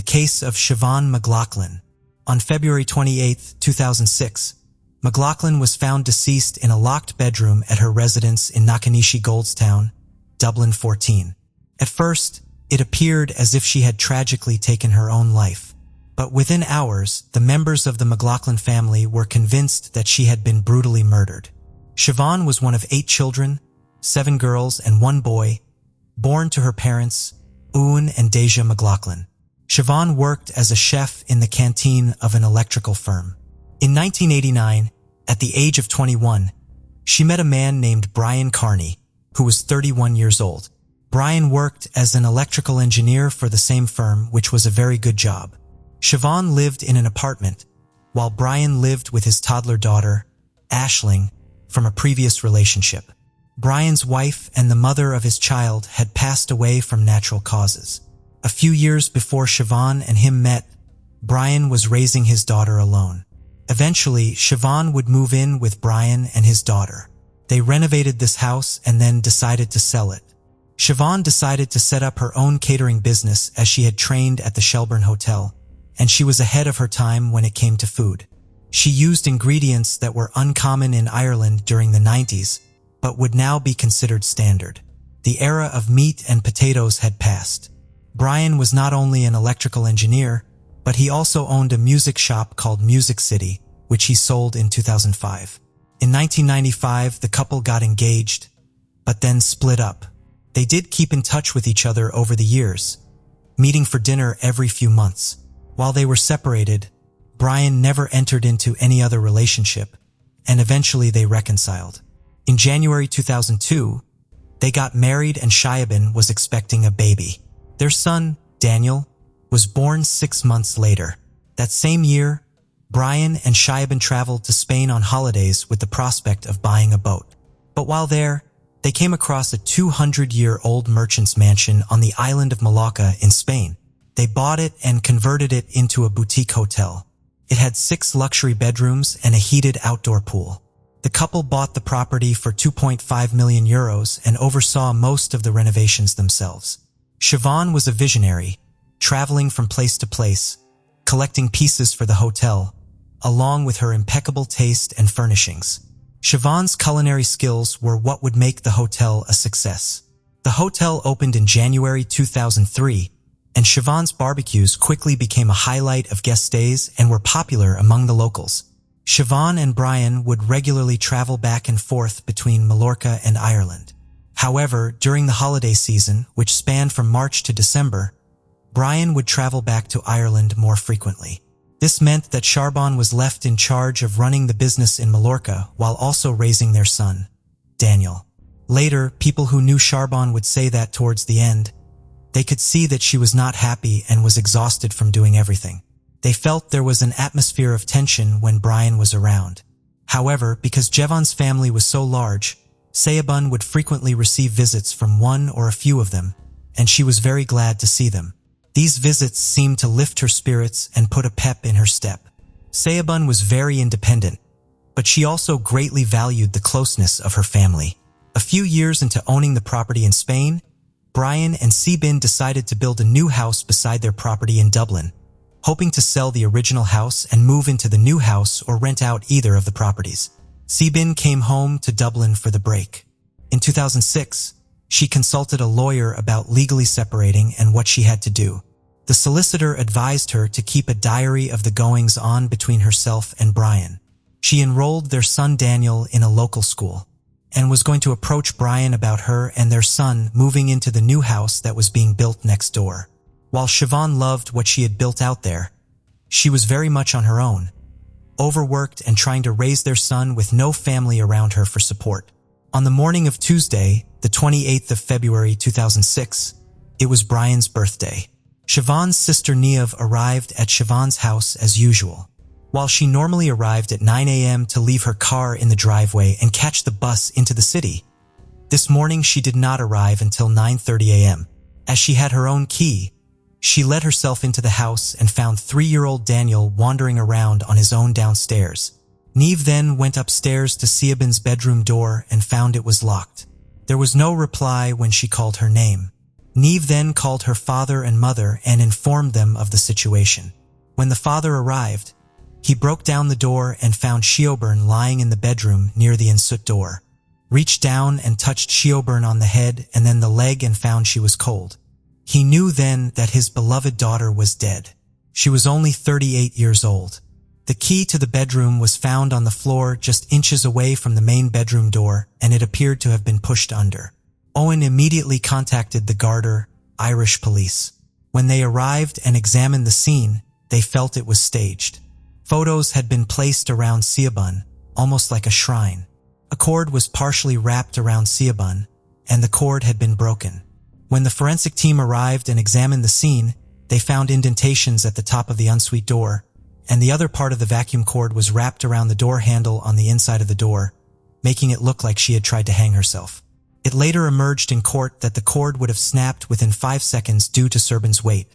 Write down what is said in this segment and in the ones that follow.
case of Siobhan McLaughlin. On February 28, 2006, McLaughlin was found deceased in a locked bedroom at her residence in Knockanishi Goldstown, Dublin 14. At first, it appeared as if she had tragically taken her own life. But within hours, the members of the McLaughlin family were convinced that she had been brutally murdered. Siobhan was one of 8 children, 7 girls and 1 boy, born to her parents, Owen and Deja McLaughlin. Siobhan worked as a chef in the canteen of an electrical firm. In 1989, at the age of 21, she met a man named Brian Carney, who was 31 years old. Brian worked as an electrical engineer for the same firm, which was a very good job. Siobhan lived in an apartment, while Brian lived with his toddler daughter, Aisling, from a previous relationship. Brian's wife and the mother of his child had passed away from natural causes. A few years before Siobhan and him met, Brian was raising his daughter alone. Eventually, Siobhan would move in with Brian and his daughter. They renovated this house and then decided to sell it. Siobhan decided to set up her own catering business as she had trained at the Shelburne Hotel, and she was ahead of her time when it came to food. She used ingredients that were uncommon in Ireland during the 90s, but would now be considered standard. The era of meat and potatoes had passed. Brian was not only an electrical engineer, but he also owned a music shop called Music City, which he sold in 2005. In 1995, the couple got engaged, but then split up. They did keep in touch with each other over the years, meeting for dinner every few months. While they were separated, Brian never entered into any other relationship, and eventually they reconciled. In January 2002, they got married and Siobhan was expecting a baby. Their son, Daniel, was born 6 months later. That same year, Brian and Siobhan traveled to Spain on holidays with the prospect of buying a boat. But while there, they came across a 200-year-old merchant's mansion on the island of Mallorca in Spain. They bought it and converted it into a boutique hotel. It had 6 luxury bedrooms and a heated outdoor pool. The couple bought the property for €2.5 million and oversaw most of the renovations themselves. Siobhan was a visionary, traveling from place to place, collecting pieces for the hotel, along with her impeccable taste and furnishings. Siobhan's culinary skills were what would make the hotel a success. The hotel opened in January 2003, and Siobhan's barbecues quickly became a highlight of guest stays and were popular among the locals. Siobhan and Brian would regularly travel back and forth between Mallorca and Ireland. However, during the holiday season, which spanned from March to December, Brian would travel back to Ireland more frequently. This meant that Siobhan was left in charge of running the business in Mallorca while also raising their son, Daniel. Later, people who knew Siobhan would say that towards the end, they could see that she was not happy and was exhausted from doing everything. They felt there was an atmosphere of tension when Brian was around. However, because Siobhan's family was so large, Siobhan would frequently receive visits from one or a few of them, and she was very glad to see them. These visits seemed to lift her spirits and put a pep in her step. Siobhan was very independent, but she also greatly valued the closeness of her family. A few years into owning the property in Spain, Brian and Siobhan decided to build a new house beside their property in Dublin, hoping to sell the original house and move into the new house or rent out either of the properties. Siobhan came home to Dublin for the break. In 2006, she consulted a lawyer about legally separating and what she had to do. The solicitor advised her to keep a diary of the goings-on between herself and Brian. She enrolled their son Daniel in a local school and was going to approach Brian about her and their son moving into the new house that was being built next door. While Siobhan loved what she had built out there, she was very much on her own, overworked and trying to raise their son with no family around her for support. On the morning of Tuesday, the 28th of February 2006, it was Brian's birthday. Siobhan's sister Niamh arrived at Siobhan's house as usual. While she normally arrived at 9 a.m. to leave her car in the driveway and catch the bus into the city, this morning she did not arrive until 9:30 a.m. As she had her own key, she let herself into the house and found 3-year-old Daniel wandering around on his own downstairs. Niamh then went upstairs to Siobhan's bedroom door and found it was locked. There was no reply when she called her name. Neve then called her father and mother and informed them of the situation. When the father arrived, he broke down the door and found Siobhan lying in the bedroom near the ensuite door. Reached down and touched Siobhan on the head and then the leg and found she was cold. He knew then that his beloved daughter was dead. She was only 38 years old. The key to the bedroom was found on the floor just inches away from the main bedroom door, and it appeared to have been pushed under. Owen immediately contacted the Garter, Irish police. When they arrived and examined the scene, they felt it was staged. Photos had been placed around Siobhan, almost like a shrine. A cord was partially wrapped around Siobhan, and the cord had been broken. When the forensic team arrived and examined the scene, they found indentations at the top of the ensuite door, and the other part of the vacuum cord was wrapped around the door handle on the inside of the door, making it look like she had tried to hang herself. It later emerged in court that the cord would have snapped within 5 seconds due to Siobhan's weight,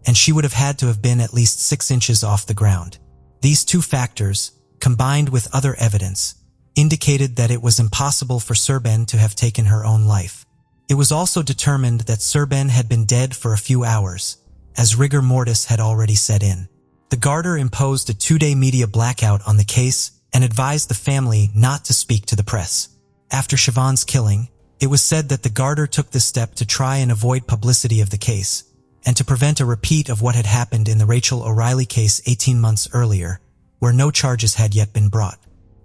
and she would have had to have been at least 6 inches off the ground. These two factors, combined with other evidence, indicated that it was impossible for Siobhan to have taken her own life. It was also determined that Siobhan had been dead for a few hours, as rigor mortis had already set in. The Garter imposed a 2-day media blackout on the case and advised the family not to speak to the press. After Siobhan's killing, it was said that the Garter took this step to try and avoid publicity of the case, and to prevent a repeat of what had happened in the Rachel O'Reilly case 18 months earlier, where no charges had yet been brought.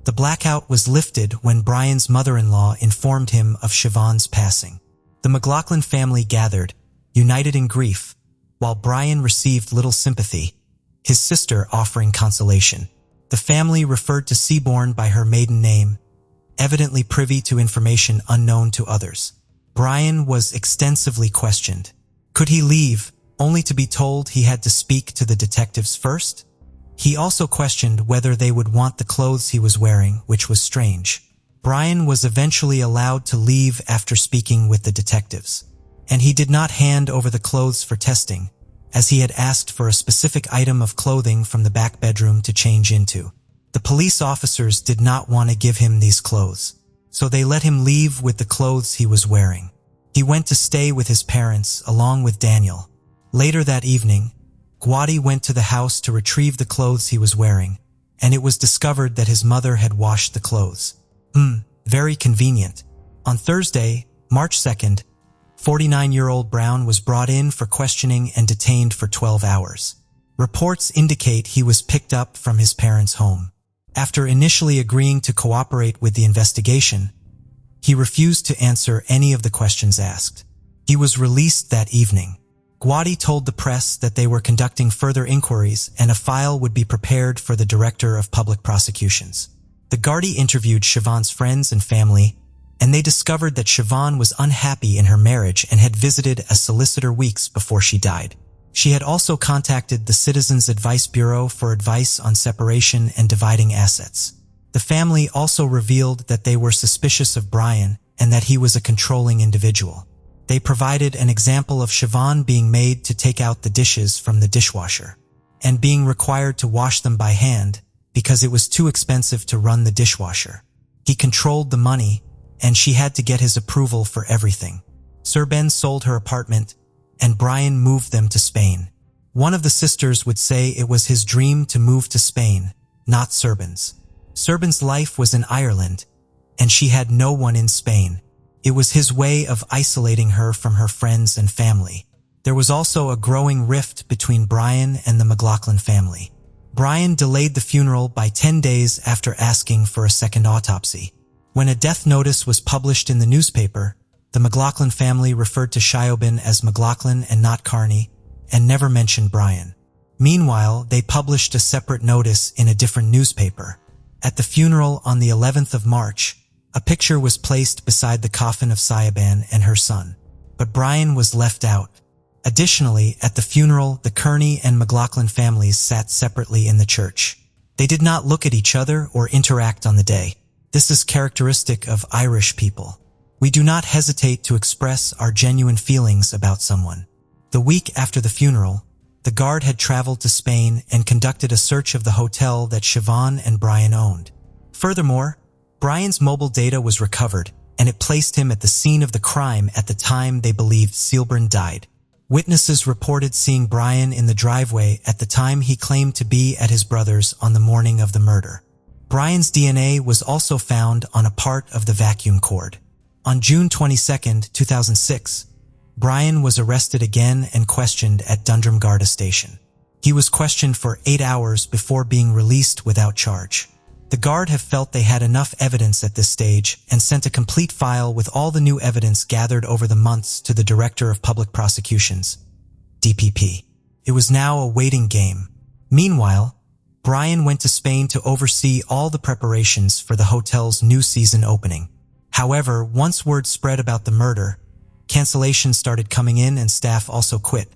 The blackout was lifted when Brian's mother-in-law informed him of Siobhan's passing. The McLaughlin family gathered, united in grief, while Brian received little sympathy, his sister offering consolation. The family referred to Seaborn by her maiden name, evidently privy to information unknown to others. Brian was extensively questioned. Could he leave, only to be told he had to speak to the detectives first? He also questioned whether they would want the clothes he was wearing, which was strange. Brian was eventually allowed to leave after speaking with the detectives, and he did not hand over the clothes for testing, as he had asked for a specific item of clothing from the back bedroom to change into. The police officers did not want to give him these clothes, so they let him leave with the clothes he was wearing. He went to stay with his parents along with Daniel. Later that evening, Gwadi went to the house to retrieve the clothes he was wearing, and it was discovered that his mother had washed the clothes. Very convenient. On Thursday, March 2nd, 49-year-old Brown was brought in for questioning and detained for 12 hours. Reports indicate he was picked up from his parents' home. After initially agreeing to cooperate with the investigation, he refused to answer any of the questions asked. He was released that evening. Gwadi told the press that they were conducting further inquiries and a file would be prepared for the Director of Public Prosecutions. The Gardaí interviewed Siobhan's friends and family, and they discovered that Siobhan was unhappy in her marriage and had visited a solicitor weeks before she died. She had also contacted the Citizens Advice Bureau for advice on separation and dividing assets. The family also revealed that they were suspicious of Brian and that he was a controlling individual. They provided an example of Siobhan being made to take out the dishes from the dishwasher and being required to wash them by hand because it was too expensive to run the dishwasher. He controlled the money, and she had to get his approval for everything. Siobhan sold her apartment, and Brian moved them to Spain. One of the sisters would say it was his dream to move to Spain, not Siobhan's. Siobhan's life was in Ireland, and she had no one in Spain. It was his way of isolating her from her friends and family. There was also a growing rift between Brian and the McLaughlin family. Brian delayed the funeral by 10 days after asking for a second autopsy. When a death notice was published in the newspaper, the McLaughlin family referred to Siobhan as McLaughlin and not Carney, and never mentioned Brian. Meanwhile, they published a separate notice in a different newspaper. At the funeral on the 11th of March, a picture was placed beside the coffin of Siobhan and her son, but Brian was left out. Additionally, at the funeral, the Carney and McLaughlin families sat separately in the church. They did not look at each other or interact on the day. This is characteristic of Irish people. We do not hesitate to express our genuine feelings about someone. The week after the funeral, the Guard had traveled to Spain and conducted a search of the hotel that Siobhan and Brian owned. Furthermore, Brian's mobile data was recovered, and it placed him at the scene of the crime at the time they believed Siobhan died. Witnesses reported seeing Brian in the driveway at the time he claimed to be at his brother's on the morning of the murder. Brian's DNA was also found on a part of the vacuum cord. On June 22, 2006, Brian was arrested again and questioned at Dundrum Garda Station. He was questioned for 8 hours before being released without charge. The guard have felt they had enough evidence at this stage and sent a complete file with all the new evidence gathered over the months to the Director of Public Prosecutions, DPP. It was now a waiting game. Meanwhile, Brian went to Spain to oversee all the preparations for the hotel's new season opening. However, once word spread about the murder, cancellations started coming in and staff also quit,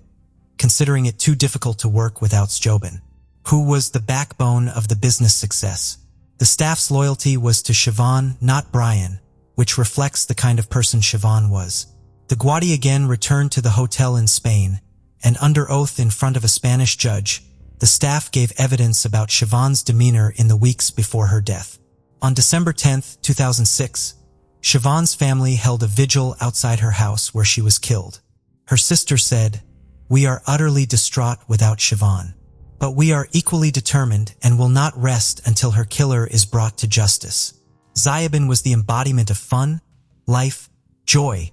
considering it too difficult to work without Siobhan, who was the backbone of the business success. The staff's loyalty was to Siobhan, not Brian, which reflects the kind of person Siobhan was. The Guardi again returned to the hotel in Spain, and under oath in front of a Spanish judge, the staff gave evidence about Siobhan's demeanor in the weeks before her death. On December 10, 2006, Siobhan's family held a vigil outside her house where she was killed. Her sister said, "We are utterly distraught without Siobhan. But we are equally determined and will not rest until her killer is brought to justice." Siobhan was the embodiment of fun, life, joy,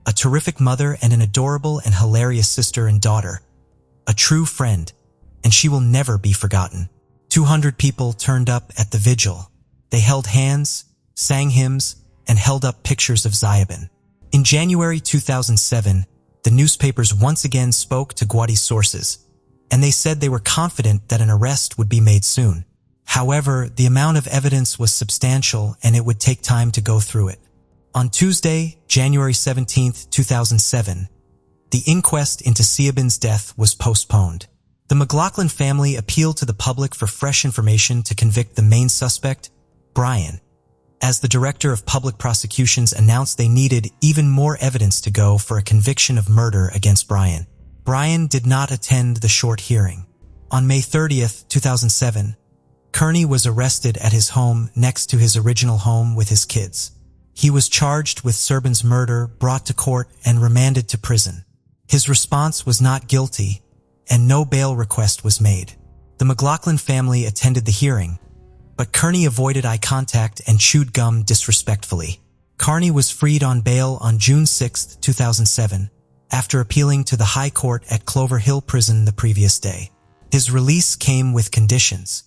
a terrific mother and an adorable and hilarious sister and daughter, a true friend, and she will never be forgotten. 200 people turned up at the vigil. They held hands, sang hymns, and held up pictures of Siobhan. In January 2007, the newspapers once again spoke to Guardi sources, and they said they were confident that an arrest would be made soon. However, the amount of evidence was substantial and it would take time to go through it. On Tuesday, January 17, 2007, the inquest into Siobhan's death was postponed. The McLaughlin family appealed to the public for fresh information to convict the main suspect, Brian, as the Director of Public Prosecutions announced they needed even more evidence to go for a conviction of murder against Brian. Brian did not attend the short hearing. On May 30, 2007, Carney was arrested at his home next to his original home with his kids. He was charged with Siobhan's murder, brought to court, and remanded to prison. His response was not guilty, and no bail request was made. The McLaughlin family attended the hearing, but Carney avoided eye contact and chewed gum disrespectfully. Carney was freed on bail on June 6, 2007, after appealing to the High Court at Clover Hill Prison the previous day. His release came with conditions.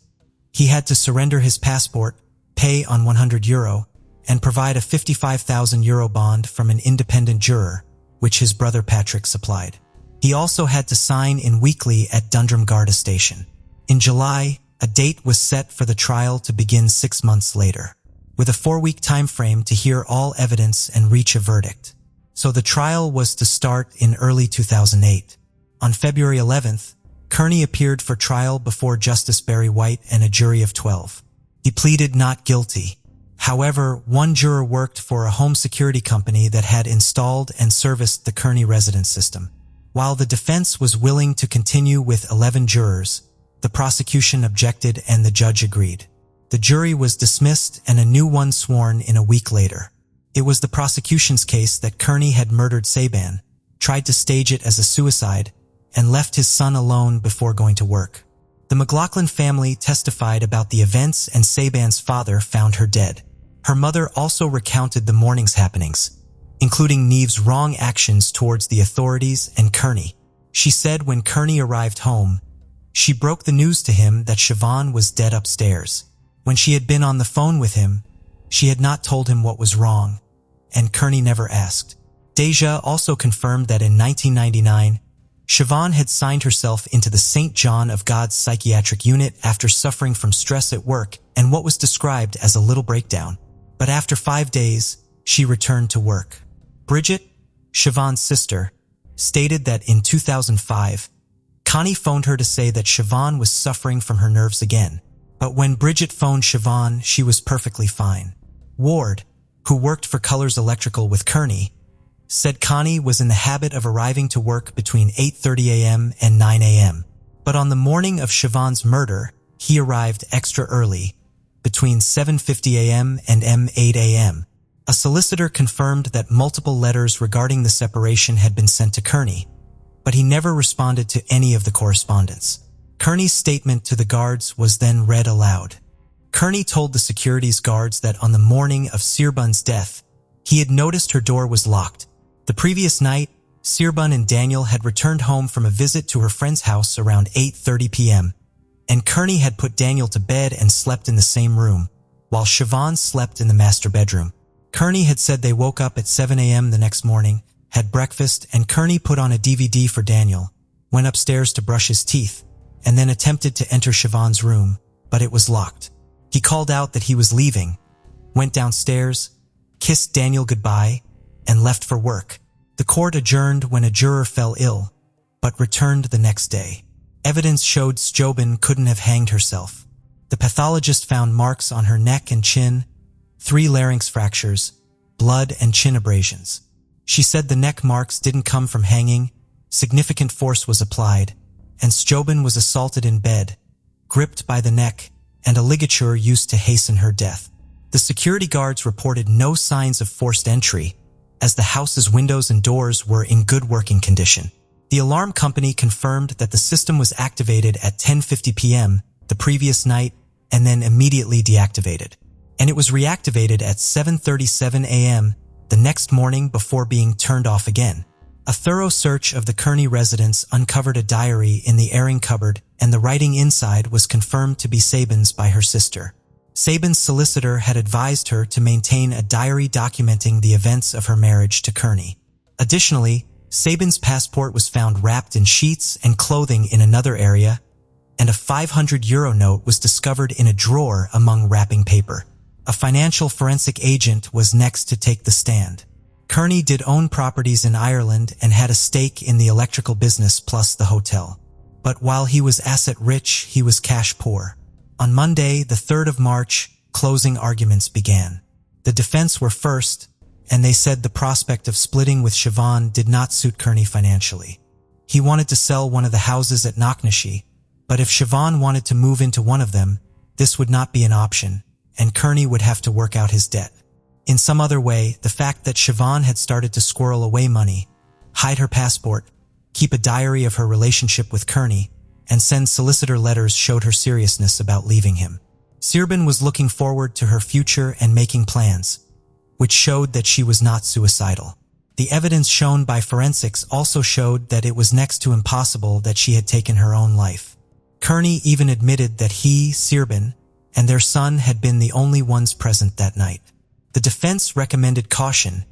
He had to surrender his passport, pay on €100, and provide a €55,000 bond from an independent juror, which his brother Patrick supplied. He also had to sign in weekly at Dundrum Garda Station. In July, a date was set for the trial to begin 6 months later, with a 4-week time frame to hear all evidence and reach a verdict. So the trial was to start in early 2008. On February 11th, Carney appeared for trial before Justice Barry White and a jury of 12. He pleaded not guilty. However, one juror worked for a home security company that had installed and serviced the Carney residence system. While the defense was willing to continue with 11 jurors, the prosecution objected and the judge agreed. The jury was dismissed and a new one sworn in a week later. It was the prosecution's case that Carney had murdered Siobhan, tried to stage it as a suicide, and left his son alone before going to work. The McLaughlin family testified about the events and Siobhan's father found her dead. Her mother also recounted the morning's happenings, including Neve's wrong actions towards the authorities and Carney. She said when Carney arrived home, she broke the news to him that Siobhan was dead upstairs. When she had been on the phone with him, she had not told him what was wrong, and Carney never asked. Deja also confirmed that in 1999, Siobhan had signed herself into the St. John of God's psychiatric unit after suffering from stress at work and what was described as a little breakdown. But after 5 days, she returned to work. Bridget, Siobhan's sister, stated that in 2005, Connie phoned her to say that Siobhan was suffering from her nerves again. But when Bridget phoned Siobhan, she was perfectly fine. Ward, who worked for Colors Electrical with Carney, said Connie was in the habit of arriving to work between 8:30 a.m. and 9 a.m. But on the morning of Siobhan's murder, he arrived extra early, between 7:50 a.m. and 8 a.m. A solicitor confirmed that multiple letters regarding the separation had been sent to Carney, but he never responded to any of the correspondence. Carney's statement to the guards was then read aloud. Carney told the securities guards that on the morning of Siobhan's death, he had noticed her door was locked. The previous night, Siobhan and Daniel had returned home from a visit to her friend's house around 8:30 p.m., and Carney had put Daniel to bed and slept in the same room, while Siobhan slept in the master bedroom. Carney had said they woke up at 7 a.m. the next morning, had breakfast, and Carney put on a DVD for Daniel, went upstairs to brush his teeth, and then attempted to enter Siobhan's room, but it was locked. He called out that he was leaving, went downstairs, kissed Daniel goodbye, and left for work. The court adjourned when a juror fell ill, but returned the next day. Evidence showed Siobhan couldn't have hanged herself. The pathologist found marks on her neck and chin, 3 larynx fractures, blood, and chin abrasions. She said the neck marks didn't come from hanging, significant force was applied, and Siobhan was assaulted in bed, gripped by the neck, and a ligature used to hasten her death. The security guards reported no signs of forced entry, as the house's windows and doors were in good working condition. The alarm company confirmed that the system was activated at 10:50 p.m. the previous night and then immediately deactivated. And it was reactivated at 7:37 a.m. the next morning before being turned off again. A thorough search of the Carney residence uncovered a diary in the airing cupboard, and the writing inside was confirmed to be Sabin's by her sister. Sabin's solicitor had advised her to maintain a diary documenting the events of her marriage to Carney. Additionally, Sabin's passport was found wrapped in sheets and clothing in another area, and a €500 note was discovered in a drawer among wrapping paper. A financial forensic agent was next to take the stand. Carney did own properties in Ireland and had a stake in the electrical business plus the hotel. But while he was asset-rich, he was cash-poor. On Monday, the 3rd of March, closing arguments began. The defense were first, and they said the prospect of splitting with Siobhan did not suit Carney financially. He wanted to sell one of the houses at Knocknashee, but if Siobhan wanted to move into one of them, this would not be an option, and Carney would have to work out his debt. In some other way, the fact that Siobhan had started to squirrel away money, hide her passport, keep a diary of her relationship with Carney, and send solicitor letters showed her seriousness about leaving him. Siobhan was looking forward to her future and making plans, which showed that she was not suicidal. The evidence shown by forensics also showed that it was next to impossible that she had taken her own life. Carney even admitted that he, Siobhan, and their son had been the only ones present that night. The defense recommended caution,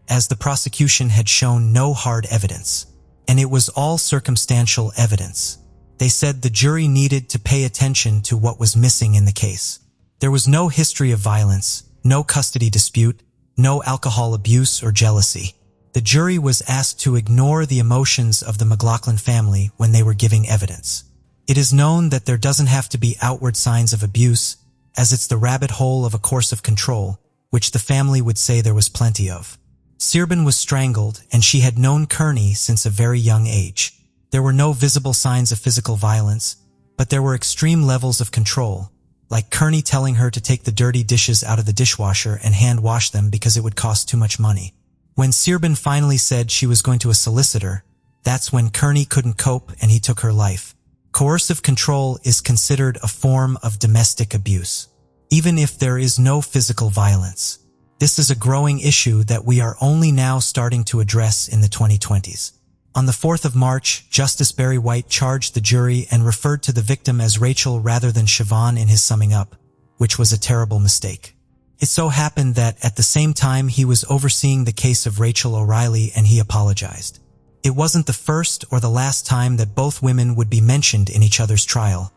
as the prosecution had shown no hard evidence, and it was all circumstantial evidence. They said the jury needed to pay attention to what was missing in the case. There was no history of violence, no custody dispute, no alcohol abuse or jealousy. The jury was asked to ignore the emotions of the McLaughlin family when they were giving evidence. It is known that there doesn't have to be outward signs of abuse, as it's the rabbit hole of a course of control, which the family would say there was plenty of. Siobhan was strangled, and she had known Carney since a very young age. There were no visible signs of physical violence, but there were extreme levels of control, like Carney telling her to take the dirty dishes out of the dishwasher and hand wash them because it would cost too much money. When Siobhan finally said she was going to a solicitor, that's when Carney couldn't cope and he took her life. Coercive control is considered a form of domestic abuse, even if there is no physical violence. This is a growing issue that we are only now starting to address in the 2020s. On the 4th of March, Justice Barry White charged the jury and referred to the victim as Rachel rather than Siobhan in his summing up, which was a terrible mistake. It so happened that at the same time he was overseeing the case of Rachel O'Reilly, and he apologized. It wasn't the first or the last time that both women would be mentioned in each other's trial,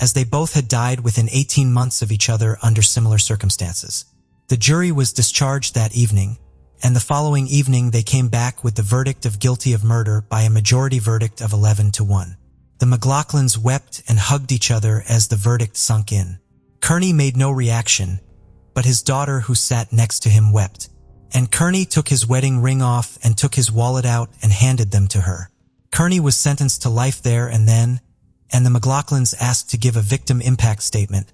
as they both had died within 18 months of each other under similar circumstances. The jury was discharged that evening, and the following evening they came back with the verdict of guilty of murder by a majority verdict of 11-1. The McLaughlins wept and hugged each other as the verdict sunk in. Carney made no reaction, but his daughter who sat next to him wept, and Carney took his wedding ring off and took his wallet out and handed them to her. Carney was sentenced to life there and then, and the McLaughlins asked to give a victim impact statement,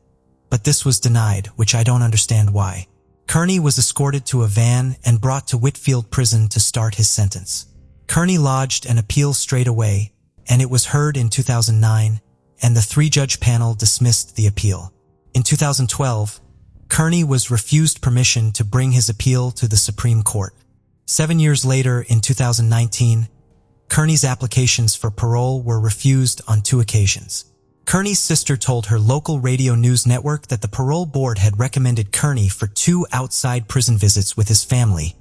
but this was denied, which I don't understand why. Carney was escorted to a van and brought to Whitfield Prison to start his sentence. Carney lodged an appeal straight away, and it was heard in 2009, and the 3-judge panel dismissed the appeal. In 2012, Carney was refused permission to bring his appeal to the Supreme Court. 7 years later, in 2019, Carney's applications for parole were refused on 2 occasions. Carney's sister told her local radio news network that the parole board had recommended Carney for 2 outside prison visits with his family,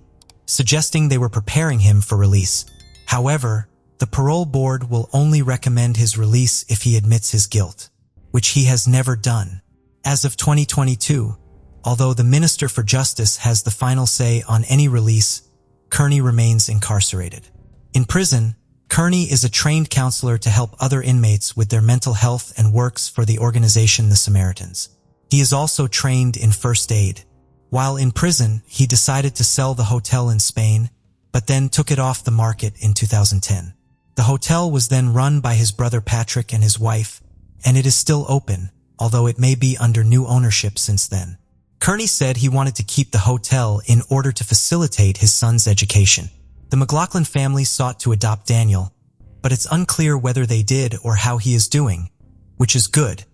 suggesting they were preparing him for release. However, the parole board will only recommend his release if he admits his guilt, which he has never done. As of 2022, although the Minister for Justice has the final say on any release, Carney remains incarcerated. In prison, Carney is a trained counselor to help other inmates with their mental health and works for the organization The Samaritans. He is also trained in first aid. While in prison, he decided to sell the hotel in Spain, but then took it off the market in 2010. The hotel was then run by his brother Patrick and his wife, and it is still open, although it may be under new ownership since then. Carney said he wanted to keep the hotel in order to facilitate his son's education. The McLaughlin family sought to adopt Daniel, but it's unclear whether they did or how he is doing, which is good,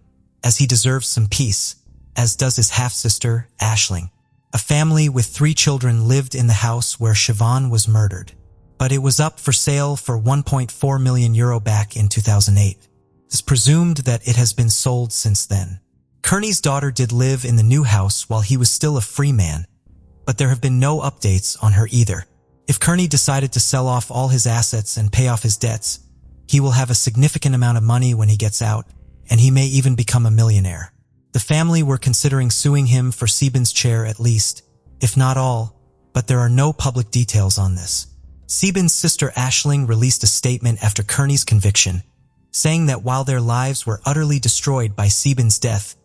as he deserves some peace, as does his half-sister, Aisling. A family with 3 children lived in the house where Siobhan was murdered, but it was up for sale for €1.4 million back in 2008. It's presumed that it has been sold since then. Carney's daughter did live in the new house while he was still a free man, but there have been no updates on her either. If Carney decided to sell off all his assets and pay off his debts, he will have a significant amount of money when he gets out, and he may even become a millionaire. The family were considering suing him for Siobhan's share at least, if not all, but there are no public details on this. Siobhan's sister Aisling released a statement after Carney's conviction, saying that while their lives were utterly destroyed by Siobhan's death,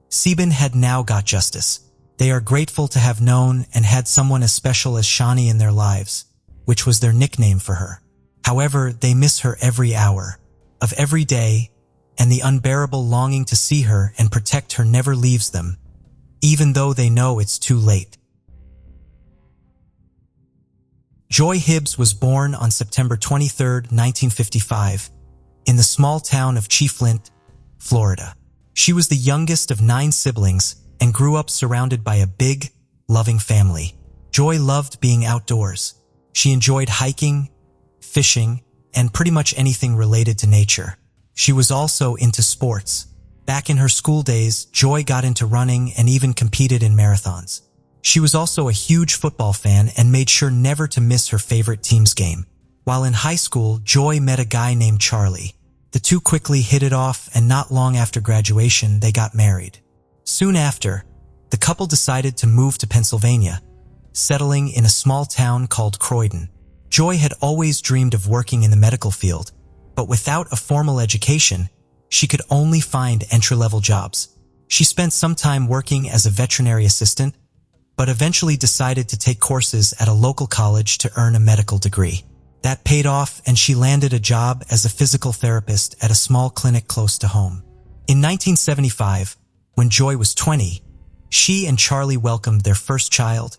Siobhan had now got justice. They are grateful to have known and had someone as special as Shani in their lives, which was their nickname for her. However, they miss her every hour of every day, and the unbearable longing to see her and protect her never leaves them, even though they know it's too late. Joy Hibbs was born on September 23, 1955, in the small town of Chieflint, Florida. She was the youngest of 9 siblings and grew up surrounded by a big, loving family. Joy loved being outdoors. She enjoyed hiking, fishing, and pretty much anything related to nature. She was also into sports. Back in her school days, Joy got into running and even competed in marathons. She was also a huge football fan and made sure never to miss her favorite team's game. While in high school, Joy met a guy named Charlie. The two quickly hit it off, and not long after graduation, they got married. Soon after, the couple decided to move to Pennsylvania, settling in a small town called Croydon. Joy had always dreamed of working in the medical field, but without a formal education, she could only find entry-level jobs. She spent some time working as a veterinary assistant, but eventually decided to take courses at a local college to earn a medical degree. That paid off, and she landed a job as a physical therapist at a small clinic close to home. In 1975, when Joy was 20, she and Charlie welcomed their first child,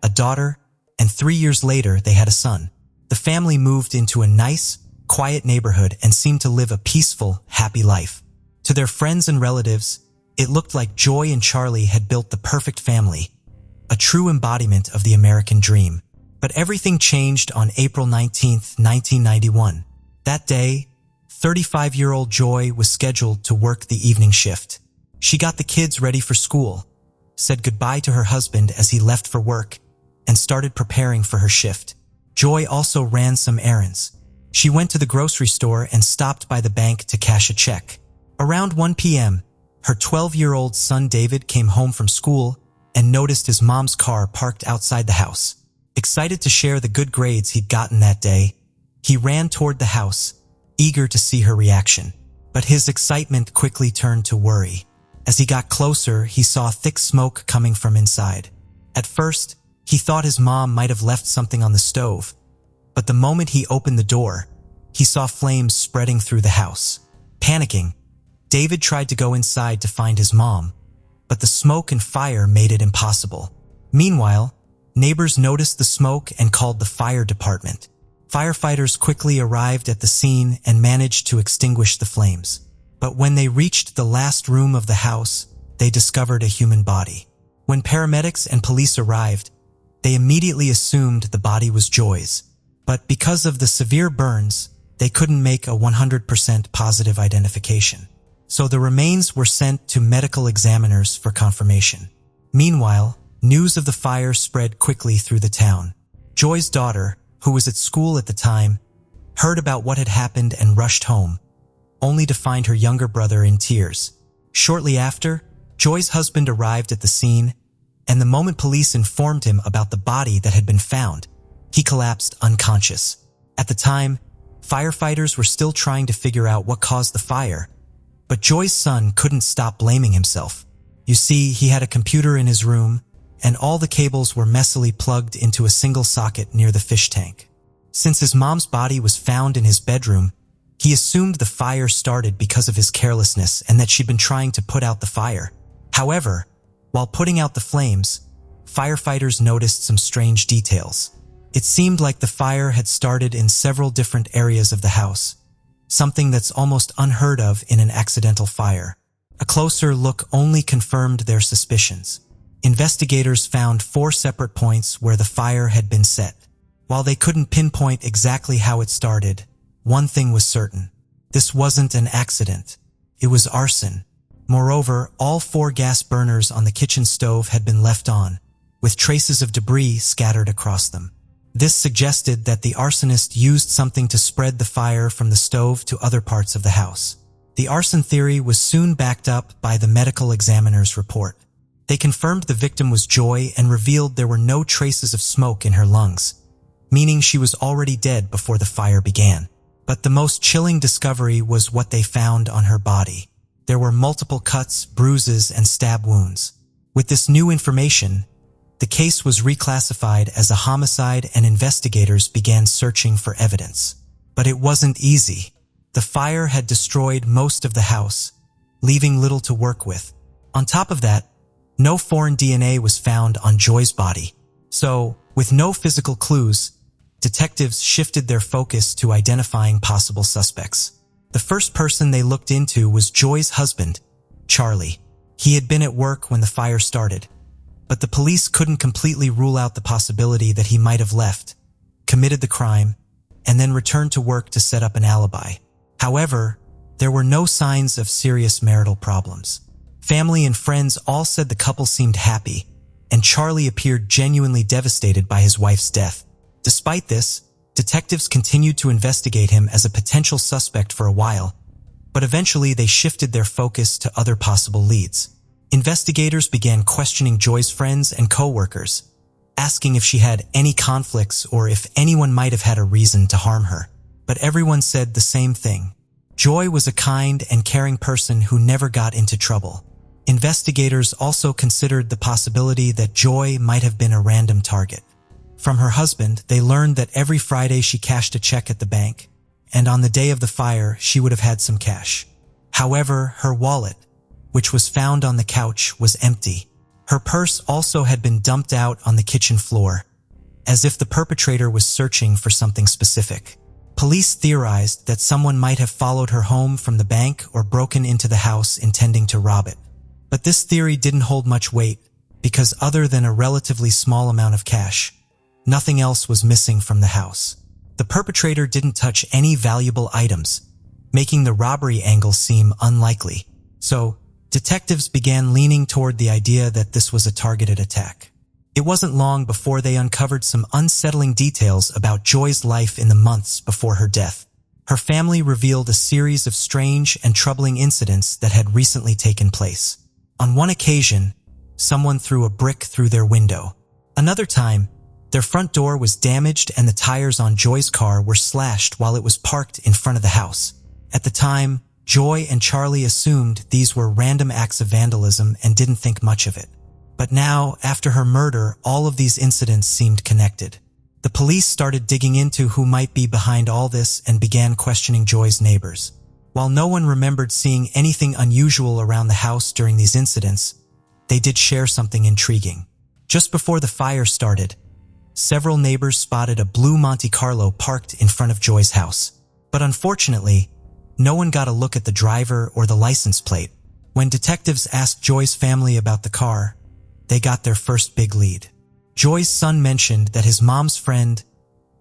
a daughter, and 3 years later they had a son. The family moved into a nice, quiet neighborhood and seemed to live a peaceful, happy life. To their friends and relatives, it looked like Joy and Charlie had built the perfect family, a true embodiment of the American dream. But everything changed on April 19, 1991. That day, 35-year-old Joy was scheduled to work the evening shift. She got the kids ready for school, said goodbye to her husband as he left for work, and started preparing for her shift. Joy also ran some errands. She went to the grocery store and stopped by the bank to cash a check. Around 1 p.m., her 12-year-old son David came home from school and noticed his mom's car parked outside the house. Excited to share the good grades he'd gotten that day, he ran toward the house, eager to see her reaction. But his excitement quickly turned to worry. As he got closer, he saw thick smoke coming from inside. At first, he thought his mom might have left something on the stove, but the moment he opened the door, he saw flames spreading through the house. Panicking, David tried to go inside to find his mom, but the smoke and fire made it impossible. Meanwhile, neighbors noticed the smoke and called the fire department. Firefighters quickly arrived at the scene and managed to extinguish the flames. But when they reached the last room of the house, they discovered a human body. When paramedics and police arrived, they immediately assumed the body was Joy's. But because of the severe burns, they couldn't make a 100% positive identification. So the remains were sent to medical examiners for confirmation. Meanwhile, news of the fire spread quickly through the town. Joy's daughter, who was at school at the time, heard about what had happened and rushed home, only to find her younger brother in tears. Shortly after, Joy's husband arrived at the scene, and the moment police informed him about the body that had been found, he collapsed unconscious. At the time, firefighters were still trying to figure out what caused the fire, but Joy's son couldn't stop blaming himself. You see, he had a computer in his room, and all the cables were messily plugged into a single socket near the fish tank. Since his mom's body was found in his bedroom, he assumed the fire started because of his carelessness and that she'd been trying to put out the fire. However, while putting out the flames, firefighters noticed some strange details. It seemed like the fire had started in several different areas of the house, something that's almost unheard of in an accidental fire. A closer look only confirmed their suspicions. Investigators found 4 separate points where the fire had been set. While they couldn't pinpoint exactly how it started, one thing was certain. This wasn't an accident. It was arson. Moreover, all 4 gas burners on the kitchen stove had been left on, with traces of debris scattered across them. This suggested that the arsonist used something to spread the fire from the stove to other parts of the house. The arson theory was soon backed up by the medical examiner's report. They confirmed the victim was Joy and revealed there were no traces of smoke in her lungs, meaning she was already dead before the fire began. But the most chilling discovery was what they found on her body. There were multiple cuts, bruises, and stab wounds. With this new information, the case was reclassified as a homicide and investigators began searching for evidence. But it wasn't easy. The fire had destroyed most of the house, leaving little to work with. On top of that, no foreign DNA was found on Joy's body. So, with no physical clues, detectives shifted their focus to identifying possible suspects. The first person they looked into was Joy's husband, Charlie. He had been at work when the fire started, but the police couldn't completely rule out the possibility that he might have left, committed the crime, and then returned to work to set up an alibi. However, there were no signs of serious marital problems. Family and friends all said the couple seemed happy, and Charlie appeared genuinely devastated by his wife's death. Despite this, detectives continued to investigate him as a potential suspect for a while, but eventually they shifted their focus to other possible leads. Investigators began questioning Joy's friends and co-workers, asking if she had any conflicts or if anyone might have had a reason to harm her. But everyone said the same thing. Joy was a kind and caring person who never got into trouble. Investigators also considered the possibility that Joy might have been a random target. From her husband, they learned that every Friday she cashed a check at the bank, and on the day of the fire, she would have had some cash. However, her wallet, which was found on the couch, was empty. Her purse also had been dumped out on the kitchen floor, as if the perpetrator was searching for something specific. Police theorized that someone might have followed her home from the bank or broken into the house intending to rob it. But this theory didn't hold much weight, because other than a relatively small amount of cash, nothing else was missing from the house. The perpetrator didn't touch any valuable items, making the robbery angle seem unlikely. So, detectives began leaning toward the idea that this was a targeted attack. It wasn't long before they uncovered some unsettling details about Joy's life in the months before her death. Her family revealed a series of strange and troubling incidents that had recently taken place. On one occasion, someone threw a brick through their window. Another time, their front door was damaged and the tires on Joy's car were slashed while it was parked in front of the house. At the time, Joy and Charlie assumed these were random acts of vandalism and didn't think much of it. But now, after her murder, all of these incidents seemed connected. The police started digging into who might be behind all this and began questioning Joy's neighbors. While no one remembered seeing anything unusual around the house during these incidents, they did share something intriguing. Just before the fire started, several neighbors spotted a blue Monte Carlo parked in front of Joy's house. But unfortunately, no one got a look at the driver or the license plate. When detectives asked Joy's family about the car, they got their first big lead. Joy's son mentioned that his mom's friend,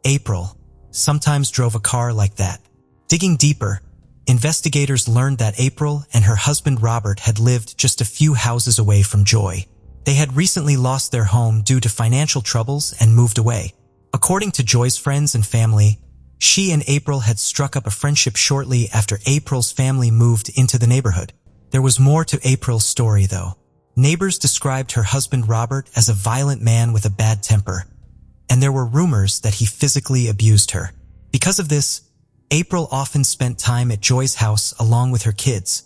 April, sometimes drove a car like that. Digging deeper, investigators learned that April and her husband Robert had lived just a few houses away from Joy. They had recently lost their home due to financial troubles and moved away. According to Joy's friends and family, she and April had struck up a friendship shortly after April's family moved into the neighborhood. There was more to April's story, though. Neighbors described her husband Robert as a violent man with a bad temper, and there were rumors that he physically abused her. Because of this, April often spent time at Joy's house along with her kids,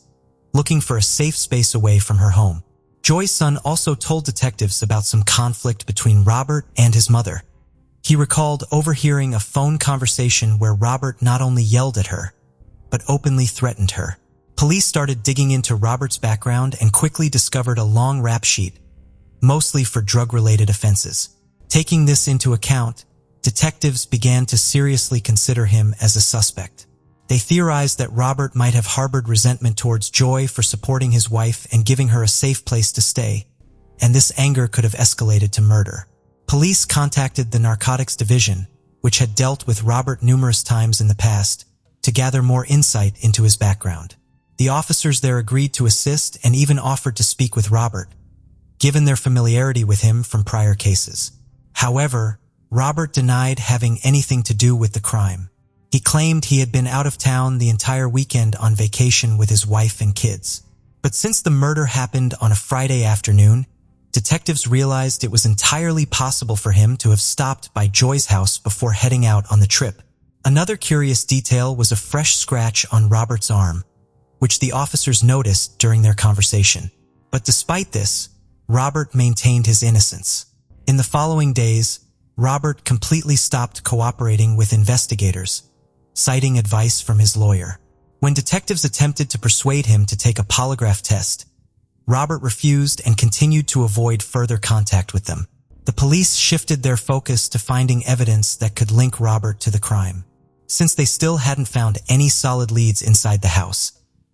looking for a safe space away from her home. Joy's son also told detectives about some conflict between Robert and his mother. He recalled overhearing a phone conversation where Robert not only yelled at her, but openly threatened her. Police started digging into Robert's background and quickly discovered a long rap sheet, mostly for drug-related offenses. Taking this into account, detectives began to seriously consider him as a suspect. They theorized that Robert might have harbored resentment towards Joy for supporting his wife and giving her a safe place to stay, and this anger could have escalated to murder. Police contacted the Narcotics Division, which had dealt with Robert numerous times in the past, to gather more insight into his background. The officers there agreed to assist and even offered to speak with Robert, given their familiarity with him from prior cases. However, Robert denied having anything to do with the crime. He claimed he had been out of town the entire weekend on vacation with his wife and kids. But since the murder happened on a Friday afternoon, detectives realized it was entirely possible for him to have stopped by Joy's house before heading out on the trip. Another curious detail was a fresh scratch on Robert's arm, which the officers noticed during their conversation. But despite this, Robert maintained his innocence. In the following days, Robert completely stopped cooperating with investigators, citing advice from his lawyer. When detectives attempted to persuade him to take a polygraph test, Robert refused and continued to avoid further contact with them. The police shifted their focus to finding evidence that could link Robert to the crime. Since they still hadn't found any solid leads inside the house,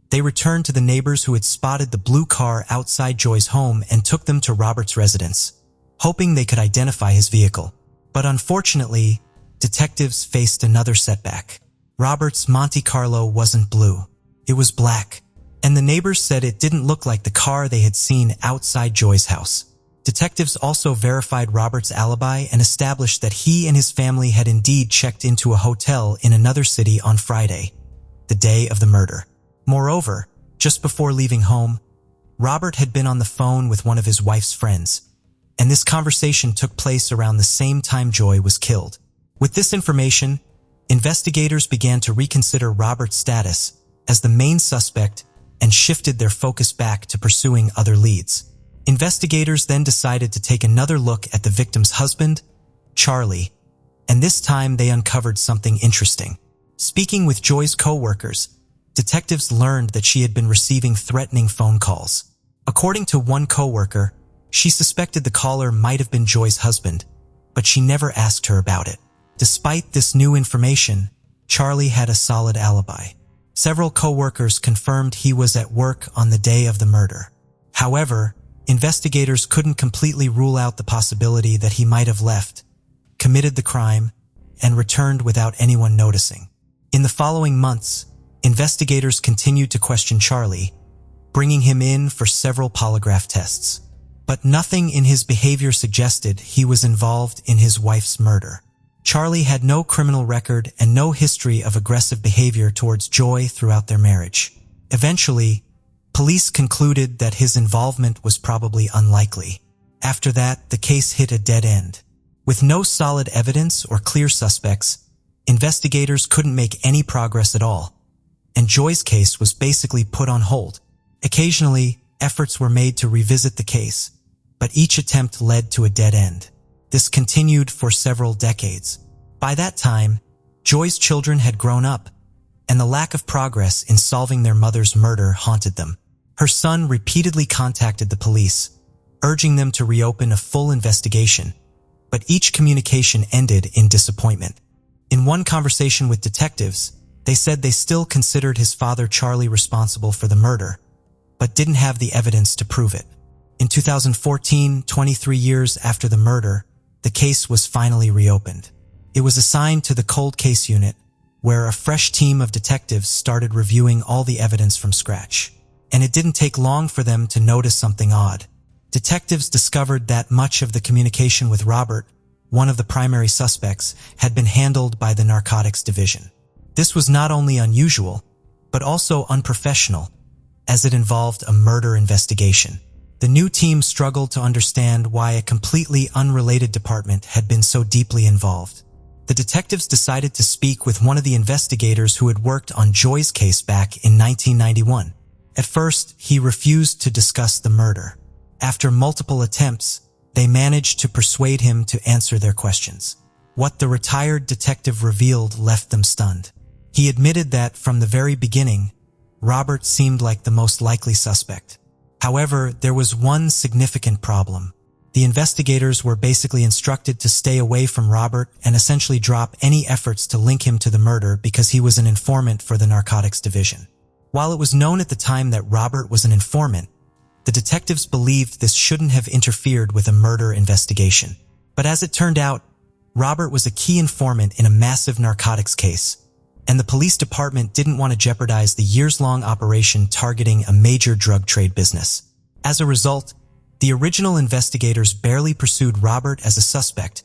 they returned to the neighbors who had spotted the blue car outside Joy's home and took them to Robert's residence, hoping they could identify his vehicle. But unfortunately, detectives faced another setback. Robert's Monte Carlo wasn't blue. It was black, and the neighbors said it didn't look like the car they had seen outside Joy's house. Detectives also verified Robert's alibi and established that he and his family had indeed checked into a hotel in another city on Friday, the day of the murder. Moreover, just before leaving home, Robert had been on the phone with one of his wife's friends, and this conversation took place around the same time Joy was killed. With this information, investigators began to reconsider Robert's status as the main suspect and shifted their focus back to pursuing other leads. Investigators then decided to take another look at the victim's husband, Charlie, and this time they uncovered something interesting. Speaking with Joy's co-workers, detectives learned that she had been receiving threatening phone calls. According to one co-worker, she suspected the caller might have been Joy's husband, but she never asked her about it. Despite this new information, Charlie had a solid alibi. Several co-workers confirmed he was at work on the day of the murder. However, investigators couldn't completely rule out the possibility that he might have left, committed the crime, and returned without anyone noticing. In the following months, investigators continued to question Charlie, bringing him in for several polygraph tests. But nothing in his behavior suggested he was involved in his wife's murder. Charlie had no criminal record and no history of aggressive behavior towards Joy throughout their marriage. Eventually, police concluded that his involvement was probably unlikely. After that, the case hit a dead end. With no solid evidence or clear suspects, investigators couldn't make any progress at all, and Joy's case was basically put on hold. Occasionally, efforts were made to revisit the case, but each attempt led to a dead end. This continued for several decades. By that time, Joy's children had grown up, and the lack of progress in solving their mother's murder haunted them. Her son repeatedly contacted the police, urging them to reopen a full investigation, but each communication ended in disappointment. In one conversation with detectives, they said they still considered his father Charlie responsible for the murder, but didn't have the evidence to prove it. In 2014, 23 years after the murder, the case was finally reopened. It was assigned to the cold case unit, where a fresh team of detectives started reviewing all the evidence from scratch. And it didn't take long for them to notice something odd. Detectives discovered that much of the communication with Robert, one of the primary suspects, had been handled by the Narcotics Division. This was not only unusual, but also unprofessional, as it involved a murder investigation. The new team struggled to understand why a completely unrelated department had been so deeply involved. The detectives decided to speak with one of the investigators who had worked on Joy's case back in 1991. At first, he refused to discuss the murder. After multiple attempts, they managed to persuade him to answer their questions. What the retired detective revealed left them stunned. He admitted that, from the very beginning, Robert seemed like the most likely suspect. However, there was one significant problem. The investigators were basically instructed to stay away from Robert and essentially drop any efforts to link him to the murder because he was an informant for the Narcotics Division. While it was known at the time that Robert was an informant, the detectives believed this shouldn't have interfered with a murder investigation. But as it turned out, Robert was a key informant in a massive narcotics case, and the police department didn't want to jeopardize the years-long operation targeting a major drug trade business. As a result, the original investigators barely pursued Robert as a suspect,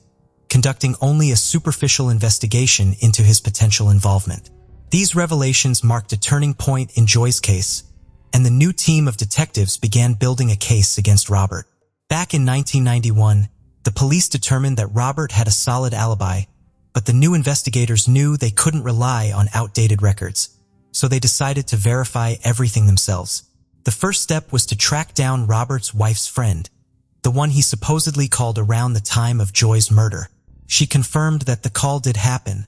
conducting only a superficial investigation into his potential involvement. These revelations marked a turning point in Joy's case, and the new team of detectives began building a case against Robert. Back in 1991, the police determined that Robert had a solid alibi, but the new investigators knew they couldn't rely on outdated records, so they decided to verify everything themselves. The first step was to track down Robert's wife's friend, the one he supposedly called around the time of Joy's murder. She confirmed that the call did happen,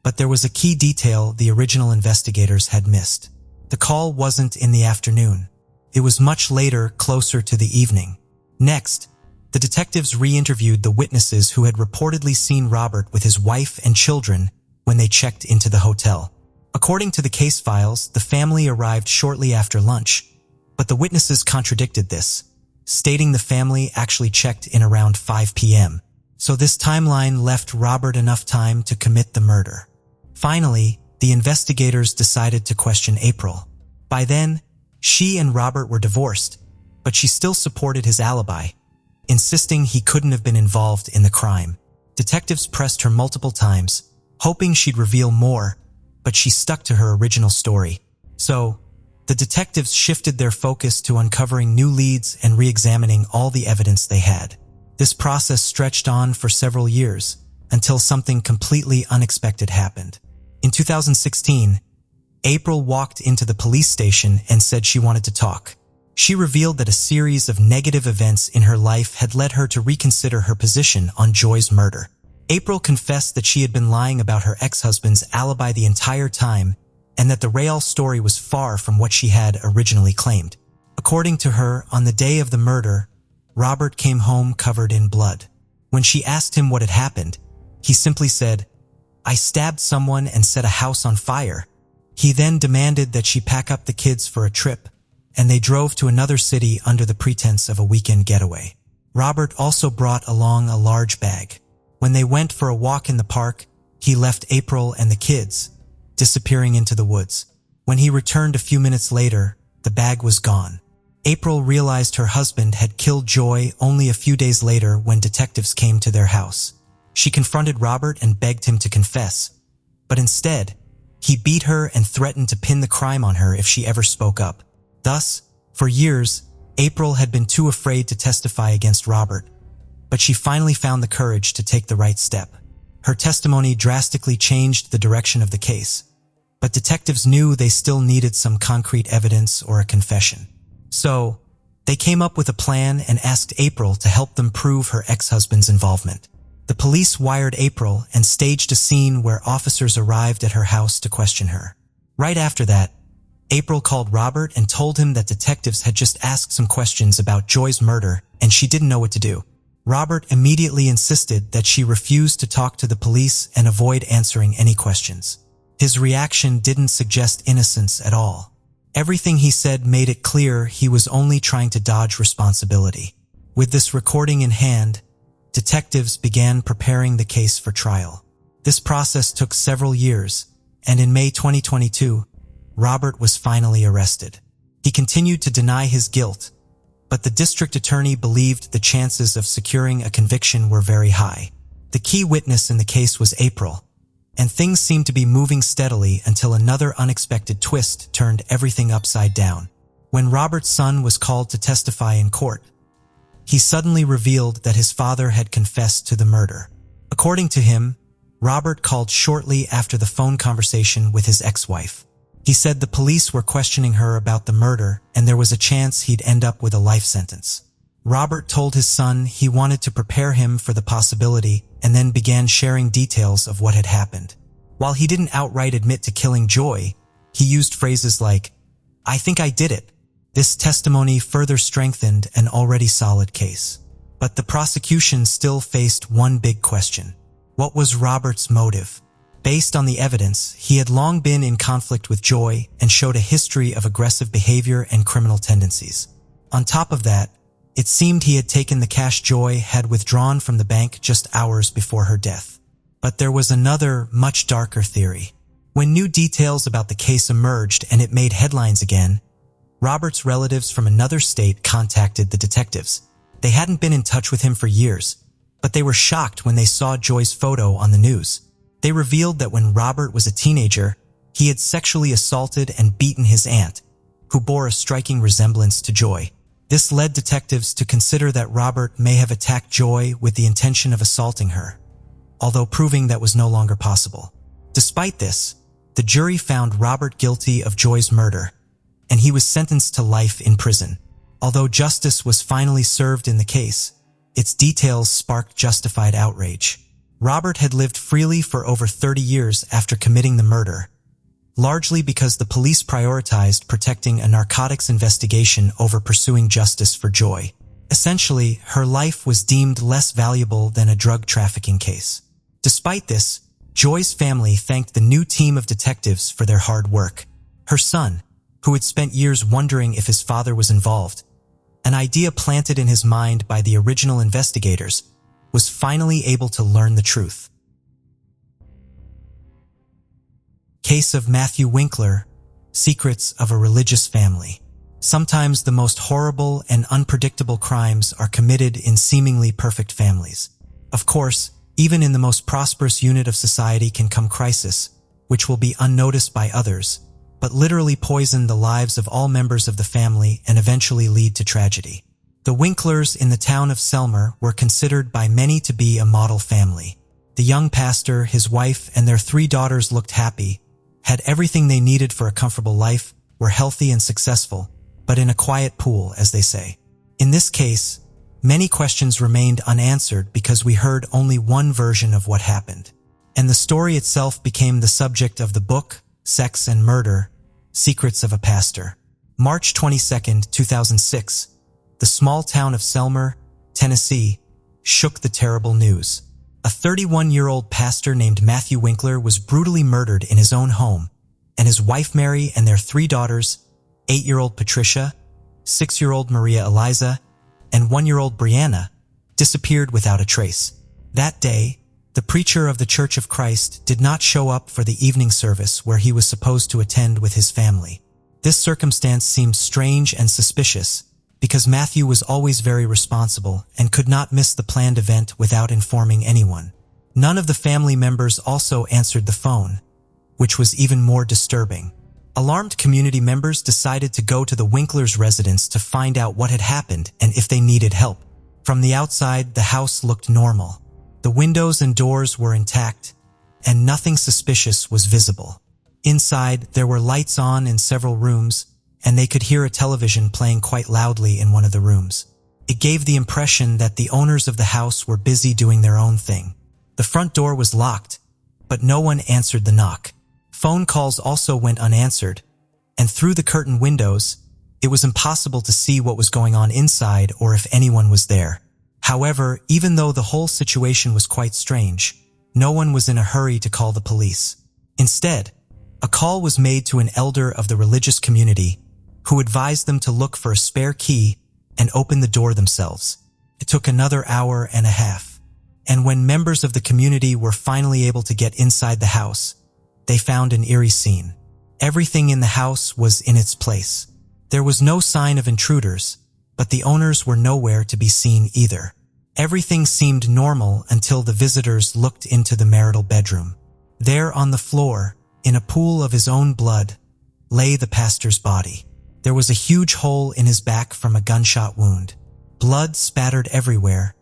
but there was a key detail the original investigators had missed. The call wasn't in the afternoon. It was much later, closer to the evening. Next, the detectives re-interviewed the witnesses who had reportedly seen Robert with his wife and children when they checked into the hotel. According to the case files, the family arrived shortly after lunch, but the witnesses contradicted this, stating the family actually checked in around 5 p.m. So this timeline left Robert enough time to commit the murder. Finally, the investigators decided to question April. By then, she and Robert were divorced, but she still supported his alibi, insisting he couldn't have been involved in the crime. Detectives pressed her multiple times, hoping she'd reveal more, but she stuck to her original story. So, the detectives shifted their focus to uncovering new leads and re-examining all the evidence they had. This process stretched on for several years, until something completely unexpected happened. In 2016, April walked into the police station and said she wanted to talk. She revealed that a series of negative events in her life had led her to reconsider her position on Joy's murder. April confessed that she had been lying about her ex-husband's alibi the entire time and that the real story was far from what she had originally claimed. According to her, on the day of the murder, Robert came home covered in blood. When she asked him what had happened, he simply said, "I stabbed someone and set a house on fire." He then demanded that she pack up the kids for a trip, and they drove to another city under the pretense of a weekend getaway. Robert also brought along a large bag. When they went for a walk in the park, he left April and the kids, disappearing into the woods. When he returned a few minutes later, the bag was gone. April realized her husband had killed Joy only a few days later when detectives came to their house. She confronted Robert and begged him to confess, but instead, he beat her and threatened to pin the crime on her if she ever spoke up. Thus, for years, April had been too afraid to testify against Robert, but she finally found the courage to take the right step. Her testimony drastically changed the direction of the case, but detectives knew they still needed some concrete evidence or a confession. So, they came up with a plan and asked April to help them prove her ex-husband's involvement. The police wired April and staged a scene where officers arrived at her house to question her. Right after that, April called Robert and told him that detectives had just asked some questions about Joy's murder and she didn't know what to do. Robert immediately insisted that she refuse to talk to the police and avoid answering any questions. His reaction didn't suggest innocence at all. Everything he said made it clear he was only trying to dodge responsibility. With this recording in hand, detectives began preparing the case for trial. This process took several years, and in May 2022, Robert was finally arrested. He continued to deny his guilt, but the district attorney believed the chances of securing a conviction were very high. The key witness in the case was April, and things seemed to be moving steadily until another unexpected twist turned everything upside down. When Robert's son was called to testify in court, he suddenly revealed that his father had confessed to the murder. According to him, Robert called shortly after the phone conversation with his ex-wife. He said the police were questioning her about the murder and there was a chance he'd end up with a life sentence. Robert told his son he wanted to prepare him for the possibility and then began sharing details of what had happened. While he didn't outright admit to killing Joy, he used phrases like, "I think I did it." This testimony further strengthened an already solid case. But the prosecution still faced one big question. What was Robert's motive? Based on the evidence, he had long been in conflict with Joy and showed a history of aggressive behavior and criminal tendencies. On top of that, it seemed he had taken the cash Joy had withdrawn from the bank just hours before her death. But there was another, much darker theory. When new details about the case emerged and it made headlines again, Robert's relatives from another state contacted the detectives. They hadn't been in touch with him for years, but they were shocked when they saw Joy's photo on the news. They revealed that when Robert was a teenager, he had sexually assaulted and beaten his aunt, who bore a striking resemblance to Joy. This led detectives to consider that Robert may have attacked Joy with the intention of assaulting her, although proving that was no longer possible. Despite this, the jury found Robert guilty of Joy's murder, and he was sentenced to life in prison. Although justice was finally served in the case, its details sparked justified outrage. Robert had lived freely for over 30 years after committing the murder, largely because the police prioritized protecting a narcotics investigation over pursuing justice for Joy. Essentially, her life was deemed less valuable than a drug trafficking case. Despite this, Joy's family thanked the new team of detectives for their hard work. Her son, who had spent years wondering if his father was involved, an idea planted in his mind by the original investigators, was finally able to learn the truth. Case of Matthew Winkler, Secrets of a Religious Family. Sometimes the most horrible and unpredictable crimes are committed in seemingly perfect families. Of course, even in the most prosperous unit of society can come crisis, which will be unnoticed by others, but literally poison the lives of all members of the family and eventually lead to tragedy. The Winklers in the town of Selmer were considered by many to be a model family. The young pastor, his wife, and their 3 daughters looked happy, had everything they needed for a comfortable life, were healthy and successful, but in a quiet pool, as they say. In this case, many questions remained unanswered because we heard only one version of what happened. And the story itself became the subject of the book, Sex and Murder, Secrets of a Pastor. March 22, 2006, the small town of Selmer, Tennessee, shook the terrible news. A 31-year-old pastor named Matthew Winkler was brutally murdered in his own home, and his wife Mary and their 3 daughters, 8-year-old Patricia, 6-year-old Maria Eliza, and 1-year-old Brianna, disappeared without a trace. That day, the preacher of the Church of Christ did not show up for the evening service where he was supposed to attend with his family. This circumstance seemed strange and suspicious, because Matthew was always very responsible and could not miss the planned event without informing anyone. None of the family members also answered the phone, which was even more disturbing. Alarmed community members decided to go to the Winklers' residence to find out what had happened and if they needed help. From the outside, the house looked normal. The windows and doors were intact, and nothing suspicious was visible. Inside, there were lights on in several rooms, and they could hear a television playing quite loudly in one of the rooms. It gave the impression that the owners of the house were busy doing their own thing. The front door was locked, but no one answered the knock. Phone calls also went unanswered, and through the curtain windows, it was impossible to see what was going on inside or if anyone was there. However, even though the whole situation was quite strange, no one was in a hurry to call the police. Instead, a call was made to an elder of the religious community who advised them to look for a spare key and open the door themselves. It took another hour and a half, and when members of the community were finally able to get inside the house, they found an eerie scene. Everything in the house was in its place. There was no sign of intruders, but the owners were nowhere to be seen either. Everything seemed normal until the visitors looked into the marital bedroom. There on the floor, in a pool of his own blood, lay the pastor's body. There was a huge hole in his back from a gunshot wound. Blood spattered everywhere,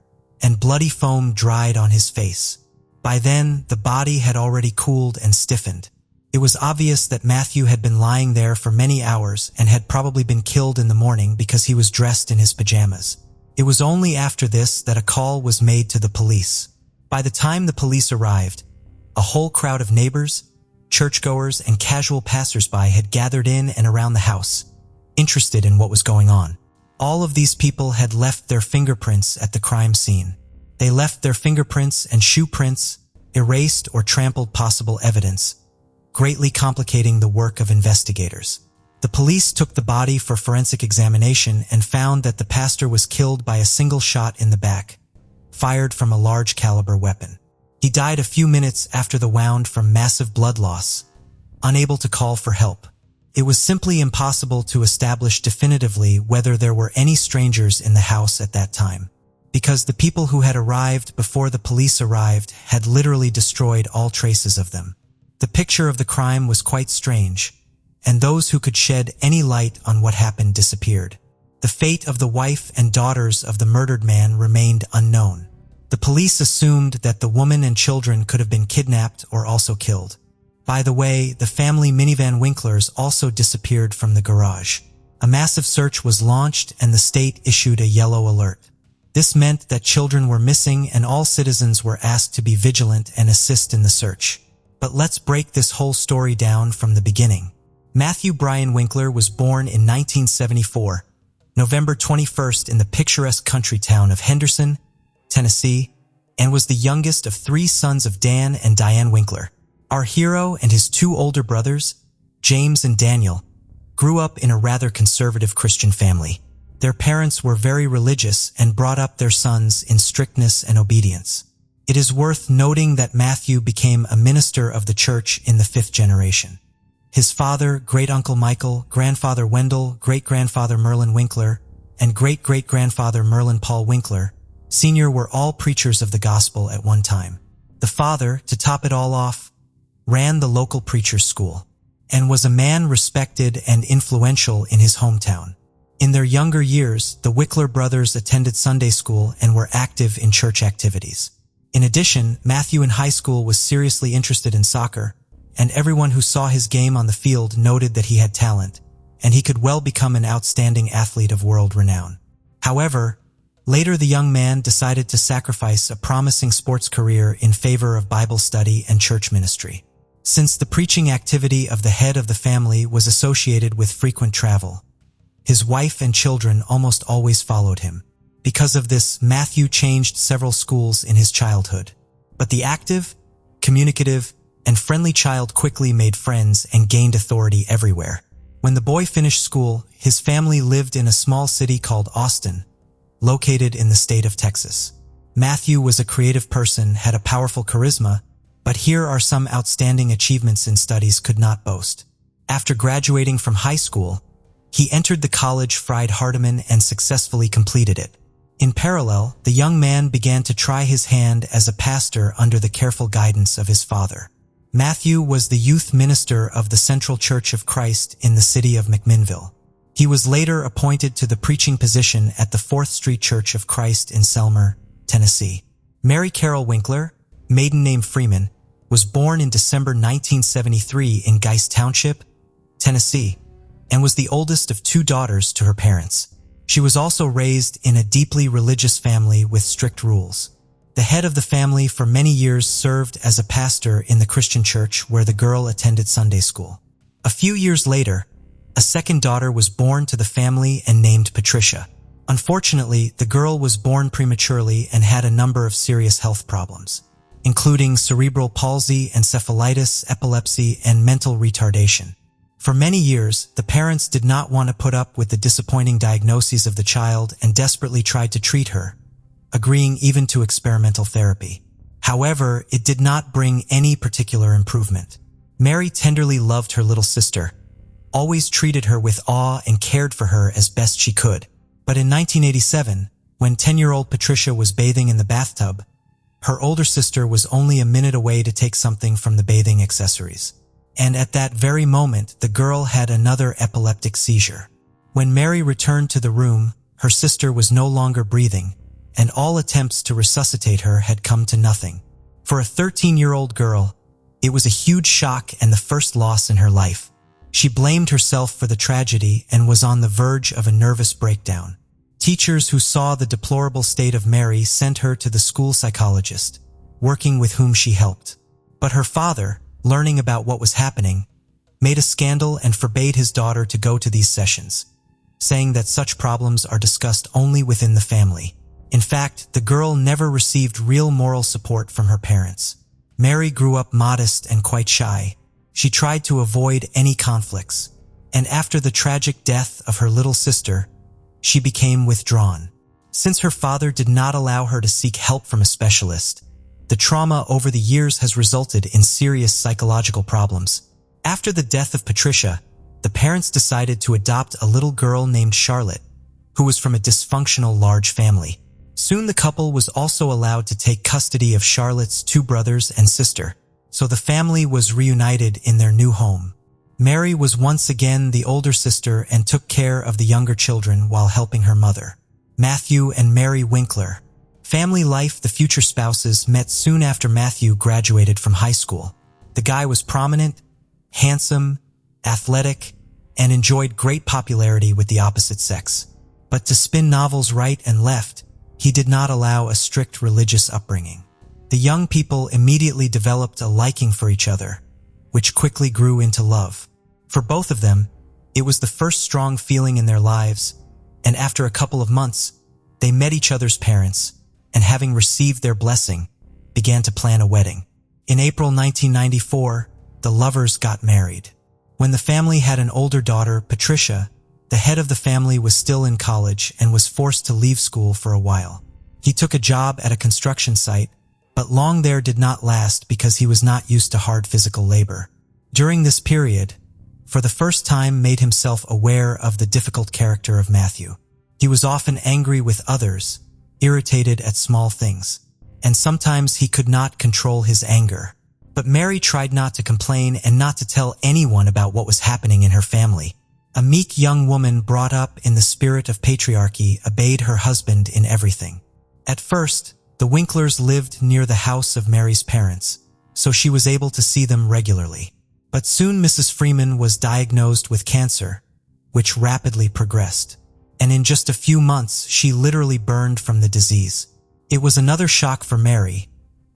and bloody foam dried on his face. By then, the body had already cooled and stiffened. It was obvious that Matthew had been lying there for many hours and had probably been killed in the morning because he was dressed in his pajamas. It was only after this that a call was made to the police. By the time the police arrived, a whole crowd of neighbors, churchgoers, and casual passersby had gathered in and around the house, interested in what was going on. All of these people had left their fingerprints at the crime scene. They left their fingerprints and shoe prints, erased or trampled possible evidence, greatly complicating the work of investigators. The police took the body for forensic examination and found that the pastor was killed by a single shot in the back, fired from a large caliber weapon. He died a few minutes after the wound from massive blood loss, unable to call for help. It was simply impossible to establish definitively whether there were any strangers in the house at that time, because the people who had arrived before the police arrived had literally destroyed all traces of them. The picture of the crime was quite strange, and those who could shed any light on what happened disappeared. The fate of the wife and daughters of the murdered man remained unknown. The police assumed that the woman and children could have been kidnapped or also killed. By the way, the family minivan Winklers also disappeared from the garage. A massive search was launched and the state issued a yellow alert. This meant that children were missing and all citizens were asked to be vigilant and assist in the search. But let's break this whole story down from the beginning. Matthew Brian Winkler was born in 1974, November 21st in the picturesque country town of Henderson, Tennessee, and was the youngest of 3 sons of Dan and Diane Winkler. Our hero and his 2 older brothers, James and Daniel, grew up in a rather conservative Christian family. Their parents were very religious and brought up their sons in strictness and obedience. It is worth noting that Matthew became a minister of the church in the 5th generation. His father, great-uncle Michael, grandfather Wendell, great-grandfather Merlin Winkler, and great-great-grandfather Merlin Paul Winkler, Sr. were all preachers of the gospel at one time. The father, to top it all off, ran the local preacher's school, and was a man respected and influential in his hometown. In their younger years, the Winkler brothers attended Sunday school and were active in church activities. In addition, Matthew in high school was seriously interested in soccer, and everyone who saw his game on the field noted that he had talent, and he could well become an outstanding athlete of world renown. However, later the young man decided to sacrifice a promising sports career in favor of Bible study and church ministry. Since the preaching activity of the head of the family was associated with frequent travel, his wife and children almost always followed him. Because of this, Matthew changed several schools in his childhood. But the active, communicative, and friendly child quickly made friends and gained authority everywhere. When the boy finished school, his family lived in a small city called Austin, located in the state of Texas. Matthew was a creative person, had a powerful charisma, but here are some outstanding achievements in studies could not boast. After graduating from high school, he entered the college Freed-Hardeman and successfully completed it. In parallel, the young man began to try his hand as a pastor under the careful guidance of his father. Matthew was the youth minister of the Central Church of Christ in the city of McMinnville. He was later appointed to the preaching position at the 4th Street Church of Christ in Selmer, Tennessee. Mary Carol Winkler, maiden name Freeman, was born in December 1973 in Geist Township, Tennessee, and was the oldest of 2 daughters to her parents. She was also raised in a deeply religious family with strict rules. The head of the family for many years served as a pastor in the Christian church where the girl attended Sunday school. A few years later, A second daughter was born to the family and named Patricia. Unfortunately, the girl was born prematurely and had a number of serious health problems, including cerebral palsy, encephalitis, epilepsy, and mental retardation. For many years, the parents did not want to put up with the disappointing diagnoses of the child and desperately tried to treat her, agreeing even to experimental therapy. However, it did not bring any particular improvement. Mary tenderly loved her little sister, always treated her with awe and cared for her as best she could. But in 1987, when 10-year-old Patricia was bathing in the bathtub, her older sister was only a minute away to take something from the bathing accessories. And at that very moment, the girl had another epileptic seizure. When Mary returned to the room, her sister was no longer breathing, and all attempts to resuscitate her had come to nothing. For a 13-year-old girl, it was a huge shock and the first loss in her life. She blamed herself for the tragedy and was on the verge of a nervous breakdown. Teachers who saw the deplorable state of Mary sent her to the school psychologist, working with whom she helped. But her father, learning about what was happening, made a scandal and forbade his daughter to go to these sessions, saying that such problems are discussed only within the family. In fact, the girl never received real moral support from her parents. Mary grew up modest and quite shy. She tried to avoid any conflicts, and after the tragic death of her little sister, she became withdrawn. Since her father did not allow her to seek help from a specialist, the trauma over the years has resulted in serious psychological problems. After the death of Patricia, the parents decided to adopt a little girl named Charlotte, who was from a dysfunctional large family. Soon the couple was also allowed to take custody of Charlotte's 2 brothers and sister, so the family was reunited in their new home. Mary was once again the older sister and took care of the younger children while helping her mother. Matthew and Mary Winkler. Family life. The future spouses met soon after Matthew graduated from high school. The guy was prominent, handsome, athletic, and enjoyed great popularity with the opposite sex. But to spin novels right and left, he did not allow a strict religious upbringing. The young people immediately developed a liking for each other, which quickly grew into love. For both of them, it was the first strong feeling in their lives, and after a couple of months, they met each other's parents, and having received their blessing, began to plan a wedding. In April 1994, the lovers got married. When the family had an older daughter, Patricia, the head of the family was still in college and was forced to leave school for a while. He took a job at a construction site, but long there did not last because he was not used to hard physical labor. During this period, for the first time made himself aware of the difficult character of Matthew. He was often angry with others, irritated at small things, and sometimes he could not control his anger. But Mary tried not to complain and not to tell anyone about what was happening in her family. A meek young woman brought up in the spirit of patriarchy obeyed her husband in everything. At first, the Winklers lived near the house of Mary's parents, so she was able to see them regularly. But soon Mrs. Freeman was diagnosed with cancer, which rapidly progressed. And in just a few months, she literally burned from the disease. It was another shock for Mary,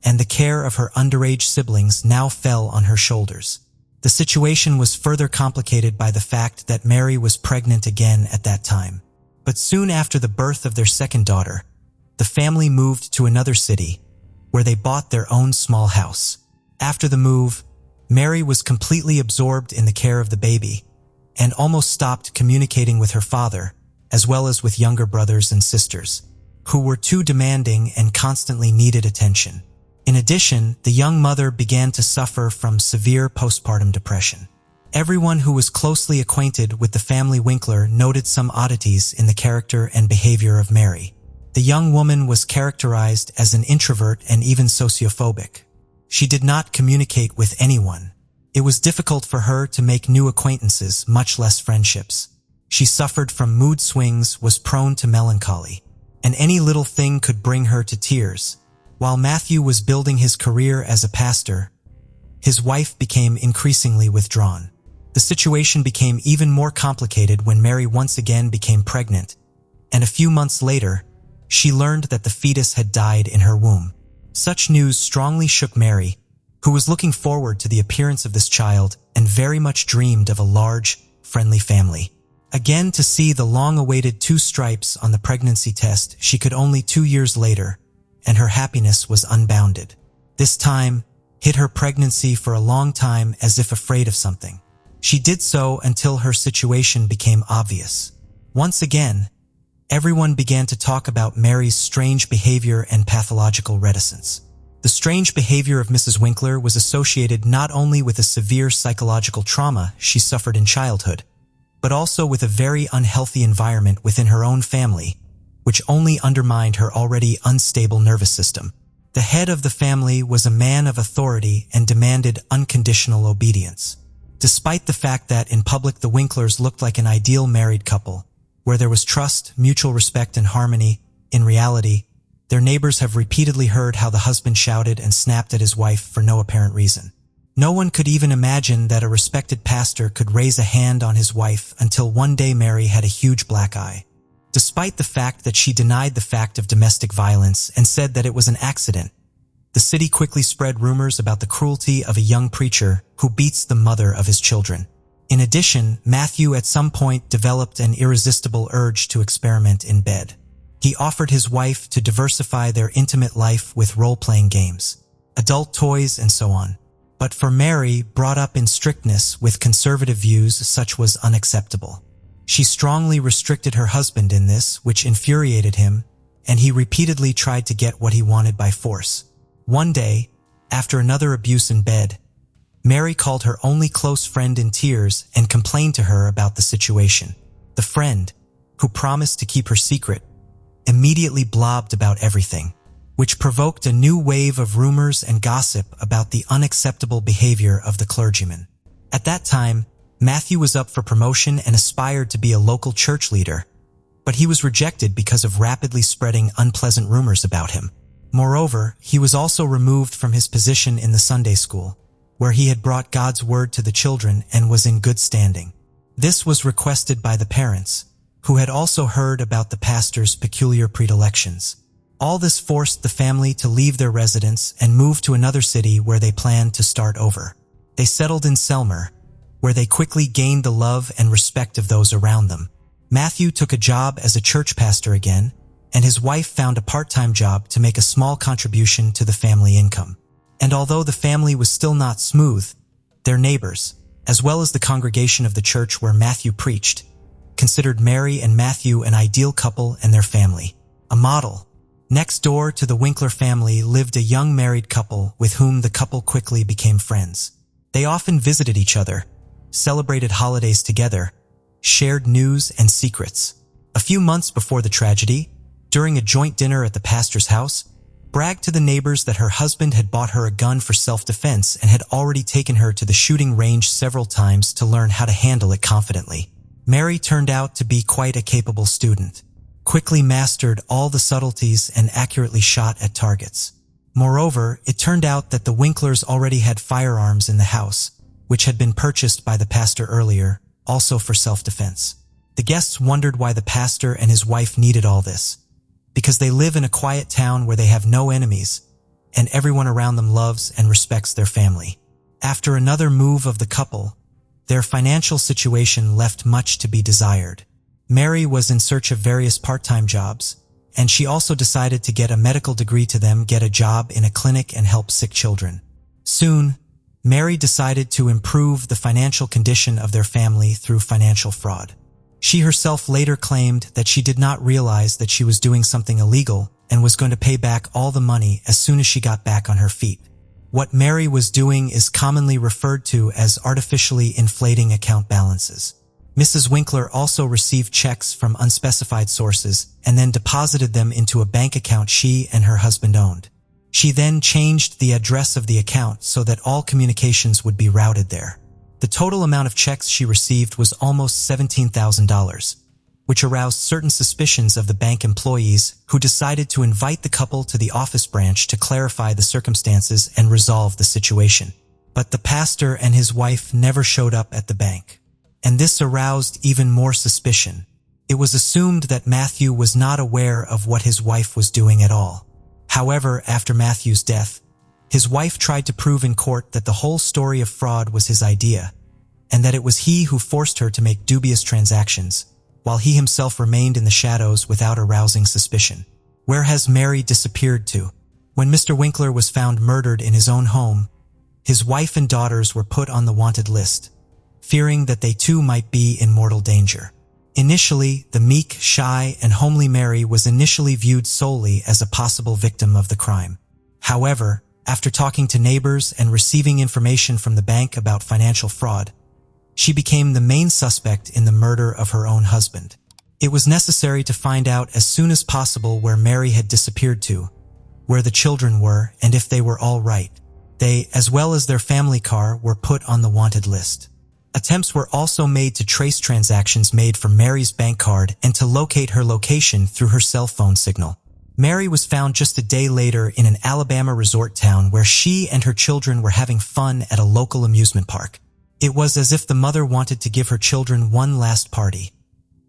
and the care of her underage siblings now fell on her shoulders. The situation was further complicated by the fact that Mary was pregnant again at that time. But soon after the birth of their second daughter, the family moved to another city, where they bought their own small house. After the move, Mary was completely absorbed in the care of the baby, and almost stopped communicating with her father, as well as with younger brothers and sisters, who were too demanding and constantly needed attention. In addition, the young mother began to suffer from severe postpartum depression. Everyone who was closely acquainted with the family Winkler noted some oddities in the character and behavior of Mary. The young woman was characterized as an introvert and even sociophobic. She did not communicate with anyone. It was difficult for her to make new acquaintances, much less friendships. She suffered from mood swings, was prone to melancholy, and any little thing could bring her to tears. While Matthew was building his career as a pastor, his wife became increasingly withdrawn. The situation became even more complicated when Mary once again became pregnant, and a few months later, she learned that the fetus had died in her womb. Such news strongly shook Mary, who was looking forward to the appearance of this child and very much dreamed of a large, friendly family. Again, to see the long-awaited 2 stripes on the pregnancy test she could only 2 years later, and her happiness was unbounded. This time, hid her pregnancy for a long time as if afraid of something. She did so until her situation became obvious. Once again, everyone began to talk about Mary's strange behavior and pathological reticence. The strange behavior of Mrs. Winkler was associated not only with a severe psychological trauma she suffered in childhood, but also with a very unhealthy environment within her own family, which only undermined her already unstable nervous system. The head of the family was a man of authority and demanded unconditional obedience. Despite the fact that in public the Winklers looked like an ideal married couple, where there was trust, mutual respect, and harmony, in reality, their neighbors have repeatedly heard how the husband shouted and snapped at his wife for no apparent reason. No one could even imagine that a respected pastor could raise a hand on his wife until one day Mary had a huge black eye. Despite the fact that she denied the fact of domestic violence and said that it was an accident, the city quickly spread rumors about the cruelty of a young preacher who beats the mother of his children. In addition, Matthew at some point developed an irresistible urge to experiment in bed. He offered his wife to diversify their intimate life with role-playing games, adult toys, and so on. But for Mary, brought up in strictness with conservative views, such was unacceptable. She strongly restricted her husband in this, which infuriated him, and he repeatedly tried to get what he wanted by force. One day, after another abuse in bed, Mary called her only close friend in tears and complained to her about the situation. The friend, who promised to keep her secret, immediately blobbed about everything, which provoked a new wave of rumors and gossip about the unacceptable behavior of the clergyman. At that time, Matthew was up for promotion and aspired to be a local church leader, but he was rejected because of rapidly spreading unpleasant rumors about him. Moreover, he was also removed from his position in the Sunday school, where he had brought God's word to the children and was in good standing. This was requested by the parents, who had also heard about the pastor's peculiar predilections. All this forced the family to leave their residence and move to another city where they planned to start over. They settled in Selmer, where they quickly gained the love and respect of those around them. Matthew took a job as a church pastor again, and his wife found a part-time job to make a small contribution to the family income. And although the family was still not smooth, their neighbors, as well as the congregation of the church where Matthew preached, considered Mary and Matthew an ideal couple and their family, a model. Next door to the Winkler family lived a young married couple with whom the couple quickly became friends. They often visited each other, celebrated holidays together, shared news and secrets. A few months before the tragedy, during a joint dinner at the pastor's house, bragged to the neighbors that her husband had bought her a gun for self-defense and had already taken her to the shooting range several times to learn how to handle it confidently. Mary turned out to be quite a capable student, quickly mastered all the subtleties and accurately shot at targets. Moreover, it turned out that the Winklers already had firearms in the house, which had been purchased by the pastor earlier, also for self-defense. The guests wondered why the pastor and his wife needed all this, because they live in a quiet town where they have no enemies, and everyone around them loves and respects their family. After another move of the couple, their financial situation left much to be desired. Mary was in search of various part-time jobs, and she also decided to get a medical degree to get a job in a clinic and help sick children. Soon, Mary decided to improve the financial condition of their family through financial fraud. She herself later claimed that she did not realize that she was doing something illegal and was going to pay back all the money as soon as she got back on her feet. What Mary was doing is commonly referred to as artificially inflating account balances. Mrs. Winkler also received checks from unspecified sources and then deposited them into a bank account she and her husband owned. She then changed the address of the account so that all communications would be routed there. The total amount of checks she received was almost $17,000, which aroused certain suspicions of the bank employees who decided to invite the couple to the office branch to clarify the circumstances and resolve the situation. But the pastor and his wife never showed up at the bank, and this aroused even more suspicion. It was assumed that Matthew was not aware of what his wife was doing at all. However, after Matthew's death, his wife tried to prove in court that the whole story of fraud was his idea, and that it was he who forced her to make dubious transactions, while he himself remained in the shadows without arousing suspicion. Where has Mary disappeared to? When Mr. Winkler was found murdered in his own home, his wife and daughters were put on the wanted list, fearing that they too might be in mortal danger. Initially, the meek, shy, and homely Mary was initially viewed solely as a possible victim of the crime. However, after talking to neighbors and receiving information from the bank about financial fraud, she became the main suspect in the murder of her own husband. It was necessary to find out as soon as possible where Mary had disappeared to, where the children were, and if they were all right. They, as well as their family car, were put on the wanted list. Attempts were also made to trace transactions made from Mary's bank card and to locate her location through her cell phone signal. Mary was found just a day later in an Alabama resort town where she and her children were having fun at a local amusement park. It was as if the mother wanted to give her children one last party,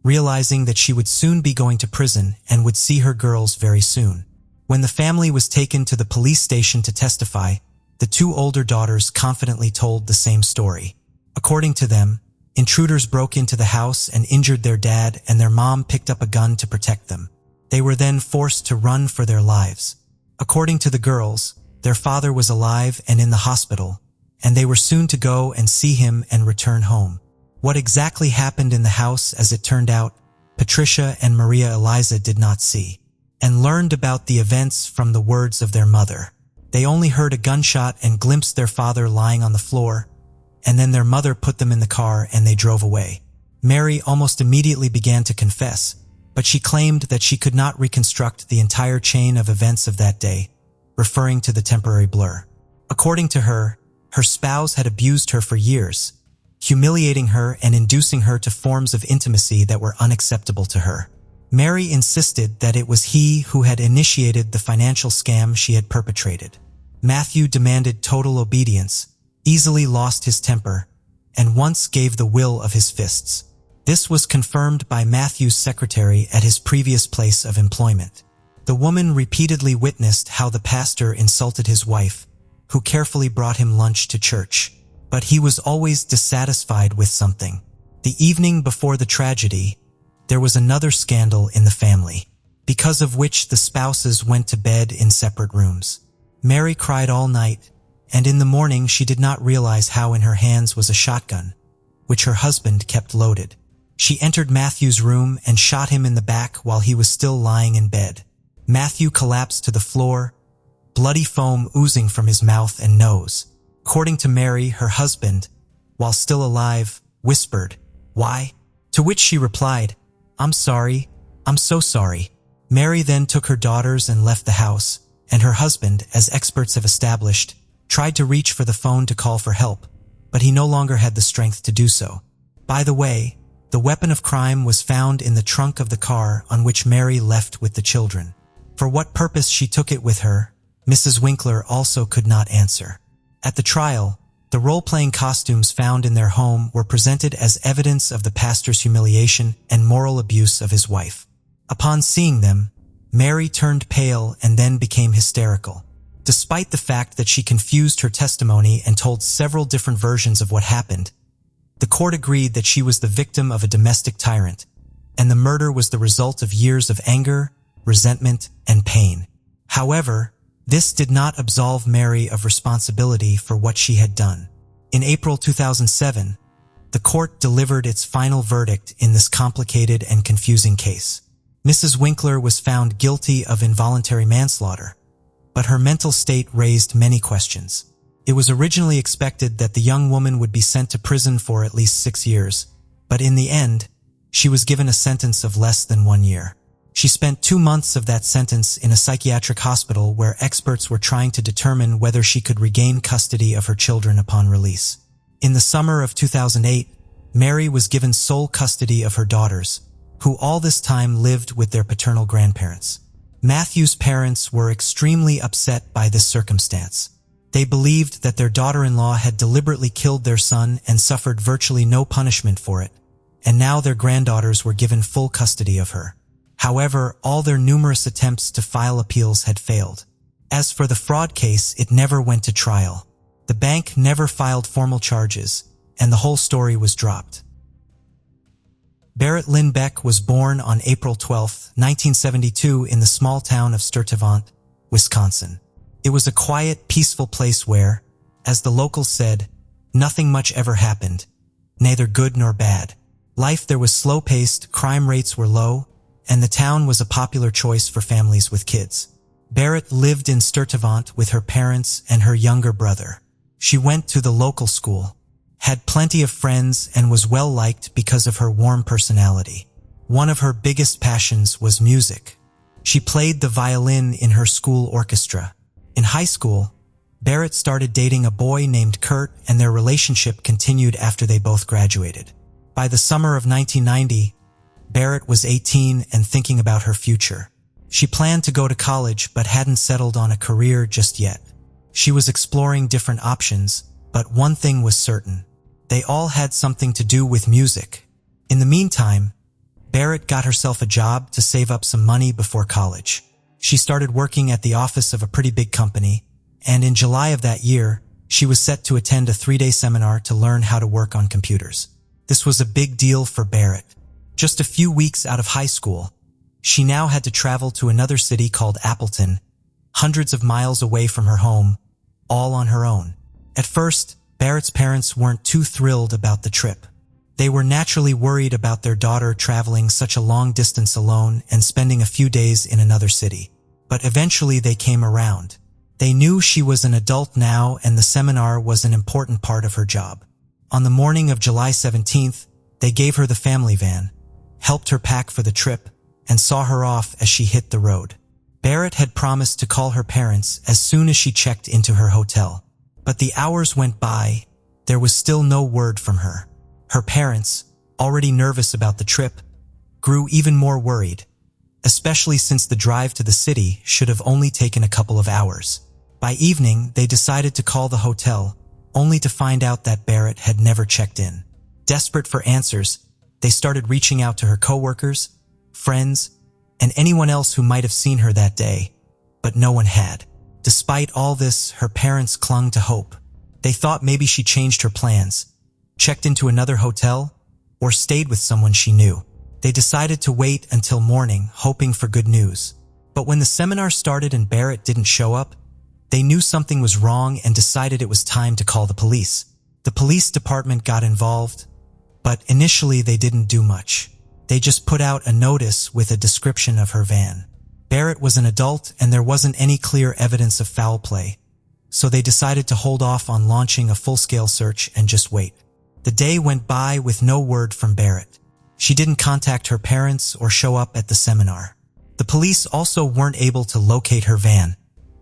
realizing that she would soon be going to prison and would see her girls very soon. When the family was taken to the police station to testify, the two older daughters confidently told the same story. According to them, intruders broke into the house and injured their dad, and their mom picked up a gun to protect them. They were then forced to run for their lives. According to the girls, their father was alive and in the hospital, and they were soon to go and see him and return home. What exactly happened in the house, as it turned out, Patricia and Maria Eliza did not see, and learned about the events from the words of their mother. They only heard a gunshot and glimpsed their father lying on the floor, and then their mother put them in the car and they drove away. Mary almost immediately began to confess, but she claimed that she could not reconstruct the entire chain of events of that day, referring to the temporary blur. According to her, her spouse had abused her for years, humiliating her and inducing her to forms of intimacy that were unacceptable to her. Mary insisted that it was he who had initiated the financial scam she had perpetrated. Matthew demanded total obedience, easily lost his temper, and once gave the will of his fists. This was confirmed by Matthew's secretary at his previous place of employment. The woman repeatedly witnessed how the pastor insulted his wife, who carefully brought him lunch to church. But he was always dissatisfied with something. The evening before the tragedy, there was another scandal in the family, because of which the spouses went to bed in separate rooms. Mary cried all night, and in the morning she did not realize how in her hands was a shotgun, which her husband kept loaded. She entered Matthew's room and shot him in the back while he was still lying in bed. Matthew collapsed to the floor, bloody foam oozing from his mouth and nose. According to Mary, her husband, while still alive, whispered, "Why?" To which she replied, "I'm sorry, I'm so sorry." Mary then took her daughters and left the house, and her husband, as experts have established, tried to reach for the phone to call for help, but he no longer had the strength to do so. By the way, the weapon of crime was found in the trunk of the car on which Mary left with the children. For what purpose she took it with her, Mrs. Winkler also could not answer. At the trial, the role-playing costumes found in their home were presented as evidence of the pastor's humiliation and moral abuse of his wife. Upon seeing them, Mary turned pale and then became hysterical. Despite the fact that she confused her testimony and told several different versions of what happened, the court agreed that she was the victim of a domestic tyrant, and the murder was the result of years of anger, resentment, and pain. However, this did not absolve Mary of responsibility for what she had done. In April 2007, the court delivered its final verdict in this complicated and confusing case. Mrs. Winkler was found guilty of involuntary manslaughter, but her mental state raised many questions. It was originally expected that the young woman would be sent to prison for at least 6 years, but in the end, she was given a sentence of less than 1 year. She spent 2 months of that sentence in a psychiatric hospital where experts were trying to determine whether she could regain custody of her children upon release. In the summer of 2008, Mary was given sole custody of her daughters, who all this time lived with their paternal grandparents. Matthew's parents were extremely upset by this circumstance. They believed that their daughter-in-law had deliberately killed their son and suffered virtually no punishment for it, and now their granddaughters were given full custody of her. However, all their numerous attempts to file appeals had failed. As for the fraud case, it never went to trial. The bank never filed formal charges, and the whole story was dropped. Barrett Lynn Beck was born on April 12, 1972 in the small town of Sturtevant, Wisconsin. It was a quiet, peaceful place where, as the locals said, nothing much ever happened, neither good nor bad. Life there was slow-paced, crime rates were low, and the town was a popular choice for families with kids. Barrett lived in Sturtevant with her parents and her younger brother. She went to the local school, had plenty of friends, and was well-liked because of her warm personality. One of her biggest passions was music. She played the violin in her school orchestra. In high school, Barrett started dating a boy named Kurt, and their relationship continued after they both graduated. By the summer of 1990, Barrett was 18 and thinking about her future. She planned to go to college but hadn't settled on a career just yet. She was exploring different options, but one thing was certain. They all had something to do with music. In the meantime, Barrett got herself a job to save up some money before college. She started working at the office of a pretty big company, and in July of that year, she was set to attend a 3-day seminar to learn how to work on computers. This was a big deal for Barrett. Just a few weeks out of high school, she now had to travel to another city called Appleton, hundreds of miles away from her home, all on her own. At first, Barrett's parents weren't too thrilled about the trip. They were naturally worried about their daughter traveling such a long distance alone and spending a few days in another city. But eventually they came around. They knew she was an adult now, and the seminar was an important part of her job. On the morning of July 17th, they gave her the family van, helped her pack for the trip, and saw her off as she hit the road. Barrett had promised to call her parents as soon as she checked into her hotel. But the hours went by, there was still no word from her. Her parents, already nervous about the trip, grew even more worried, especially since the drive to the city should have only taken a couple of hours. By evening, they decided to call the hotel, only to find out that Barrett had never checked in. Desperate for answers, they started reaching out to her coworkers, friends, and anyone else who might have seen her that day, but no one had. Despite all this, her parents clung to hope. They thought maybe she changed her plans, checked into another hotel, or stayed with someone she knew. They decided to wait until morning, hoping for good news. But when the seminar started and Barrett didn't show up, they knew something was wrong and decided it was time to call the police. The police department got involved, but initially they didn't do much. They just put out a notice with a description of her van. Barrett was an adult and there wasn't any clear evidence of foul play, so they decided to hold off on launching a full-scale search and just wait. The day went by with no word from Barrett. She didn't contact her parents or show up at the seminar. The police also weren't able to locate her van,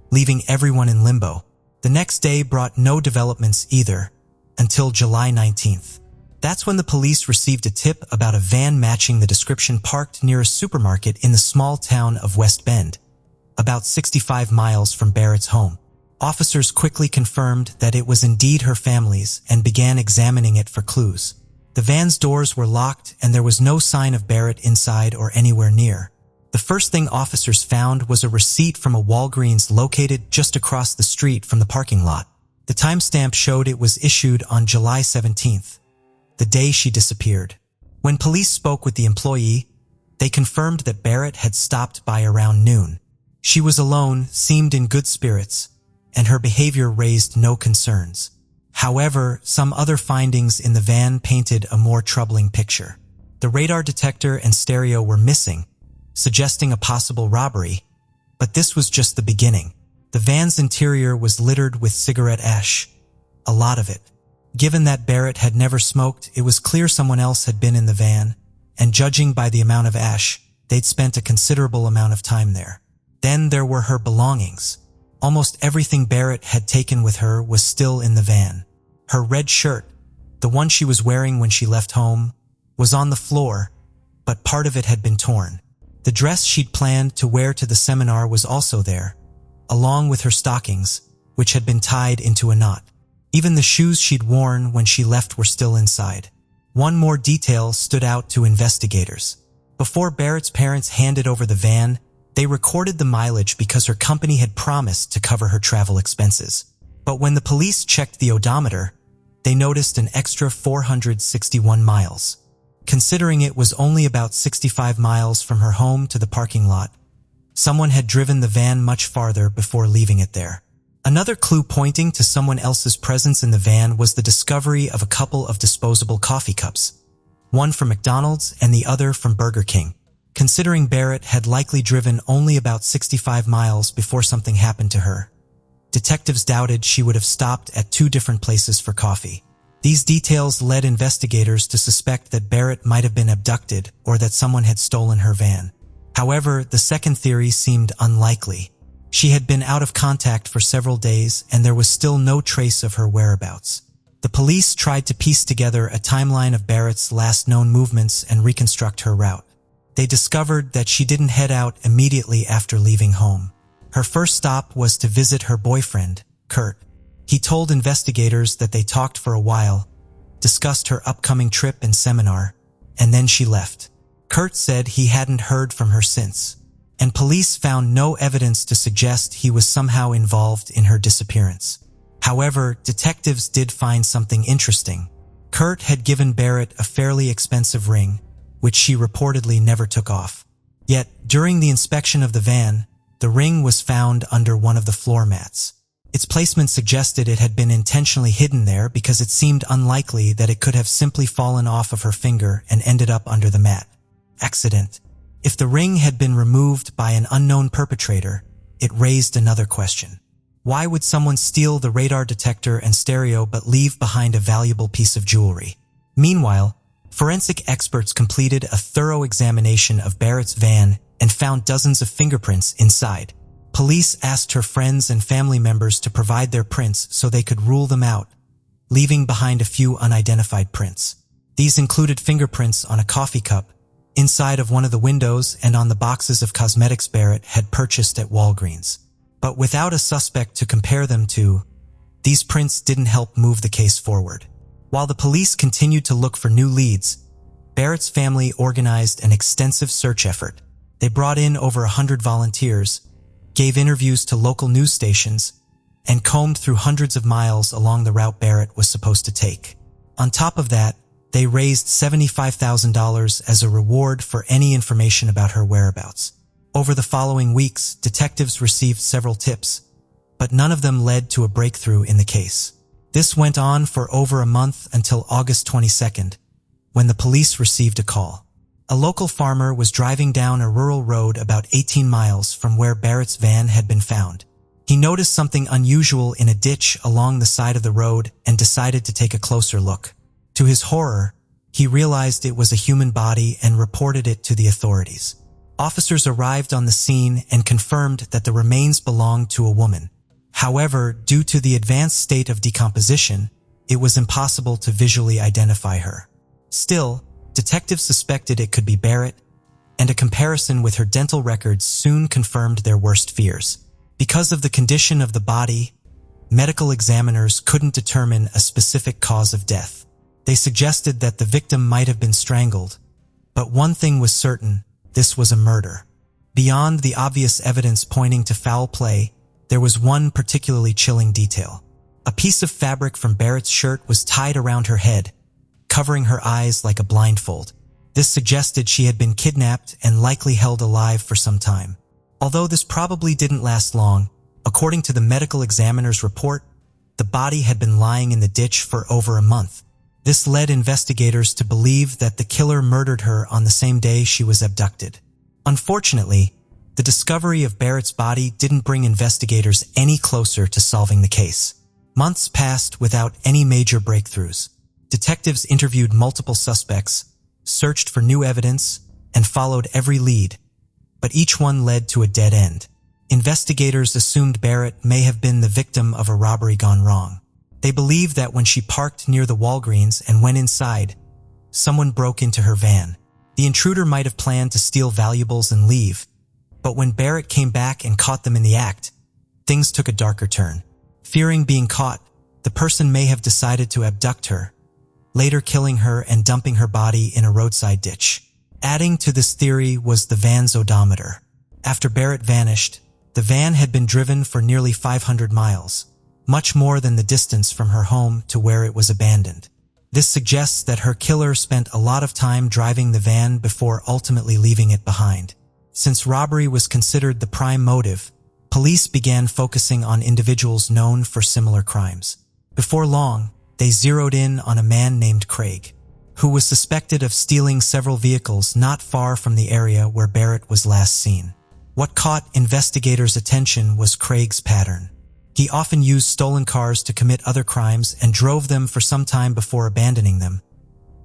leaving everyone in limbo. The next day brought no developments either, until July 19th. That's when the police received a tip about a van matching the description parked near a supermarket in the small town of West Bend, about 65 miles from Barrett's home. Officers quickly confirmed that it was indeed her family's and began examining it for clues. The van's doors were locked and there was no sign of Barrett inside or anywhere near. The first thing officers found was a receipt from a Walgreens located just across the street from the parking lot. The timestamp showed it was issued on July 17th. The day she disappeared. When police spoke with the employee, they confirmed that Barrett had stopped by around noon. She was alone, seemed in good spirits, and her behavior raised no concerns. However, some other findings in the van painted a more troubling picture. The radar detector and stereo were missing, suggesting a possible robbery, but this was just the beginning. The van's interior was littered with cigarette ash, a lot of it. Given that Barrett had never smoked, it was clear someone else had been in the van, and judging by the amount of ash, they'd spent a considerable amount of time there. Then there were her belongings. Almost everything Barrett had taken with her was still in the van. Her red shirt, the one she was wearing when she left home, was on the floor, but part of it had been torn. The dress she'd planned to wear to the seminar was also there, along with her stockings, which had been tied into a knot. Even the shoes she'd worn when she left were still inside. One more detail stood out to investigators. Before Barrett's parents handed over the van, they recorded the mileage because her company had promised to cover her travel expenses. But when the police checked the odometer, they noticed an extra 461 miles. Considering it was only about 65 miles from her home to the parking lot, someone had driven the van much farther before leaving it there. Another clue pointing to someone else's presence in the van was the discovery of a couple of disposable coffee cups, one from McDonald's and the other from Burger King. Considering Barrett had likely driven only about 65 miles before something happened to her, detectives doubted she would have stopped at two different places for coffee. These details led investigators to suspect that Barrett might have been abducted or that someone had stolen her van. However, the second theory seemed unlikely. She had been out of contact for several days and there was still no trace of her whereabouts. The police tried to piece together a timeline of Barrett's last known movements and reconstruct her route. They discovered that she didn't head out immediately after leaving home. Her first stop was to visit her boyfriend, Kurt. He told investigators that they talked for a while, discussed her upcoming trip and seminar, and then she left. Kurt said he hadn't heard from her since, and police found no evidence to suggest he was somehow involved in her disappearance. However, detectives did find something interesting. Kurt had given Barrett a fairly expensive ring, which she reportedly never took off. Yet, during the inspection of the van, the ring was found under one of the floor mats. Its placement suggested it had been intentionally hidden there because it seemed unlikely that it could have simply fallen off of her finger and ended up under the mat. Accident. If the ring had been removed by an unknown perpetrator, it raised another question. Why would someone steal the radar detector and stereo but leave behind a valuable piece of jewelry? Meanwhile, forensic experts completed a thorough examination of Barrett's van and found dozens of fingerprints inside. Police asked her friends and family members to provide their prints so they could rule them out, leaving behind a few unidentified prints. These included fingerprints on a coffee cup, inside of one of the windows, and on the boxes of cosmetics Barrett had purchased at Walgreens. But without a suspect to compare them to, these prints didn't help move the case forward. While the police continued to look for new leads, Barrett's family organized an extensive search effort. They brought in over 100 volunteers, gave interviews to local news stations, and combed through hundreds of miles along the route Barrett was supposed to take. On top of that, they raised $75,000 as a reward for any information about her whereabouts. Over the following weeks, detectives received several tips, but none of them led to a breakthrough in the case. This went on for over a month until August 22nd, when the police received a call. A local farmer was driving down a rural road about 18 miles from where Barrett's van had been found. He noticed something unusual in a ditch along the side of the road and decided to take a closer look. To his horror, he realized it was a human body and reported it to the authorities. Officers arrived on the scene and confirmed that the remains belonged to a woman. However, due to the advanced state of decomposition, it was impossible to visually identify her. Still, detectives suspected it could be Barrett, and a comparison with her dental records soon confirmed their worst fears. Because of the condition of the body, medical examiners couldn't determine a specific cause of death. They suggested that the victim might have been strangled, but one thing was certain: this was a murder. Beyond the obvious evidence pointing to foul play, there was one particularly chilling detail. A piece of fabric from Barrett's shirt was tied around her head, covering her eyes like a blindfold. This suggested she had been kidnapped and likely held alive for some time. Although this probably didn't last long, according to the medical examiner's report, the body had been lying in the ditch for over a month. This led investigators to believe that the killer murdered her on the same day she was abducted. Unfortunately, the discovery of Barrett's body didn't bring investigators any closer to solving the case. Months passed without any major breakthroughs. Detectives interviewed multiple suspects, searched for new evidence, and followed every lead, but each one led to a dead end. Investigators assumed Barrett may have been the victim of a robbery gone wrong. They believed that when she parked near the Walgreens and went inside, someone broke into her van. The intruder might have planned to steal valuables and leave, but when Barrett came back and caught them in the act, things took a darker turn. Fearing being caught, the person may have decided to abduct her, later killing her and dumping her body in a roadside ditch. Adding to this theory was the van's odometer. After Barrett vanished, the van had been driven for nearly 500 miles. much more than the distance from her home to where it was abandoned. This suggests that her killer spent a lot of time driving the van before ultimately leaving it behind. Since robbery was considered the prime motive, police began focusing on individuals known for similar crimes. Before long, they zeroed in on a man named Craig, who was suspected of stealing several vehicles not far from the area where Barrett was last seen. What caught investigators' attention was Craig's pattern. He often used stolen cars to commit other crimes and drove them for some time before abandoning them,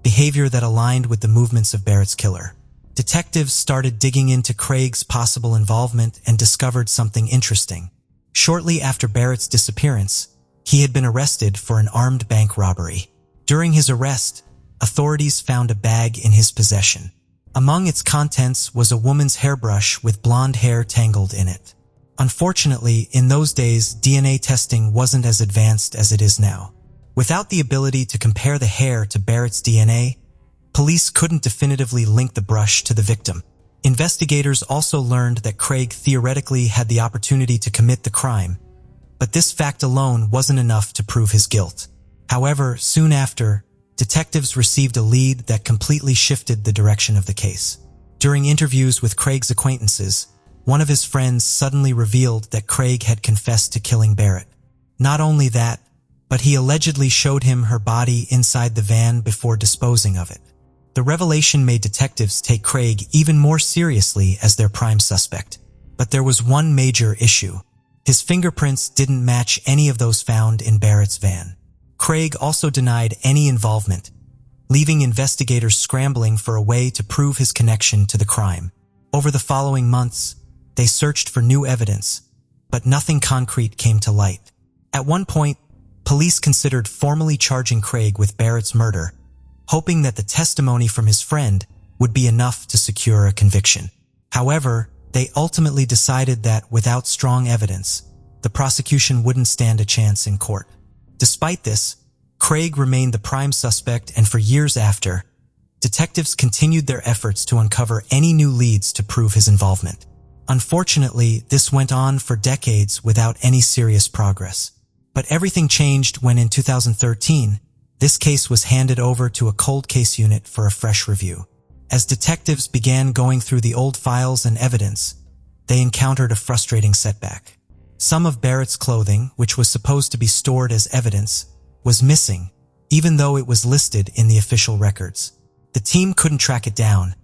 behavior that aligned with the movements of Barrett's killer. Detectives started digging into Craig's possible involvement and discovered something interesting. Shortly after Barrett's disappearance, he had been arrested for an armed bank robbery. During his arrest, authorities found a bag in his possession. Among its contents was a woman's hairbrush with blonde hair tangled in it. Unfortunately, in those days, DNA testing wasn't as advanced as it is now. Without the ability to compare the hair to Barrett's DNA, police couldn't definitively link the brush to the victim. Investigators also learned that Craig theoretically had the opportunity to commit the crime, but this fact alone wasn't enough to prove his guilt. However, soon after, detectives received a lead that completely shifted the direction of the case. During interviews with Craig's acquaintances, one of his friends suddenly revealed that Craig had confessed to killing Barrett. Not only that, but he allegedly showed him her body inside the van before disposing of it. The revelation made detectives take Craig even more seriously as their prime suspect. But there was one major issue. His fingerprints didn't match any of those found in Barrett's van. Craig also denied any involvement, leaving investigators scrambling for a way to prove his connection to the crime. Over the following months, they searched for new evidence, but nothing concrete came to light. At one point, police considered formally charging Craig with Barrett's murder, hoping that the testimony from his friend would be enough to secure a conviction. However, they ultimately decided that without strong evidence, the prosecution wouldn't stand a chance in court. Despite this, Craig remained the prime suspect, and for years after, detectives continued their efforts to uncover any new leads to prove his involvement. Unfortunately, this went on for decades without any serious progress. But everything changed when in 2013, this case was handed over to a cold case unit for a fresh review. As detectives began going through the old files and evidence, they encountered a frustrating setback. Some of Barrett's clothing, which was supposed to be stored as evidence, was missing, even though it was listed in the official records. The team couldn't track it down,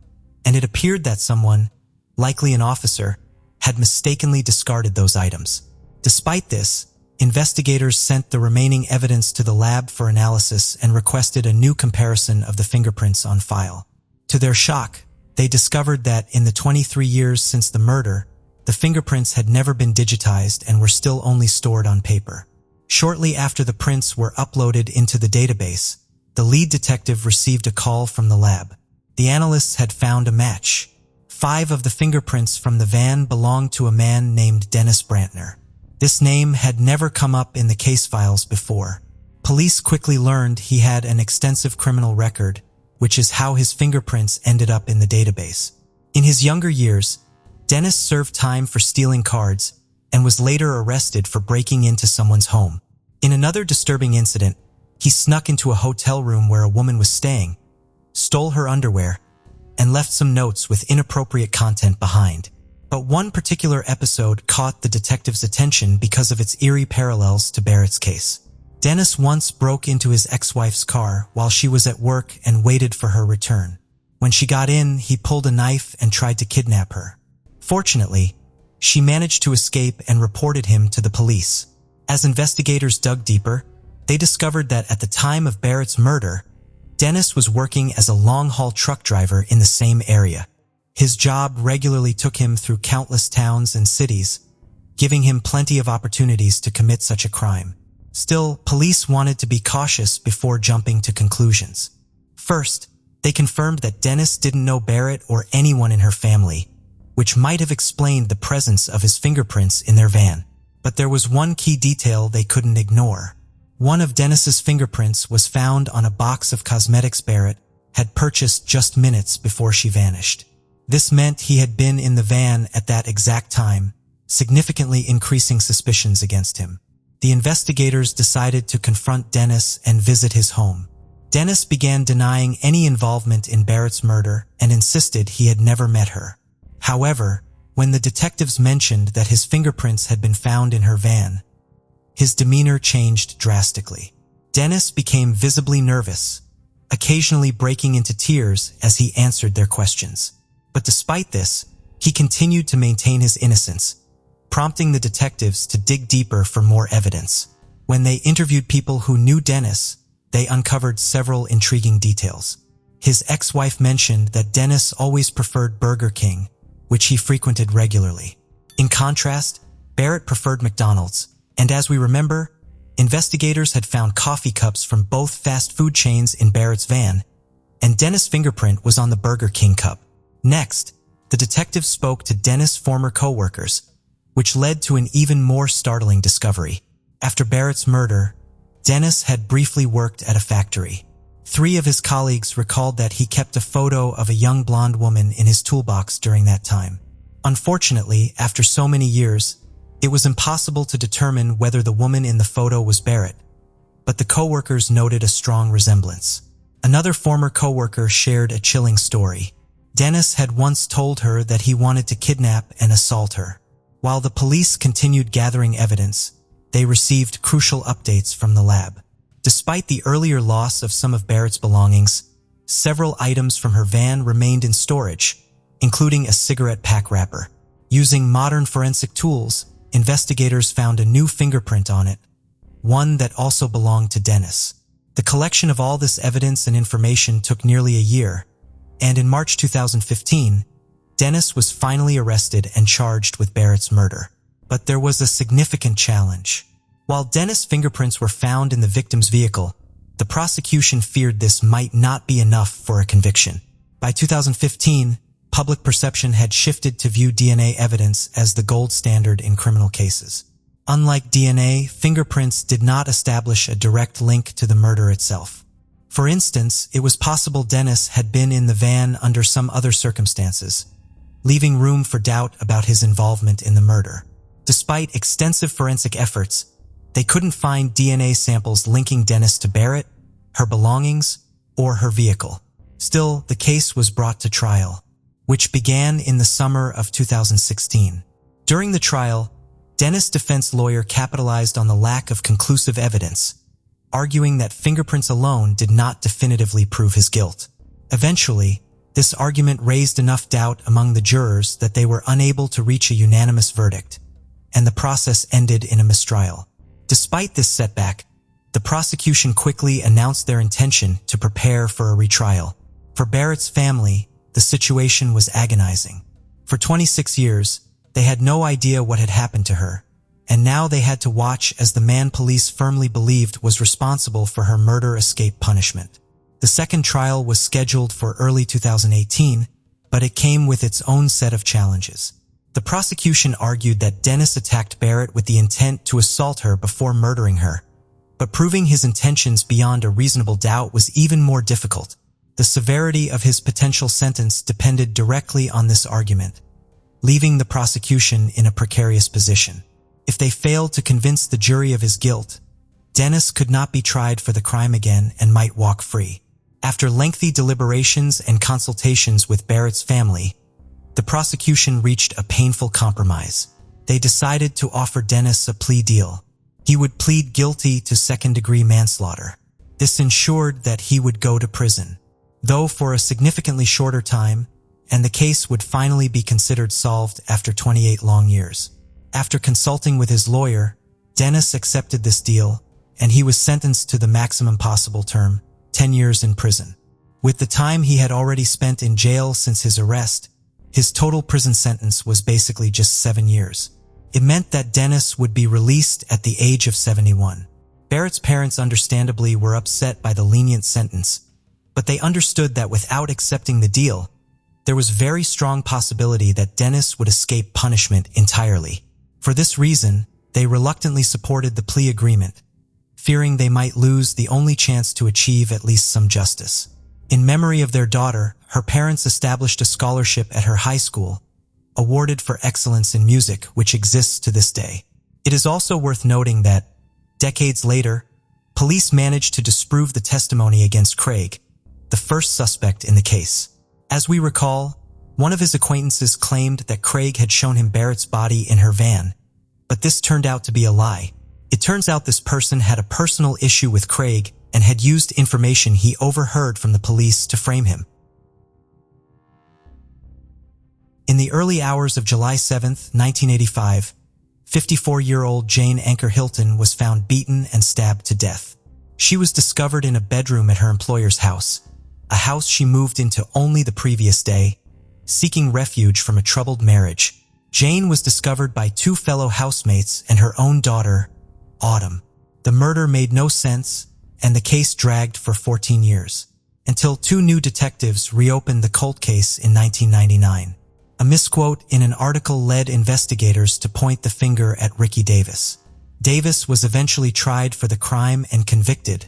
and it appeared that someone, likely an officer, had mistakenly discarded those items. Despite this, investigators sent the remaining evidence to the lab for analysis and requested a new comparison of the fingerprints on file. To their shock, they discovered that in the 23 years since the murder, the fingerprints had never been digitized and were still only stored on paper. Shortly after the prints were uploaded into the database, the lead detective received a call from the lab. The analysts had found a match. 5 of the fingerprints from the van belonged to a man named Dennis Brantner. This name had never come up in the case files before. Police quickly learned he had an extensive criminal record, which is how his fingerprints ended up in the database. In his younger years, Dennis served time for stealing cards and was later arrested for breaking into someone's home. In another disturbing incident, he snuck into a hotel room where a woman was staying, stole her underwear, and left some notes with inappropriate content behind. But one particular episode caught the detective's attention because of its eerie parallels to Barrett's case. Dennis once broke into his ex-wife's car while she was at work and waited for her return. When she got in, he pulled a knife and tried to kidnap her. Fortunately, she managed to escape and reported him to the police. As investigators dug deeper, they discovered that at the time of Barrett's murder, Dennis was working as a long-haul truck driver in the same area. His job regularly took him through countless towns and cities, giving him plenty of opportunities to commit such a crime. Still, police wanted to be cautious before jumping to conclusions. First, they confirmed that Dennis didn't know Barrett or anyone in her family, which might have explained the presence of his fingerprints in their van. But there was one key detail they couldn't ignore. One of Dennis's fingerprints was found on a box of cosmetics Barrett had purchased just minutes before she vanished. This meant he had been in the van at that exact time, significantly increasing suspicions against him. the investigators decided to confront Dennis and visit his home. Dennis began denying any involvement in Barrett's murder and insisted he had never met her. However, when the detectives mentioned that his fingerprints had been found in her van, his demeanor changed drastically. Dennis became visibly nervous, occasionally breaking into tears as he answered their questions. But despite this, he continued to maintain his innocence, prompting the detectives to dig deeper for more evidence. When they interviewed people who knew Dennis, they uncovered several intriguing details. His ex-wife mentioned that Dennis always preferred Burger King, which he frequented regularly. In contrast, Barrett preferred McDonald's, and as we remember, investigators had found coffee cups from both fast food chains in Barrett's van, and Dennis' fingerprint was on the Burger King cup. Next, the detectives spoke to Dennis' former co-workers, which led to an even more startling discovery. After Barrett's murder, Dennis had briefly worked at a factory. 3 of his colleagues recalled that he kept a photo of a young blonde woman in his toolbox during that time. Unfortunately, after so many years, it was impossible to determine whether the woman in the photo was Barrett, but the co-workers noted a strong resemblance. Another former co-worker shared a chilling story. Dennis had once told her that he wanted to kidnap and assault her. While the police continued gathering evidence, they received crucial updates from the lab. Despite the earlier loss of some of Barrett's belongings, several items from her van remained in storage, including a cigarette pack wrapper. Using modern forensic tools, investigators found a new fingerprint on it, one that also belonged to Dennis. The collection of all this evidence and information took nearly a year, and in March 2015, Dennis was finally arrested and charged with Barrett's murder. But there was a significant challenge. While Dennis' fingerprints were found in the victim's vehicle, the prosecution feared this might not be enough for a conviction. By 2015, public perception had shifted to view DNA evidence as the gold standard in criminal cases. Unlike DNA, fingerprints did not establish a direct link to the murder itself. For instance, it was possible Dennis had been in the van under some other circumstances, leaving room for doubt about his involvement in the murder. Despite extensive forensic efforts, they couldn't find DNA samples linking Dennis to Barrett, her belongings, or her vehicle. Still, the case was brought to trial, which began in the summer of 2016. During the trial, Dennis' defense lawyer capitalized on the lack of conclusive evidence, arguing that fingerprints alone did not definitively prove his guilt. Eventually, this argument raised enough doubt among the jurors that they were unable to reach a unanimous verdict, and the process ended in a mistrial. Despite this setback, the prosecution quickly announced their intention to prepare for a retrial. For Barrett's family, the situation was agonizing. For 26 years, they had no idea what had happened to her, and now they had to watch as the man police firmly believed was responsible for her murder escape punishment. The second trial was scheduled for early 2018, but it came with its own set of challenges. The prosecution argued that Dennis attacked Barrett with the intent to assault her before murdering her, but proving his intentions beyond a reasonable doubt was even more difficult. The severity of his potential sentence depended directly on this argument, leaving the prosecution in a precarious position. If they failed to convince the jury of his guilt, Dennis could not be tried for the crime again and might walk free. After lengthy deliberations and consultations with Barrett's family, the prosecution reached a painful compromise. They decided to offer Dennis a plea deal. He would plead guilty to second-degree manslaughter. This ensured that he would go to prison, though for a significantly shorter time, and the case would finally be considered solved after 28 long years. After consulting with his lawyer, Dennis accepted this deal, and he was sentenced to the maximum possible term, 10 years in prison. With the time he had already spent in jail since his arrest, his total prison sentence was basically just 7 years. It meant that Dennis would be released at the age of 71. Barrett's parents understandably were upset by the lenient sentence, but they understood that without accepting the deal, there was very strong possibility that Dennis would escape punishment entirely. For this reason, they reluctantly supported the plea agreement, fearing they might lose the only chance to achieve at least some justice. In memory of their daughter, her parents established a scholarship at her high school, awarded for excellence in music, which exists to this day. It is also worth noting that, Decades later, police managed to disprove the testimony against Craig, the first suspect in the case. As we recall, one of his acquaintances claimed that Craig had shown him Barrett's body in her van, but this turned out to be a lie. It turns out this person had a personal issue with Craig and had used information he overheard from the police to frame him. In the early hours of July 7, 1985, 54-year-old Jane Hilton was found beaten and stabbed to death. She was discovered in a bedroom at her employer's house, a house she moved into only the previous day, seeking refuge from a troubled marriage. Jane was discovered by two fellow housemates and her own daughter, Autumn. The murder made no sense, and the case dragged for 14 years, until two new detectives reopened the cold case in 1999. A misquote in an article led investigators to point the finger at Ricky Davis. Davis was eventually tried for the crime and convicted,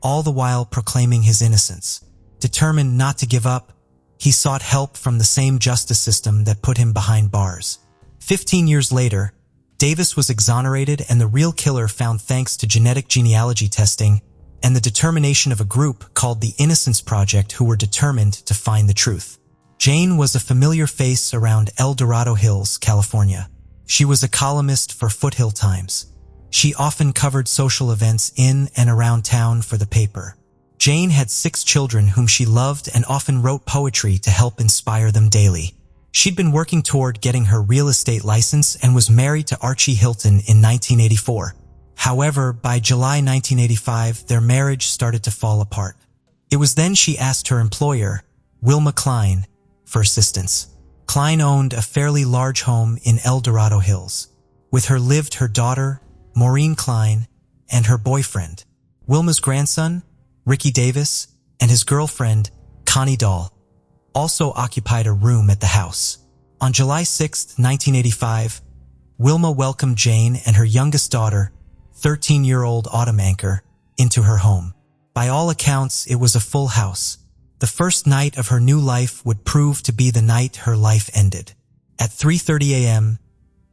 all the while proclaiming his innocence. Determined not to give up, he sought help from the same justice system that put him behind bars. 15 years later, Davis was exonerated and the real killer found thanks to genetic genealogy testing and the determination of a group called the Innocence Project who were determined to find the truth. Jane was a familiar face around El Dorado Hills, California. She was a columnist for Foothill Times. She often covered social events in and around town for the paper. Jane had 6 children whom she loved and often wrote poetry to help inspire them daily. She'd been working toward getting her real estate license and was married to Archie Hilton in 1984. However, by July 1985, their marriage started to fall apart. It was then she asked her employer, Wilma Klein, for assistance. Klein owned a fairly large home in El Dorado Hills. With her lived her daughter, Maureen Klein, and her boyfriend, Wilma's grandson, Ricky Davis, and his girlfriend, Connie Dahl, also occupied a room at the house. On July 6, 1985, Wilma welcomed Jane and her youngest daughter, 13-year-old Autumn Anchor, into her home. By all accounts, it was a full house. The first night of her new life would prove to be the night her life ended. At 3:30 a.m.,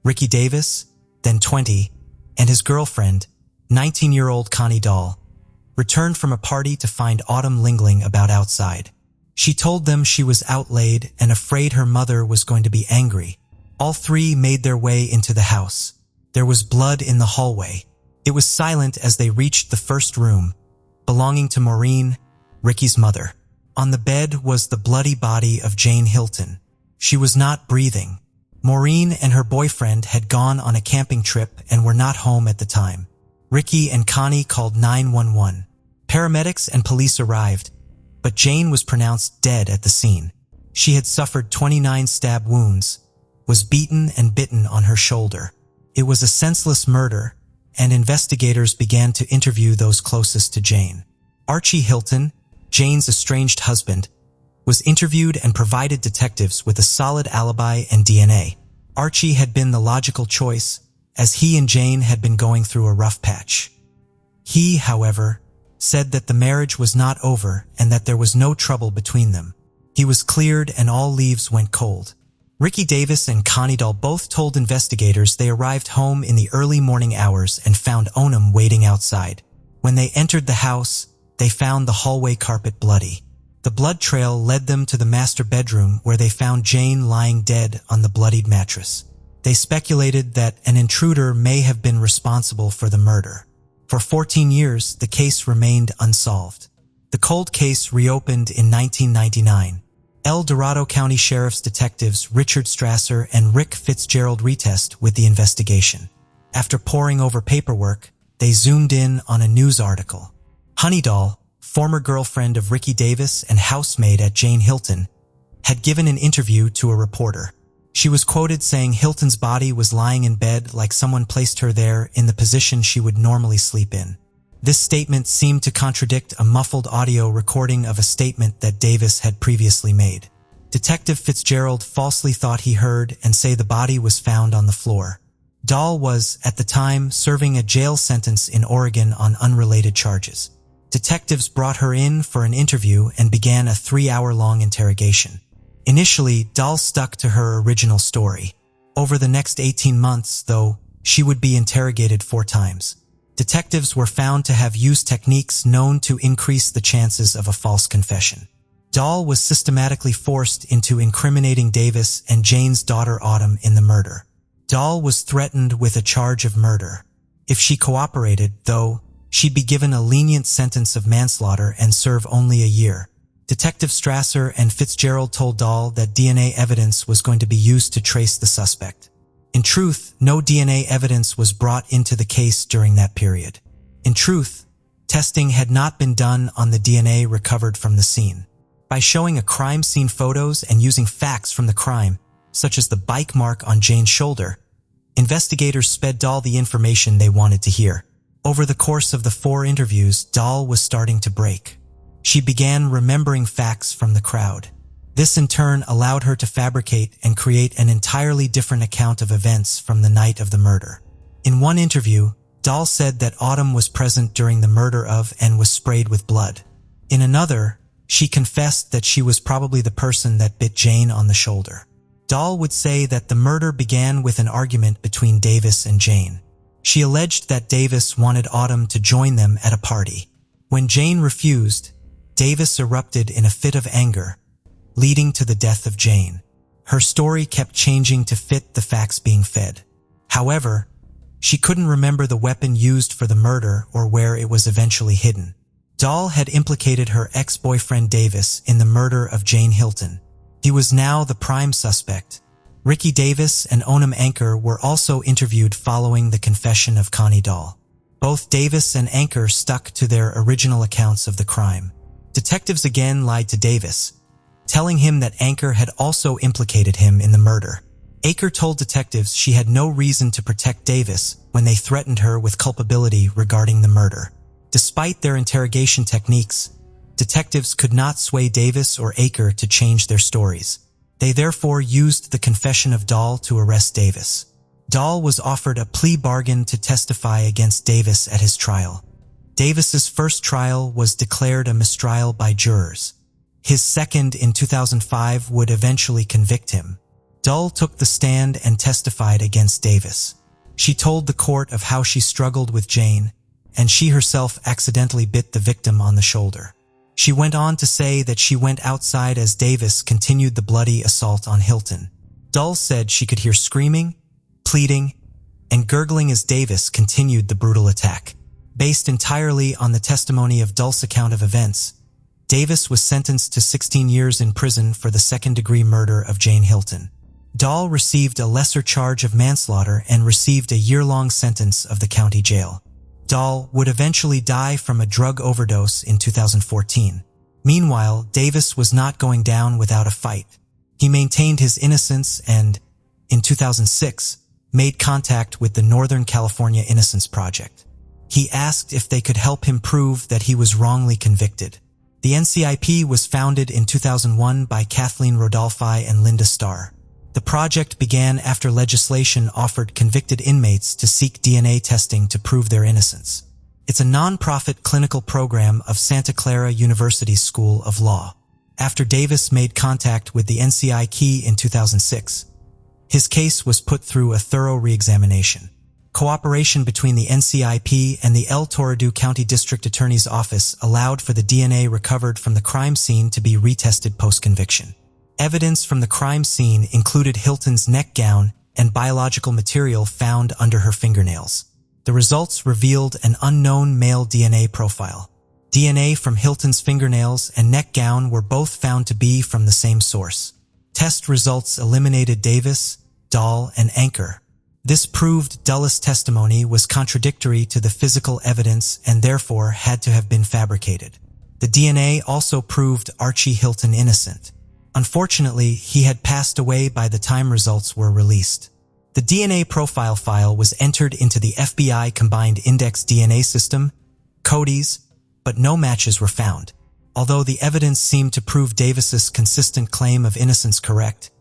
Ricky Davis, then 20, and his girlfriend, 19-year-old Connie Dahl, returned from a party to find Autumn lingering about outside. She told them she was outlaid and afraid her mother was going to be angry. All three made their way into the house. There was blood in the hallway. It was silent as they reached the first room, belonging to Maureen, Ricky's mother. On the bed was the bloody body of Jane Hilton. She was not breathing. Maureen and her boyfriend had gone on a camping trip and were not home at the time. Ricky and Connie called 911. Paramedics and police arrived, but Jane was pronounced dead at the scene. She had suffered 29 stab wounds, was beaten and bitten on her shoulder. It was a senseless murder, and investigators began to interview those closest to Jane. Archie Hilton, Jane's estranged husband, was interviewed and provided detectives with a solid alibi and DNA. Archie had been the logical choice, as he and Jane had been going through a rough patch. He, however, said that the marriage was not over and that there was no trouble between them. He was cleared and all leaves went cold. Ricky Davis and Connie Dahl both told investigators they arrived home in the early morning hours and found Autumn waiting outside. When they entered the house, they found the hallway carpet bloody. The blood trail led them to the master bedroom where they found Jane lying dead on the bloodied mattress. They speculated that an intruder may have been responsible for the murder. For 14 years, the case remained unsolved. The cold case reopened in 1999. El Dorado County Sheriff's detectives Richard Strasser and Rick Fitzgerald retest with the investigation. After poring over paperwork, they zoomed in on a news article. Honey Dahl, former girlfriend of Ricky Davis and housemaid at Jane Hilton, had given an interview to a reporter. She was quoted saying Hilton's body was lying in bed like someone placed her there in the position she would normally sleep in. This statement seemed to contradict a muffled audio recording of a statement that Davis had previously made. Detective Fitzgerald falsely thought he heard and say the body was found on the floor. Dahl was, at the time, serving a jail sentence in Oregon on unrelated charges. Detectives brought her in for an interview and began a 3-hour-long interrogation. Initially, Dahl stuck to her original story. Over the next 18 months, though, she would be interrogated 4 times. Detectives were found to have used techniques known to increase the chances of a false confession. Dahl was systematically forced into incriminating Davis and Jane's daughter Autumn in the murder. Dahl was threatened with a charge of murder. If she cooperated, though, she'd be given a lenient sentence of manslaughter and serve only a year. Detective Strasser and Fitzgerald told Dahl that DNA evidence was going to be used to trace the suspect. In truth, no DNA evidence was brought into the case during that period. In truth, testing had not been done on the DNA recovered from the scene. By showing a crime scene photos and using facts from the crime, such as the bike mark on Jane's shoulder, investigators sped Dahl the information they wanted to hear. Over the course of the 4 interviews, Dahl was starting to break. She began remembering facts from the crowd. This in turn allowed her to fabricate and create an entirely different account of events from the night of the murder. In one interview, Dahl said that Autumn was present during the murder of and was sprayed with blood. In another, she confessed that she was probably the person that bit Jane on the shoulder. Dahl would say that the murder began with an argument between Davis and Jane. She alleged that Davis wanted Autumn to join them at a party. When Jane refused, Davis erupted in a fit of anger, leading to the death of Jane. Her story kept changing to fit the facts being fed. However, she couldn't remember the weapon used for the murder or where it was eventually hidden. Dahl had implicated her ex-boyfriend Davis in the murder of Jane Hilton. He was now the prime suspect. Ricky Davis and Onam Anker were also interviewed following the confession of Connie Dahl. Both Davis and Anker stuck to their original accounts of the crime. Detectives again lied to Davis, telling him that Anker had also implicated him in the murder. Anker told detectives she had no reason to protect Davis when they threatened her with culpability regarding the murder. Despite their interrogation techniques, detectives could not sway Davis or Anker to change their stories. They therefore used the confession of Dahl to arrest Davis. Dahl was offered a plea bargain to testify against Davis at his trial. Davis's first trial was declared a mistrial by jurors. His second in 2005 would eventually convict him. Dahl took the stand and testified against Davis. She told the court of how she struggled with Jane, and she herself accidentally bit the victim on the shoulder. She went on to say that she went outside as Davis continued the bloody assault on Hilton. Dahl said she could hear screaming, pleading, and gurgling as Davis continued the brutal attack. Based entirely on the testimony of Dahl's account of events, Davis was sentenced to 16 years in prison for the second-degree murder of Jane Hilton. Dahl received a lesser charge of manslaughter and received a year-long sentence of the county jail. Dahl would eventually die from a drug overdose in 2014. Meanwhile, Davis was not going down without a fight. He maintained his innocence and, in 2006, made contact with the Northern California Innocence Project. He asked if they could help him prove that he was wrongly convicted. The NCIP was founded in 2001 by Kathleen Rodolphi and Linda Starr. The project began after legislation offered convicted inmates to seek DNA testing to prove their innocence. It's a non-profit clinical program of Santa Clara University's School of Law. After Davis made contact with the NCIP in 2006, his case was put through a thorough re-examination. Cooperation between the NCIP and the El Torado County District Attorney's Office allowed for the DNA recovered from the crime scene to be retested post-conviction. Evidence from the crime scene included Hilton's neck gown and biological material found under her fingernails. The results revealed an unknown male DNA profile. DNA from Hilton's fingernails and neck gown were both found to be from the same source. Test results eliminated Davis, Dahl, and Anker. This proved Dulles' testimony was contradictory to the physical evidence and therefore had to have been fabricated. The DNA also proved Archie Hilton innocent. Unfortunately, he had passed away by the time results were released. The DNA profile file was entered into the FBI Combined Index DNA system, CODIS, but no matches were found. Although the evidence seemed to prove Davis's consistent claim of innocence correct,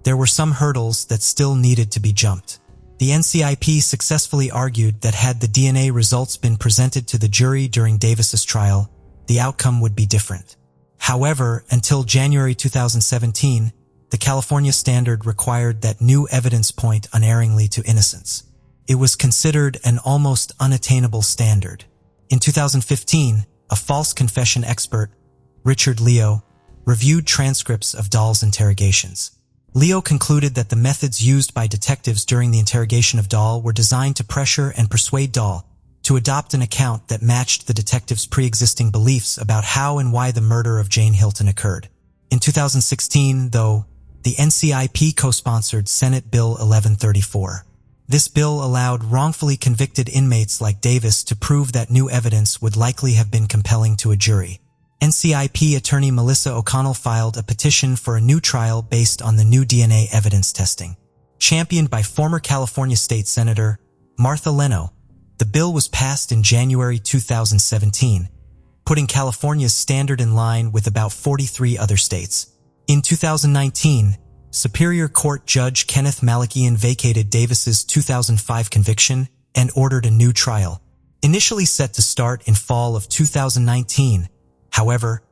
there were some hurdles that still needed to be jumped. The NCIP successfully argued that had the DNA results been presented to the jury during Davis's trial, the outcome would be different. However, until January 2017, the California standard required that new evidence point unerringly to innocence. it was considered an almost unattainable standard. In 2015, a false confession expert, Richard Leo, reviewed transcripts of Dahl's interrogations. Leo concluded that the methods used by detectives during the interrogation of Dahl were designed to pressure and persuade Dahl to adopt an account that matched the detective's pre-existing beliefs about how and why the murder of Jane Hilton occurred. In 2016, though, the NCIP co-sponsored Senate Bill 1134. This bill allowed wrongfully convicted inmates like Davis to prove that new evidence would likely have been compelling to a jury. NCIP attorney Melissa O'Connell filed a petition for a new trial based on the new DNA evidence testing. Championed by former California State Senator Martha Leno, the bill was passed in January 2017, putting California's standard in line with about 43 other states. In 2019, Superior Court Judge Kenneth Malakian vacated Davis's 2005 conviction and ordered a new trial, initially set to start in fall of 2019. However,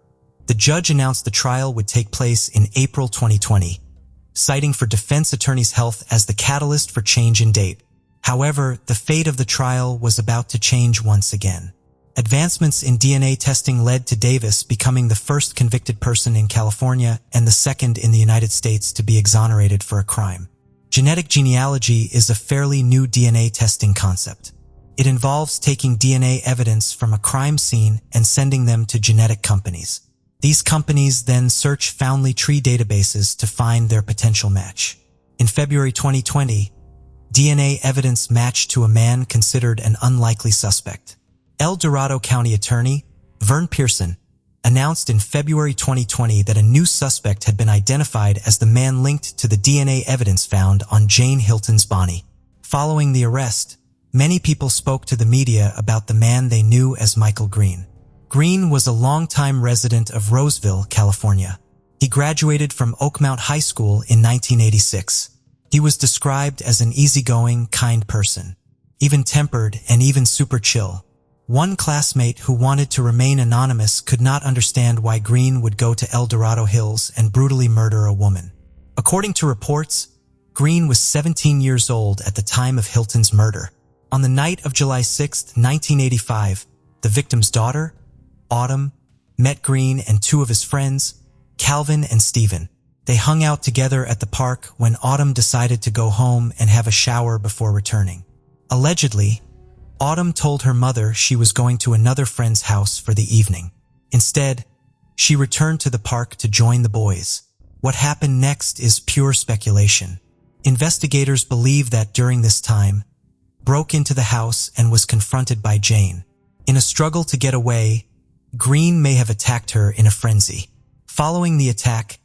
the judge announced the trial would take place in April 2020, citing for defense attorney's health as the catalyst for change in date. However, the fate of the trial was about to change once again. Advancements in DNA testing led to Davis becoming the first convicted person in California and the second in the United States to be exonerated for a crime. Genetic genealogy is a fairly new DNA testing concept. It involves taking DNA evidence from a crime scene and sending them to genetic companies. These companies then search family tree databases to find their potential match. In February 2020, DNA evidence matched to a man considered an unlikely suspect. El Dorado County Attorney Vern Pearson announced in February 2020 that a new suspect had been identified as the man linked to the DNA evidence found on Jane Hilton's body. Following the arrest, many people spoke to the media about the man they knew as Michael Green. Green was a longtime resident of Roseville, California. He graduated from Oakmount High School in 1986. He was described as an easygoing, kind person, even-tempered and even super chill. One classmate who wanted to remain anonymous could not understand why Green would go to El Dorado Hills and brutally murder a woman. According to reports, Green was 17 years old at the time of Hilton's murder. On the night of July 6, 1985, the victim's daughter, Autumn, met Green and two of his friends, Calvin and Stephen. They hung out together at the park when Autumn decided to go home and have a shower before returning. Allegedly, Autumn told her mother she was going to another friend's house for the evening. Instead, she returned to the park to join the boys. What happened next is pure speculation. Investigators believe that during this time, broke into the house and was confronted by Jane. In a struggle to get away, Green may have attacked her in a frenzy. Following the attack,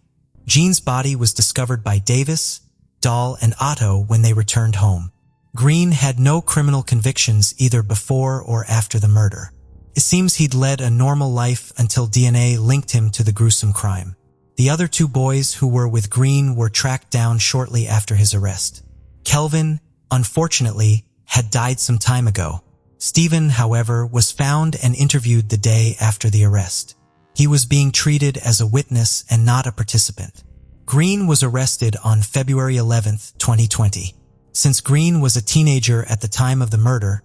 Jean's body was discovered by Davis, Dahl, and Otto when they returned home. Green had no criminal convictions either before or after the murder. It seems he'd led a normal life until DNA linked him to the gruesome crime. The other two boys who were with Green were tracked down shortly after his arrest. Kelvin, unfortunately, had died some time ago. Stephen, however, was found and interviewed the day after the arrest. He was being treated as a witness and not a participant. Green was arrested on February 11, 2020. Since Green was a teenager at the time of the murder,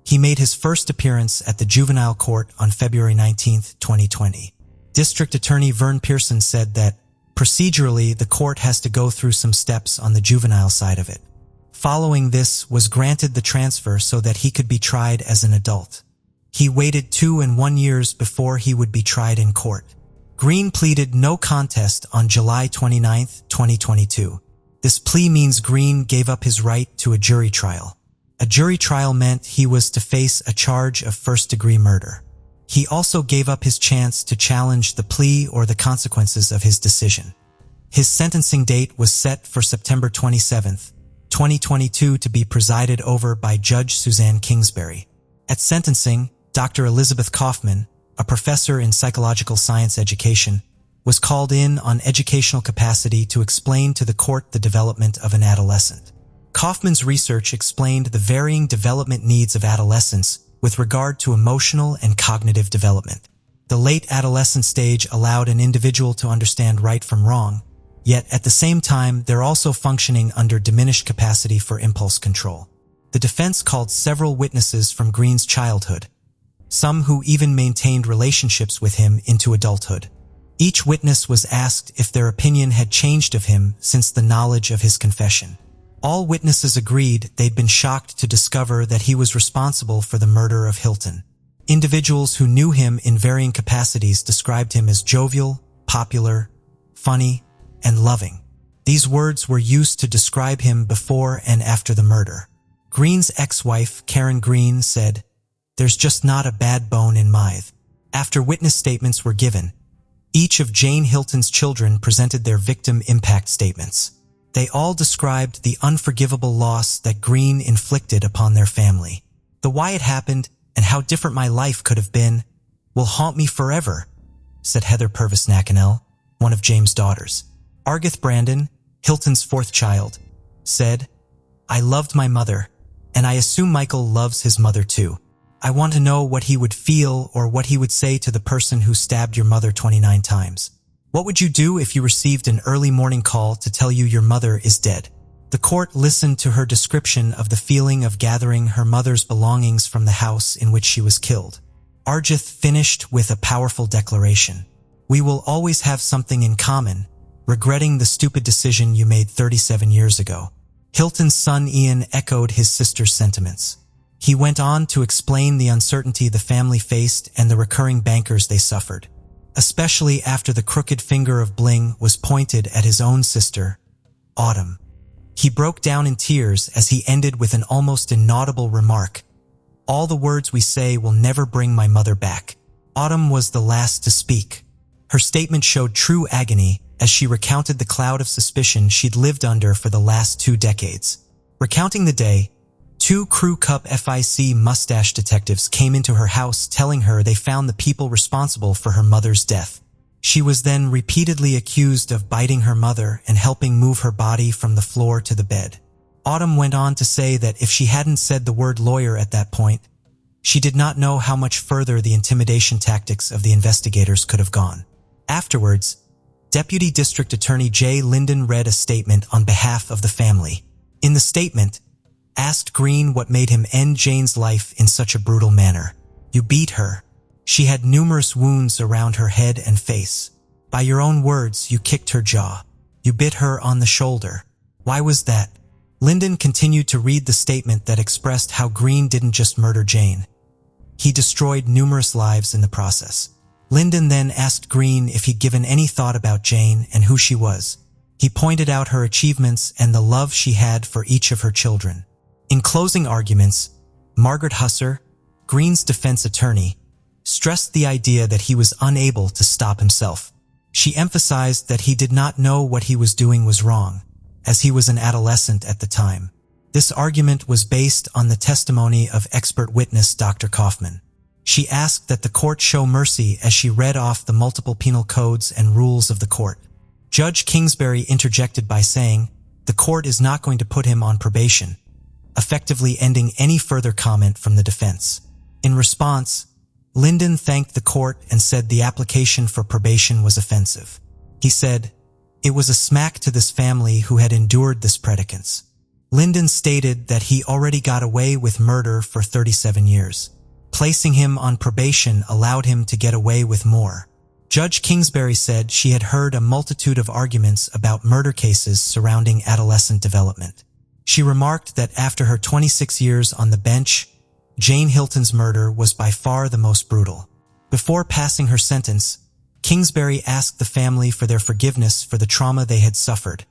he made his first appearance at the juvenile court on February 19, 2020. District Attorney Vern Pearson said that, procedurally, the court has to go through some steps on the juvenile side of it. Following this was granted the transfer so that he could be tried as an adult. He waited 2 and 1 years before he would be tried in court. Green pleaded no contest on July 29, 2022. This plea means Green gave up his right to a jury trial. A jury trial meant he was to face a charge of first-degree murder. He also gave up his chance to challenge the plea or the consequences of his decision. His sentencing date was set for September 27, 2022 to be presided over by Judge Suzanne Kingsbury. At sentencing, Dr. Elizabeth Kaufman, a professor in psychological science education, was called in on educational capacity to explain to the court the development of an adolescent. Kaufman's research explained the varying development needs of adolescents with regard to emotional and cognitive development. The late adolescent stage allowed an individual to understand right from wrong, yet at the same time they're also functioning under diminished capacity for impulse control. The defense called several witnesses from Green's childhood, some who even maintained relationships with him into adulthood. Each witness was asked if their opinion had changed of him since the knowledge of his confession. All witnesses agreed they'd been shocked to discover that he was responsible for the murder of Hilton. Individuals who knew him in varying capacities described him as jovial, popular, funny, and loving. These words were used to describe him before and after the murder. Green's ex-wife, Karen Green, said, "There's just not a bad bone in Mythe." After witness statements were given, each of Jane Hilton's children presented their victim impact statements. They all described the unforgivable loss that Green inflicted upon their family. "The why it happened and how different my life could have been will haunt me forever," said Heather Purvis Nacanel, one of James' daughters. Argith Brandon, Hilton's fourth child, said, "I loved my mother, and I assume Michael loves his mother too. I want to know what he would feel or what he would say to the person who stabbed your mother 29 times. What would you do if you received an early morning call to tell you your mother is dead?" The court listened to her description of the feeling of gathering her mother's belongings from the house in which she was killed. Argith finished with a powerful declaration. "We will always have something in common, regretting the stupid decision you made 37 years ago." Hilton's son Ian echoed his sister's sentiments. He went on to explain the uncertainty the family faced and the recurring bankers they suffered, especially after the crooked finger of Bling was pointed at his own sister, Autumn. He broke down in tears as he ended with an almost inaudible remark, "All the words we say will never bring my mother back." Autumn was the last to speak. Her statement showed true agony as she recounted the cloud of suspicion she'd lived under for the last 2 decades. Recounting the day, 2 Crew Cup FIC mustache detectives came into her house telling her they found the people responsible for her mother's death. She was then repeatedly accused of biting her mother and helping move her body from the floor to the bed. Autumn went on to say that if she hadn't said the word lawyer at that point, she did not know how much further the intimidation tactics of the investigators could have gone. Afterwards, Deputy District Attorney Jay Linden read a statement on behalf of the family. In the statement, asked Green what made him end Jane's life in such a brutal manner. "You beat her. She had numerous wounds around her head and face. By your own words, you kicked her jaw. You bit her on the shoulder. Why was that?" Linden continued to read the statement that expressed how Green didn't just murder Jane. He destroyed numerous lives in the process. Linden then asked Green if he'd given any thought about Jane and who she was. He pointed out her achievements and the love she had for each of her children. In closing arguments, Margaret Husser, Green's defense attorney, stressed the idea that he was unable to stop himself. She emphasized that he did not know what he was doing was wrong, as he was an adolescent at the time. This argument was based on the testimony of expert witness Dr. Kaufman. She asked that the court show mercy as she read off the multiple penal codes and rules of the court. Judge Kingsbury interjected by saying, "The court is not going to put him on probation," effectively ending any further comment from the defense. In response, Linden thanked the court and said the application for probation was offensive. He said, "It was a smack to this family who had endured this predicance." Linden stated that he already got away with murder for 37 years. Placing him on probation allowed him to get away with more. Judge Kingsbury said she had heard a multitude of arguments about murder cases surrounding adolescent development. She remarked that after her 26 years on the bench, Jane Hilton's murder was by far the most brutal. Before passing her sentence, Kingsbury asked the family for their forgiveness for the trauma they had suffered,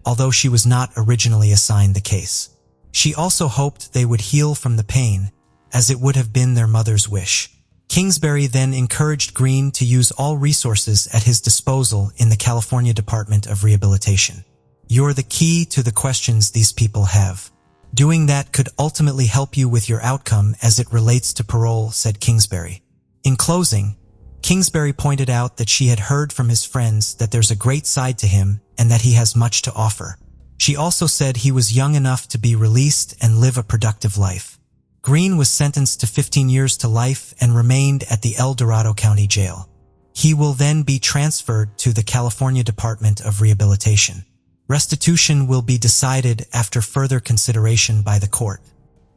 although she was not originally assigned the case. She also hoped they would heal from the pain, as it would have been their mother's wish. Kingsbury then encouraged Green to use all resources at his disposal in the California Department of Rehabilitation. "You're the key to the questions these people have. Doing that could ultimately help you with your outcome as it relates to parole," said Kingsbury. In closing, Kingsbury pointed out that she had heard from his friends that there's a great side to him and that he has much to offer. She also said he was young enough to be released and live a productive life. Green was sentenced to 15 years to life and remained at the El Dorado County Jail. He will then be transferred to the California Department of Rehabilitation. Restitution will be decided after further consideration by the court.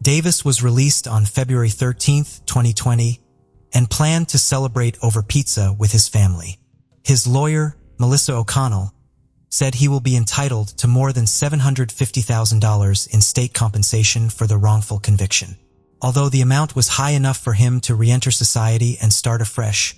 Davis was released on February 13, 2020, and planned to celebrate over pizza with his family. His lawyer, Melissa O'Connell, said he will be entitled to more than $750,000 in state compensation for the wrongful conviction. Although the amount was high enough for him to re-enter society and start afresh,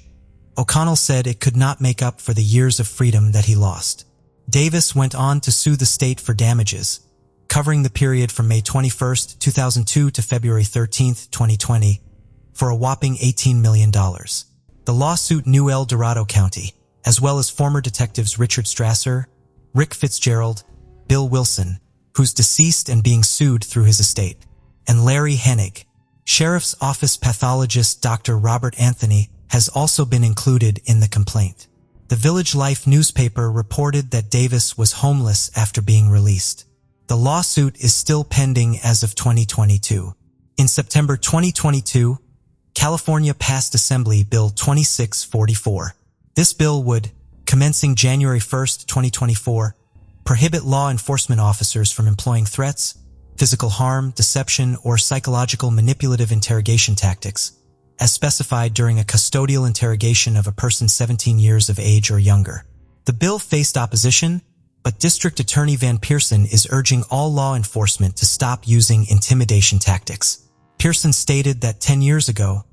O'Connell said it could not make up for the years of freedom that he lost. Davis went on to sue the state for damages, covering the period from May 21, 2002 to February 13, 2020, for a whopping $18 million. The lawsuit knew El Dorado County, as well as former detectives Richard Strasser, Rick Fitzgerald, Bill Wilson, who's deceased and being sued through his estate, and Larry Hennig. Sheriff's Office pathologist Dr. Robert Anthony has also been included in the complaint. The Village Life newspaper reported that Davis was homeless after being released. The lawsuit is still pending as of 2022. In September 2022, California passed Assembly Bill 2644. This bill would, commencing January 1, 2024, prohibit law enforcement officers from employing threats, physical harm, deception, or psychological manipulative interrogation tactics, as specified during a custodial interrogation of a person 17 years of age or younger. The bill faced opposition, but District Attorney Van Pearson is urging all law enforcement to stop using intimidation tactics. Pearson stated that 10 years ago,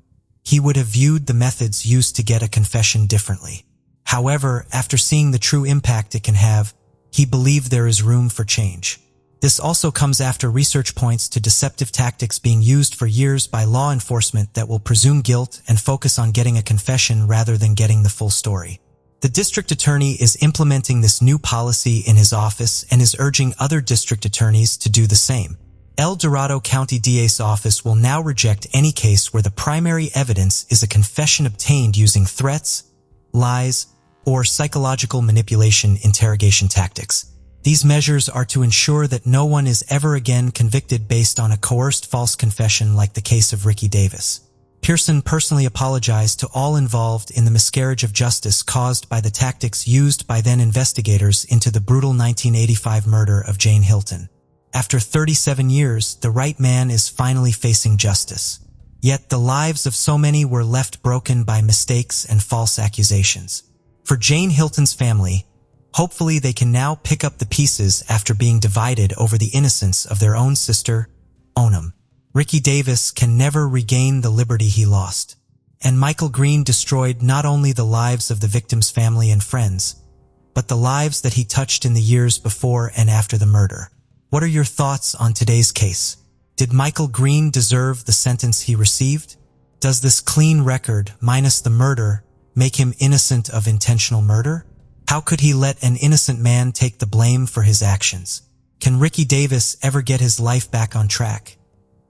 he would have viewed the methods used to get a confession differently. However, after seeing the true impact it can have, he believed there is room for change. This also comes after research points to deceptive tactics being used for years by law enforcement that will presume guilt and focus on getting a confession rather than getting the full story. The district attorney is implementing this new policy in his office and is urging other district attorneys to do the same. El Dorado County DA's office will now reject any case where the primary evidence is a confession obtained using threats, lies, or psychological manipulation interrogation tactics. These measures are to ensure that no one is ever again convicted based on a coerced false confession like the case of Ricky Davis. Pearson personally apologized to all involved in the miscarriage of justice caused by the tactics used by then investigators into the brutal 1985 murder of Jane Hilton. After 37 years, the right man is finally facing justice. Yet the lives of so many were left broken by mistakes and false accusations. For Jane Hilton's family, hopefully they can now pick up the pieces after being divided over the innocence of their own sister, Onam. Ricky Davis can never regain the liberty he lost. And Michael Green destroyed not only the lives of the victim's family and friends, but the lives that he touched in the years before and after the murder. What are your thoughts on today's case? Did Michael Green deserve the sentence he received? Does this clean record, minus the murder, make him innocent of intentional murder? How could he let an innocent man take the blame for his actions? Can Ricky Davis ever get his life back on track,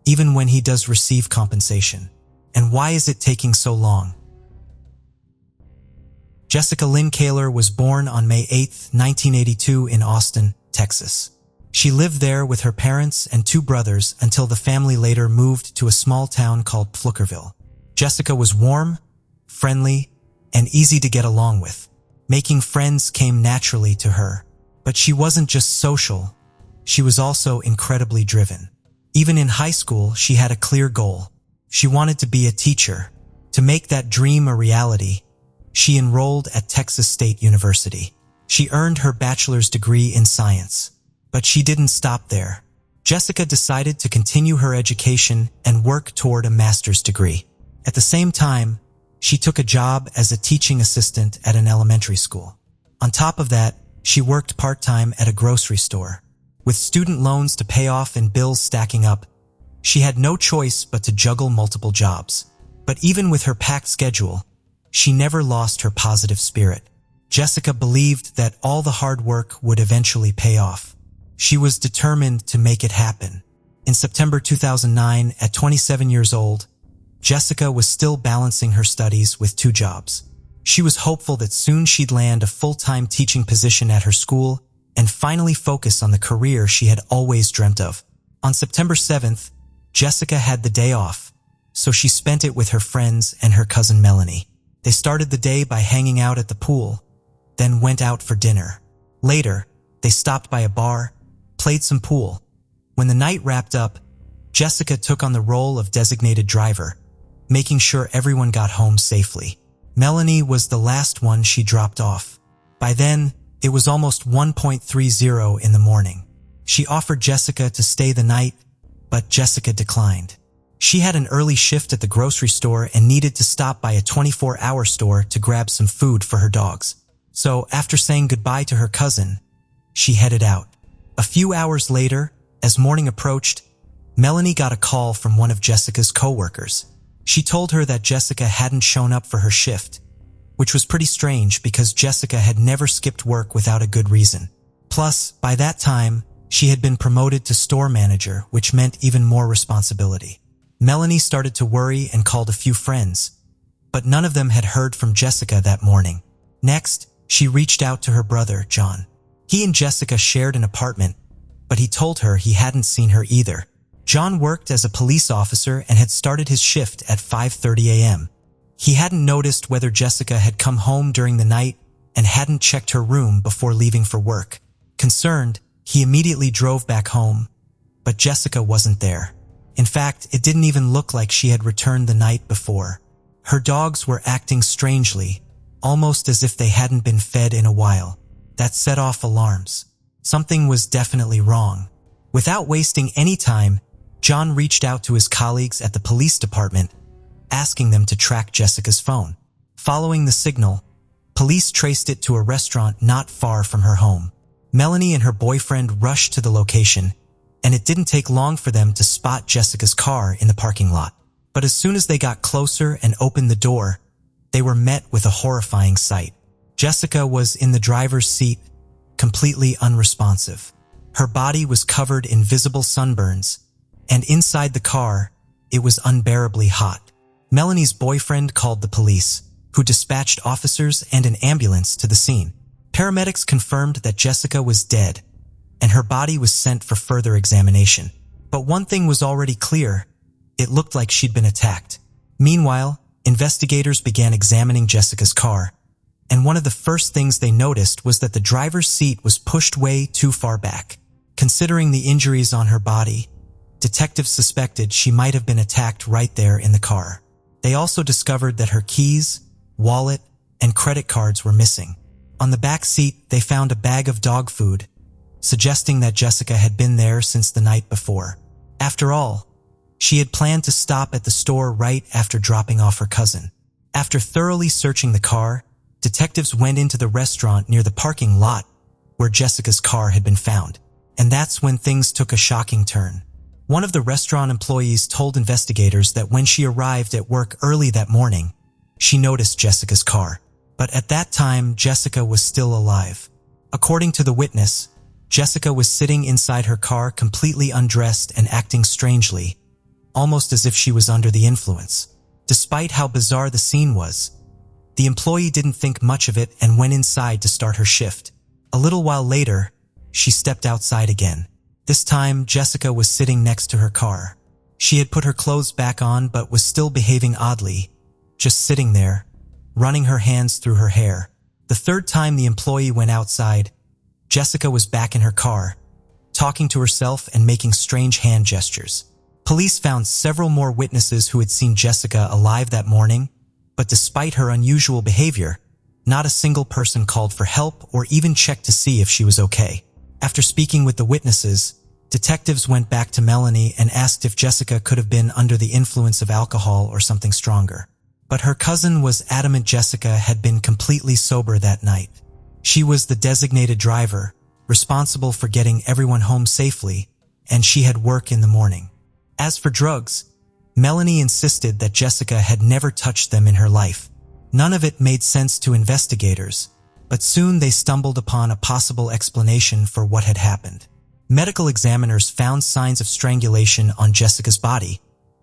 even when he does receive compensation? And why is it taking so long? Jessica Kaylor was born on May 8, 1982 in Austin, Texas. She lived there with her parents and two brothers until the family later moved to a small town called Pflugerville. Jessica was warm, friendly, and easy to get along with. Making friends came naturally to her. But she wasn't just social, she was also incredibly driven. Even in high school, she had a clear goal. She wanted to be a teacher. To make that dream a reality, she enrolled at Texas State University. She earned her bachelor's degree in science. But she didn't stop there. Jessica decided to continue her education and work toward a master's degree. At the same time, she took a job as a teaching assistant at an elementary school. On top of that, she worked part-time at a grocery store. With student loans to pay off and bills stacking up, she had no choice but to juggle multiple jobs. But even with her packed schedule, she never lost her positive spirit. Jessica believed that all the hard work would eventually pay off. She was determined to make it happen. In September 2009, at 27 years old, Jessica was still balancing her studies with two jobs. She was hopeful that soon she'd land a full-time teaching position at her school and finally focus on the career she had always dreamt of. On September 7th, Jessica had the day off, so she spent it with her friends and her cousin Melanie. They started the day by hanging out at the pool, then went out for dinner. Later, they stopped by a bar, played some pool. When the night wrapped up, Jessica took on the role of designated driver, making sure everyone got home safely. Melanie was the last one she dropped off. By then, it was almost 1:30 in the morning. She offered Jessica to stay the night, but Jessica declined. She had an early shift at the grocery store and needed to stop by a 24-hour store to grab some food for her dogs. So, after saying goodbye to her cousin, she headed out. A few hours later, as morning approached, Melanie got a call from one of Jessica's co-workers. She told her that Jessica hadn't shown up for her shift, which was pretty strange because Jessica had never skipped work without a good reason. Plus, by that time, she had been promoted to store manager, which meant even more responsibility. Melanie started to worry and called a few friends, but none of them had heard from Jessica that morning. Next, she reached out to her brother, John. He and Jessica shared an apartment, but he told her he hadn't seen her either. John worked as a police officer and had started his shift at 5:30 a.m. He hadn't noticed whether Jessica had come home during the night and hadn't checked her room before leaving for work. Concerned, he immediately drove back home, but Jessica wasn't there. In fact, it didn't even look like she had returned the night before. Her dogs were acting strangely, almost as if they hadn't been fed in a while. That set off alarms. Something was definitely wrong. Without wasting any time, John reached out to his colleagues at the police department, asking them to track Jessica's phone. Following the signal, police traced it to a restaurant not far from her home. Melanie and her boyfriend rushed to the location, and it didn't take long for them to spot Jessica's car in the parking lot. But as soon as they got closer and opened the door, they were met with a horrifying sight. Jessica was in the driver's seat, completely unresponsive. Her body was covered in visible sunburns, and inside the car, it was unbearably hot. Melanie's boyfriend called the police, who dispatched officers and an ambulance to the scene. Paramedics confirmed that Jessica was dead, and her body was sent for further examination. But one thing was already clear: it looked like she'd been attacked. Meanwhile, investigators began examining Jessica's car, and one of the first things they noticed was that the driver's seat was pushed way too far back. Considering the injuries on her body, detectives suspected she might have been attacked right there in the car. They also discovered that her keys, wallet, and credit cards were missing. On the back seat, they found a bag of dog food, suggesting that Jessica had been there since the night before. After all, she had planned to stop at the store right after dropping off her cousin. After thoroughly searching the car, detectives went into the restaurant near the parking lot where Jessica's car had been found. And that's when things took a shocking turn. One of the restaurant employees told investigators that when she arrived at work early that morning, she noticed Jessica's car. But at that time, Jessica was still alive. According to the witness, Jessica was sitting inside her car completely undressed and acting strangely, almost as if she was under the influence. Despite how bizarre the scene was, the employee didn't think much of it and went inside to start her shift. A little while later, she stepped outside again. This time, Jessica was sitting next to her car. She had put her clothes back on but was still behaving oddly, just sitting there, running her hands through her hair. The third time the employee went outside, Jessica was back in her car, talking to herself and making strange hand gestures. Police found several more witnesses who had seen Jessica alive that morning, but despite her unusual behavior, not a single person called for help or even checked to see if she was okay. After speaking with the witnesses, detectives went back to Melanie and asked if Jessica could have been under the influence of alcohol or something stronger. But her cousin was adamant Jessica had been completely sober that night. She was the designated driver, responsible for getting everyone home safely, and she had work in the morning. As for drugs, Melanie insisted that Jessica had never touched them in her life. None of it made sense to investigators, but soon they stumbled upon a possible explanation for what had happened. Medical examiners found signs of strangulation on Jessica's body,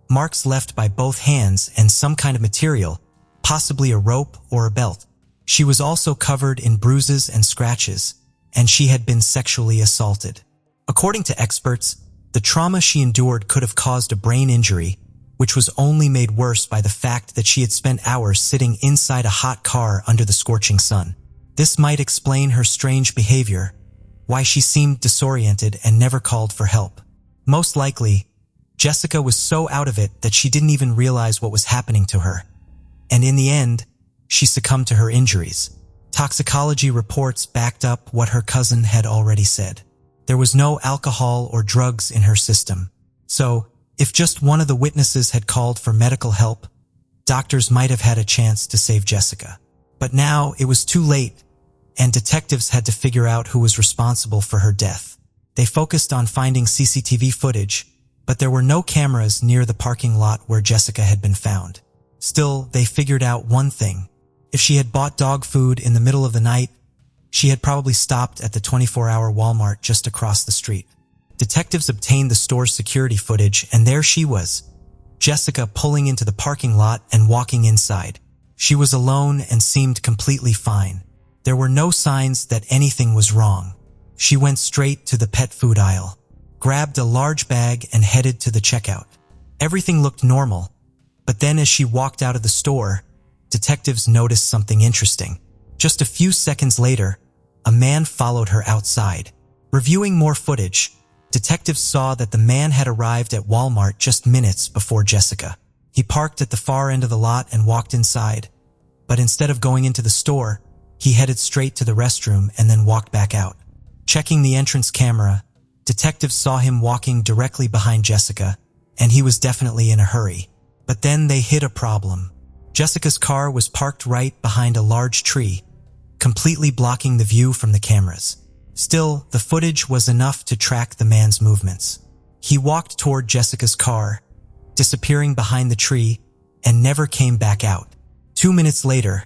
marks left by both hands and some kind of material, possibly a rope or a belt. She was also covered in bruises and scratches, and she had been sexually assaulted. According to experts, the trauma she endured could have caused a brain injury, which was only made worse by the fact that she had spent hours sitting inside a hot car under the scorching sun. This might explain her strange behavior, why she seemed disoriented and never called for help. Most likely, Jessica was so out of it that she didn't even realize what was happening to her. And in the end, she succumbed to her injuries. Toxicology reports backed up what her cousin had already said. There was no alcohol or drugs in her system. So, if just one of the witnesses had called for medical help, doctors might have had a chance to save Jessica. But now it was too late, and detectives had to figure out who was responsible for her death. They focused on finding CCTV footage, but there were no cameras near the parking lot where Jessica had been found. Still, they figured out one thing. If she had bought dog food in the middle of the night, she had probably stopped at the 24-hour Walmart just across the street. Detectives obtained the store's security footage, and there she was, Jessica pulling into the parking lot and walking inside. She was alone and seemed completely fine. There were no signs that anything was wrong. She went straight to the pet food aisle, grabbed a large bag, and headed to the checkout. Everything looked normal, but then as she walked out of the store, detectives noticed something interesting. Just a few seconds later, a man followed her outside. Reviewing more footage, detectives saw that the man had arrived at Walmart just minutes before Jessica. He parked at the far end of the lot and walked inside, but instead of going into the store, he headed straight to the restroom and then walked back out. Checking the entrance camera, detectives saw him walking directly behind Jessica, and he was definitely in a hurry. But then they hit a problem. Jessica's car was parked right behind a large tree, completely blocking the view from the cameras. Still, the footage was enough to track the man's movements. He walked toward Jessica's car, disappearing behind the tree, and never came back out. 2 minutes later,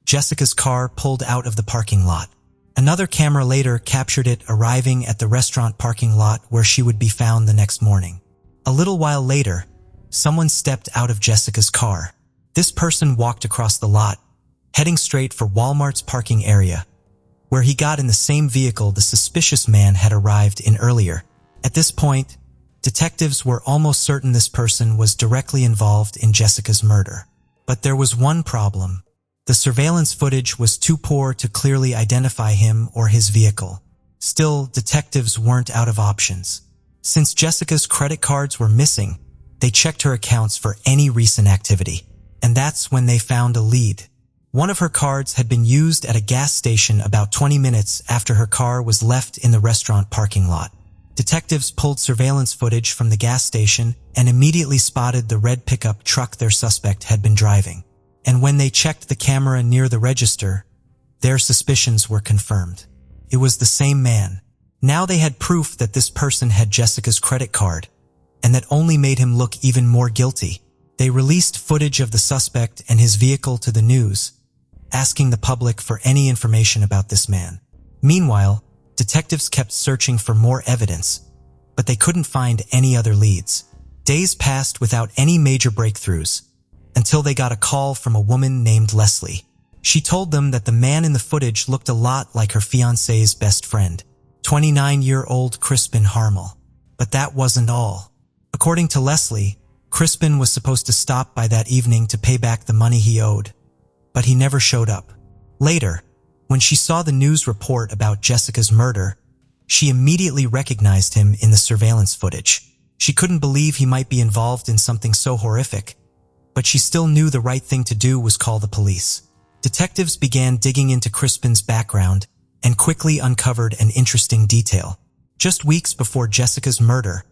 Jessica's car pulled out of the parking lot. Another camera later captured it arriving at the restaurant parking lot where she would be found the next morning. A little while later, someone stepped out of Jessica's car. This person walked across the lot, heading straight for Walmart's parking area, where he got in the same vehicle the suspicious man had arrived in earlier. At this point, detectives were almost certain this person was directly involved in Jessica's murder. But there was one problem. The surveillance footage was too poor to clearly identify him or his vehicle. Still, detectives weren't out of options. Since Jessica's credit cards were missing, they checked her accounts for any recent activity. And that's when they found a lead. One of her cards had been used at a gas station about 20 minutes after her car was left in the restaurant parking lot. Detectives pulled surveillance footage from the gas station and immediately spotted the red pickup truck their suspect had been driving. And when they checked the camera near the register, their suspicions were confirmed. It was the same man. Now they had proof that this person had Jessica's credit card, and that only made him look even more guilty. They released footage of the suspect and his vehicle to the news, asking the public for any information about this man. Meanwhile, detectives kept searching for more evidence, but they couldn't find any other leads. Days passed without any major breakthroughs, until they got a call from a woman named Leslie. She told them that the man in the footage looked a lot like her fiancé's best friend, 29-year-old Crispin Harmel. But that wasn't all. According to Leslie, Crispin was supposed to stop by that evening to pay back the money he owed, but he never showed up. Later, when she saw the news report about Jessica's murder, she immediately recognized him in the surveillance footage. She couldn't believe he might be involved in something so horrific, but she still knew the right thing to do was call the police. Detectives began digging into Crispin's background and quickly uncovered an interesting detail. Just weeks before Jessica's murder,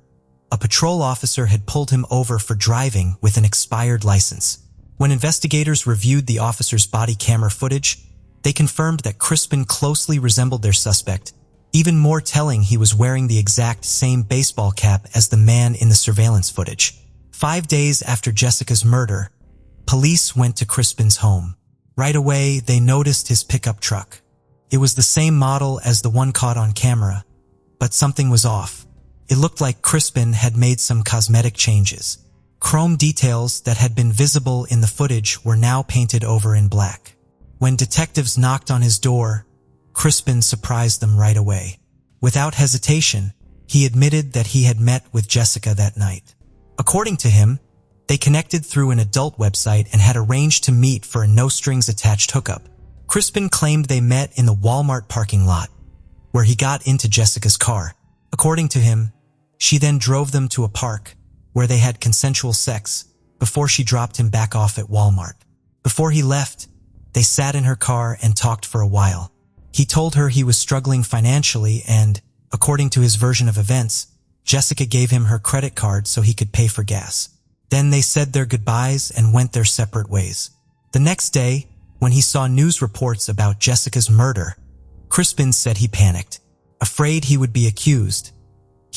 a patrol officer had pulled him over for driving with an expired license. When investigators reviewed the officer's body camera footage, they confirmed that Crispin closely resembled their suspect. Even more telling, he was wearing the exact same baseball cap as the man in the surveillance footage. 5 days after Jessica's murder, police went to Crispin's home. Right away, they noticed his pickup truck. It was the same model as the one caught on camera, but something was off. It looked like Crispin had made some cosmetic changes. Chrome details that had been visible in the footage were now painted over in black. When detectives knocked on his door, Crispin surprised them right away. Without hesitation, he admitted that he had met with Jessica that night. According to him, they connected through an adult website and had arranged to meet for a no-strings-attached hookup. Crispin claimed they met in the Walmart parking lot, where he got into Jessica's car. According to him, she then drove them to a park, where they had consensual sex before she dropped him back off at Walmart. Before he left, they sat in her car and talked for a while. He told her he was struggling financially and, according to his version of events, Jessica gave him her credit card so he could pay for gas. Then they said their goodbyes and went their separate ways. The next day, when he saw news reports about Jessica's murder, Crispin said he panicked. Afraid he would be accused,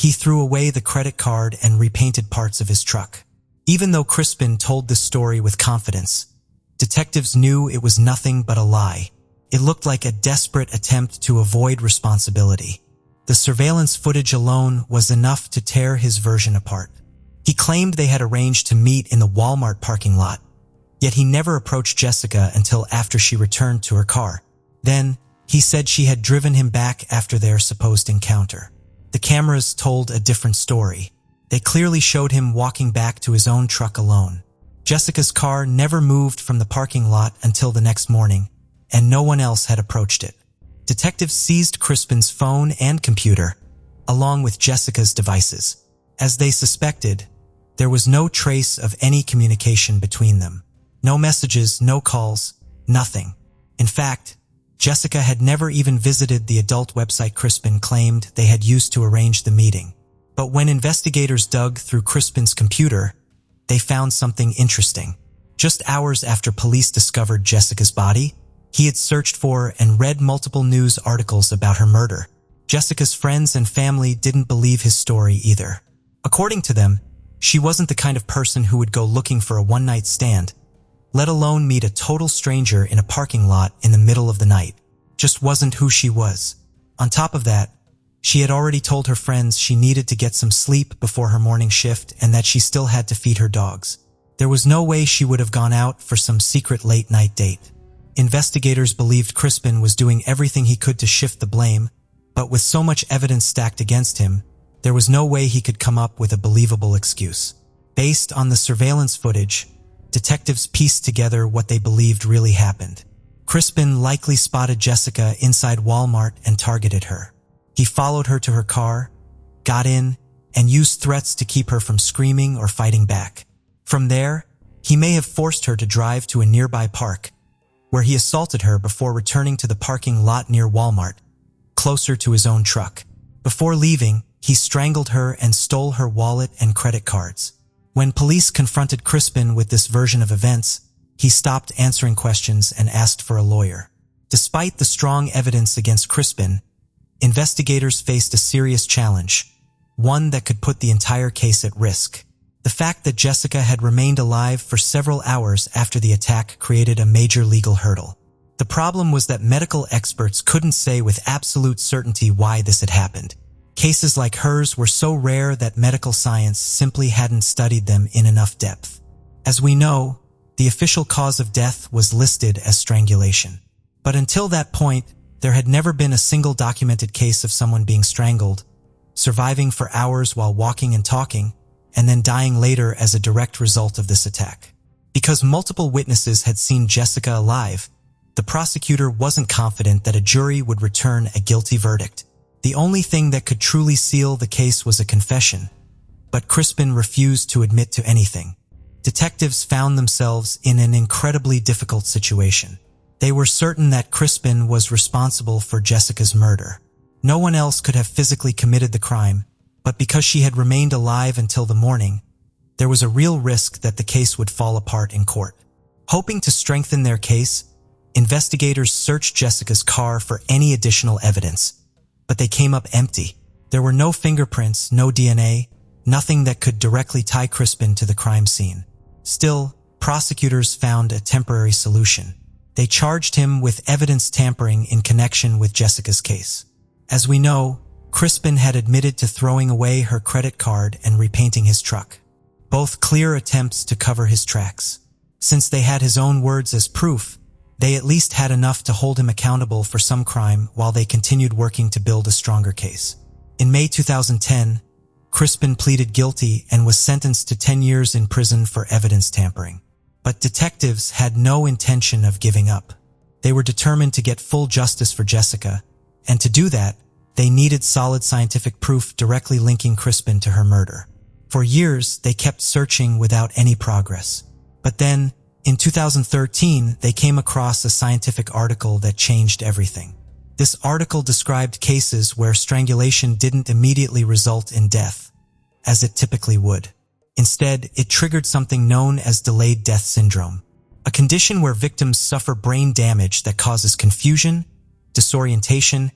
he threw away the credit card and repainted parts of his truck. Even though Crispin told this story with confidence, detectives knew it was nothing but a lie. It looked like a desperate attempt to avoid responsibility. The surveillance footage alone was enough to tear his version apart. He claimed they had arranged to meet in the Walmart parking lot, yet he never approached Jessica until after she returned to her car. Then, he said she had driven him back after their supposed encounter. The cameras told a different story. They clearly showed him walking back to his own truck alone. Jessica's car never moved from the parking lot until the next morning, and no one else had approached it. Detectives seized Crispin's phone and computer, along with Jessica's devices. As they suspected, there was no trace of any communication between them. No messages, no calls, nothing. In fact, Jessica had never even visited the adult website Crispin claimed they had used to arrange the meeting. But when investigators dug through Crispin's computer, they found something interesting. Just hours after police discovered Jessica's body, he had searched for and read multiple news articles about her murder. Jessica's friends and family didn't believe his story either. According to them, she wasn't the kind of person who would go looking for a one-night stand, let alone meet a total stranger in a parking lot in the middle of the night. Just wasn't who she was. On top of that, she had already told her friends she needed to get some sleep before her morning shift and that she still had to feed her dogs. There was no way she would have gone out for some secret late-night date. Investigators believed Crispin was doing everything he could to shift the blame, but with so much evidence stacked against him, there was no way he could come up with a believable excuse. Based on the surveillance footage, detectives pieced together what they believed really happened. Crispin likely spotted Jessica inside Walmart and targeted her. He followed her to her car, got in, and used threats to keep her from screaming or fighting back. From there, he may have forced her to drive to a nearby park, where he assaulted her before returning to the parking lot near Walmart, closer to his own truck. Before leaving, he strangled her and stole her wallet and credit cards. When police confronted Crispin with this version of events, he stopped answering questions and asked for a lawyer. Despite the strong evidence against Crispin, investigators faced a serious challenge, one that could put the entire case at risk. The fact that Jessica had remained alive for several hours after the attack created a major legal hurdle. The problem was that medical experts couldn't say with absolute certainty why this had happened. Cases like hers were so rare that medical science simply hadn't studied them in enough depth. As we know, the official cause of death was listed as strangulation. But until that point, there had never been a single documented case of someone being strangled, surviving for hours while walking and talking, and then dying later as a direct result of this attack. Because multiple witnesses had seen Jessica alive, the prosecutor wasn't confident that a jury would return a guilty verdict. The only thing that could truly seal the case was a confession, but Crispin refused to admit to anything. Detectives found themselves in an incredibly difficult situation. They were certain that Crispin was responsible for Jessica's murder. No one else could have physically committed the crime, but because she had remained alive until the morning, there was a real risk that the case would fall apart in court. Hoping to strengthen their case, investigators searched Jessica's car for any additional evidence, but they came up empty. There were no fingerprints, no DNA, nothing that could directly tie Crispin to the crime scene. Still, prosecutors found a temporary solution. They charged him with evidence tampering in connection with Jessica's case. As we know, Crispin had admitted to throwing away her credit card and repainting his truck, both clear attempts to cover his tracks. Since they had his own words as proof, they at least had enough to hold him accountable for some crime while they continued working to build a stronger case. In May 2010, Crispin pleaded guilty and was sentenced to 10 years in prison for evidence tampering. But detectives had no intention of giving up. They were determined to get full justice for Jessica, and to do that, they needed solid scientific proof directly linking Crispin to her murder. For years, they kept searching without any progress. But then, in 2013, they came across a scientific article that changed everything. This article described cases where strangulation didn't immediately result in death, as it typically would. Instead, it triggered something known as delayed death syndrome, a condition where victims suffer brain damage that causes confusion, disorientation,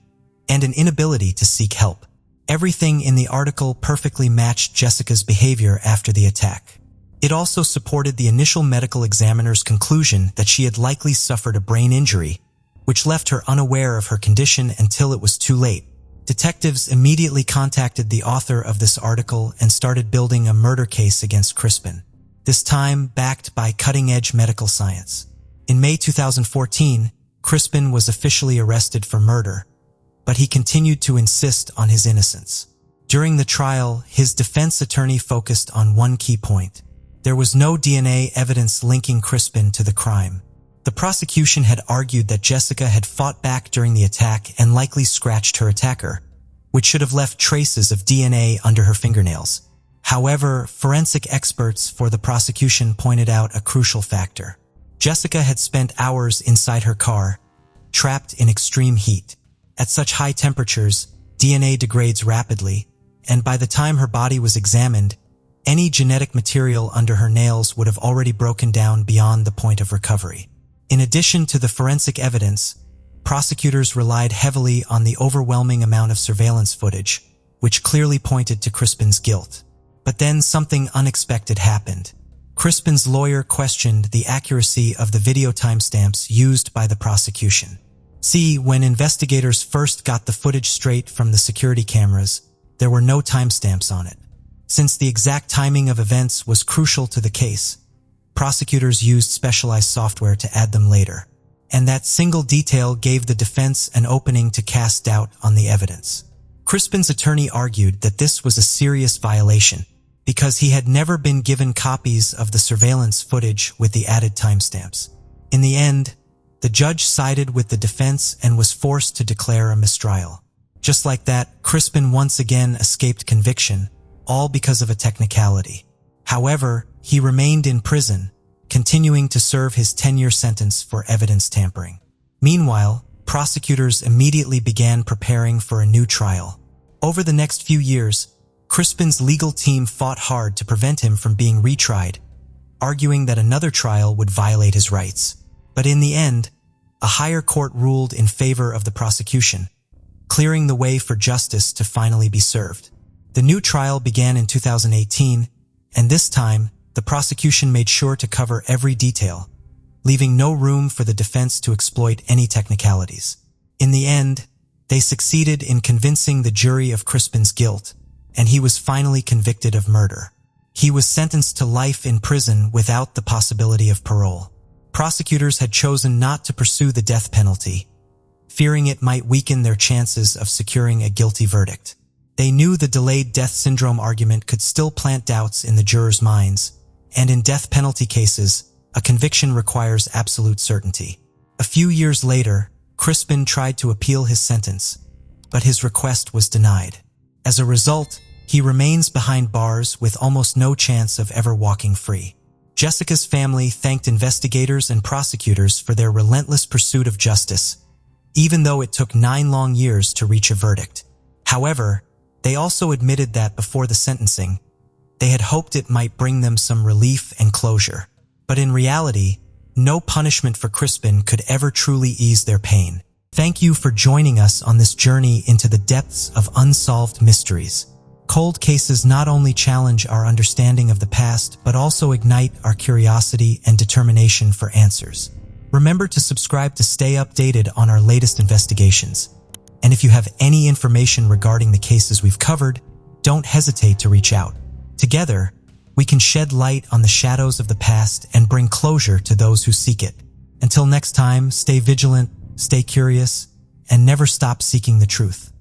and an inability to seek help. Everything in the article perfectly matched Jessica's behavior after the attack. It also supported the initial medical examiner's conclusion that she had likely suffered a brain injury, which left her unaware of her condition until it was too late. Detectives immediately contacted the author of this article and started building a murder case against Crispin, this time backed by cutting-edge medical science. In May 2014, Crispin was officially arrested for murder, but he continued to insist on his innocence. During the trial, his defense attorney focused on one key point. There was no DNA evidence linking Crispin to the crime. The prosecution had argued that Jessica had fought back during the attack and likely scratched her attacker, which should have left traces of DNA under her fingernails. However, forensic experts for the prosecution pointed out a crucial factor. Jessica had spent hours inside her car, trapped in extreme heat. At such high temperatures, DNA degrades rapidly, and by the time her body was examined, any genetic material under her nails would have already broken down beyond the point of recovery. In addition to the forensic evidence, prosecutors relied heavily on the overwhelming amount of surveillance footage, which clearly pointed to Crispin's guilt. But then something unexpected happened. Crispin's lawyer questioned the accuracy of the video timestamps used by the prosecution. See, when investigators first got the footage straight from the security cameras, there were no timestamps on it. Since the exact timing of events was crucial to the case, prosecutors used specialized software to add them later. And that single detail gave the defense an opening to cast doubt on the evidence. Crispin's attorney argued that this was a serious violation because he had never been given copies of the surveillance footage with the added timestamps. In the end, the judge sided with the defense and was forced to declare a mistrial. Just like that, Crispin once again escaped conviction, all because of a technicality. However, he remained in prison, continuing to serve his 10-year sentence for evidence tampering. Meanwhile, prosecutors immediately began preparing for a new trial. Over the next few years, Crispin's legal team fought hard to prevent him from being retried, arguing that another trial would violate his rights. But in the end, a higher court ruled in favor of the prosecution, clearing the way for justice to finally be served. The new trial began in 2018, and this time, the prosecution made sure to cover every detail, leaving no room for the defense to exploit any technicalities. In the end, they succeeded in convincing the jury of Crispin's guilt, and he was finally convicted of murder. He was sentenced to life in prison without the possibility of parole. Prosecutors had chosen not to pursue the death penalty, fearing it might weaken their chances of securing a guilty verdict. They knew the delayed death syndrome argument could still plant doubts in the jurors' minds, and in death penalty cases, a conviction requires absolute certainty. A few years later, Crispin tried to appeal his sentence, but his request was denied. As a result, he remains behind bars with almost no chance of ever walking free. Jessica's family thanked investigators and prosecutors for their relentless pursuit of justice, even though it took 9 long years to reach a verdict. However, they also admitted that before the sentencing, they had hoped it might bring them some relief and closure. But in reality, no punishment for Crispin could ever truly ease their pain. Thank you for joining us on this journey into the depths of unsolved mysteries. Cold cases not only challenge our understanding of the past, but also ignite our curiosity and determination for answers. Remember to subscribe to stay updated on our latest investigations. And if you have any information regarding the cases we've covered, don't hesitate to reach out. Together, we can shed light on the shadows of the past and bring closure to those who seek it. Until next time, stay vigilant, stay curious, and never stop seeking the truth.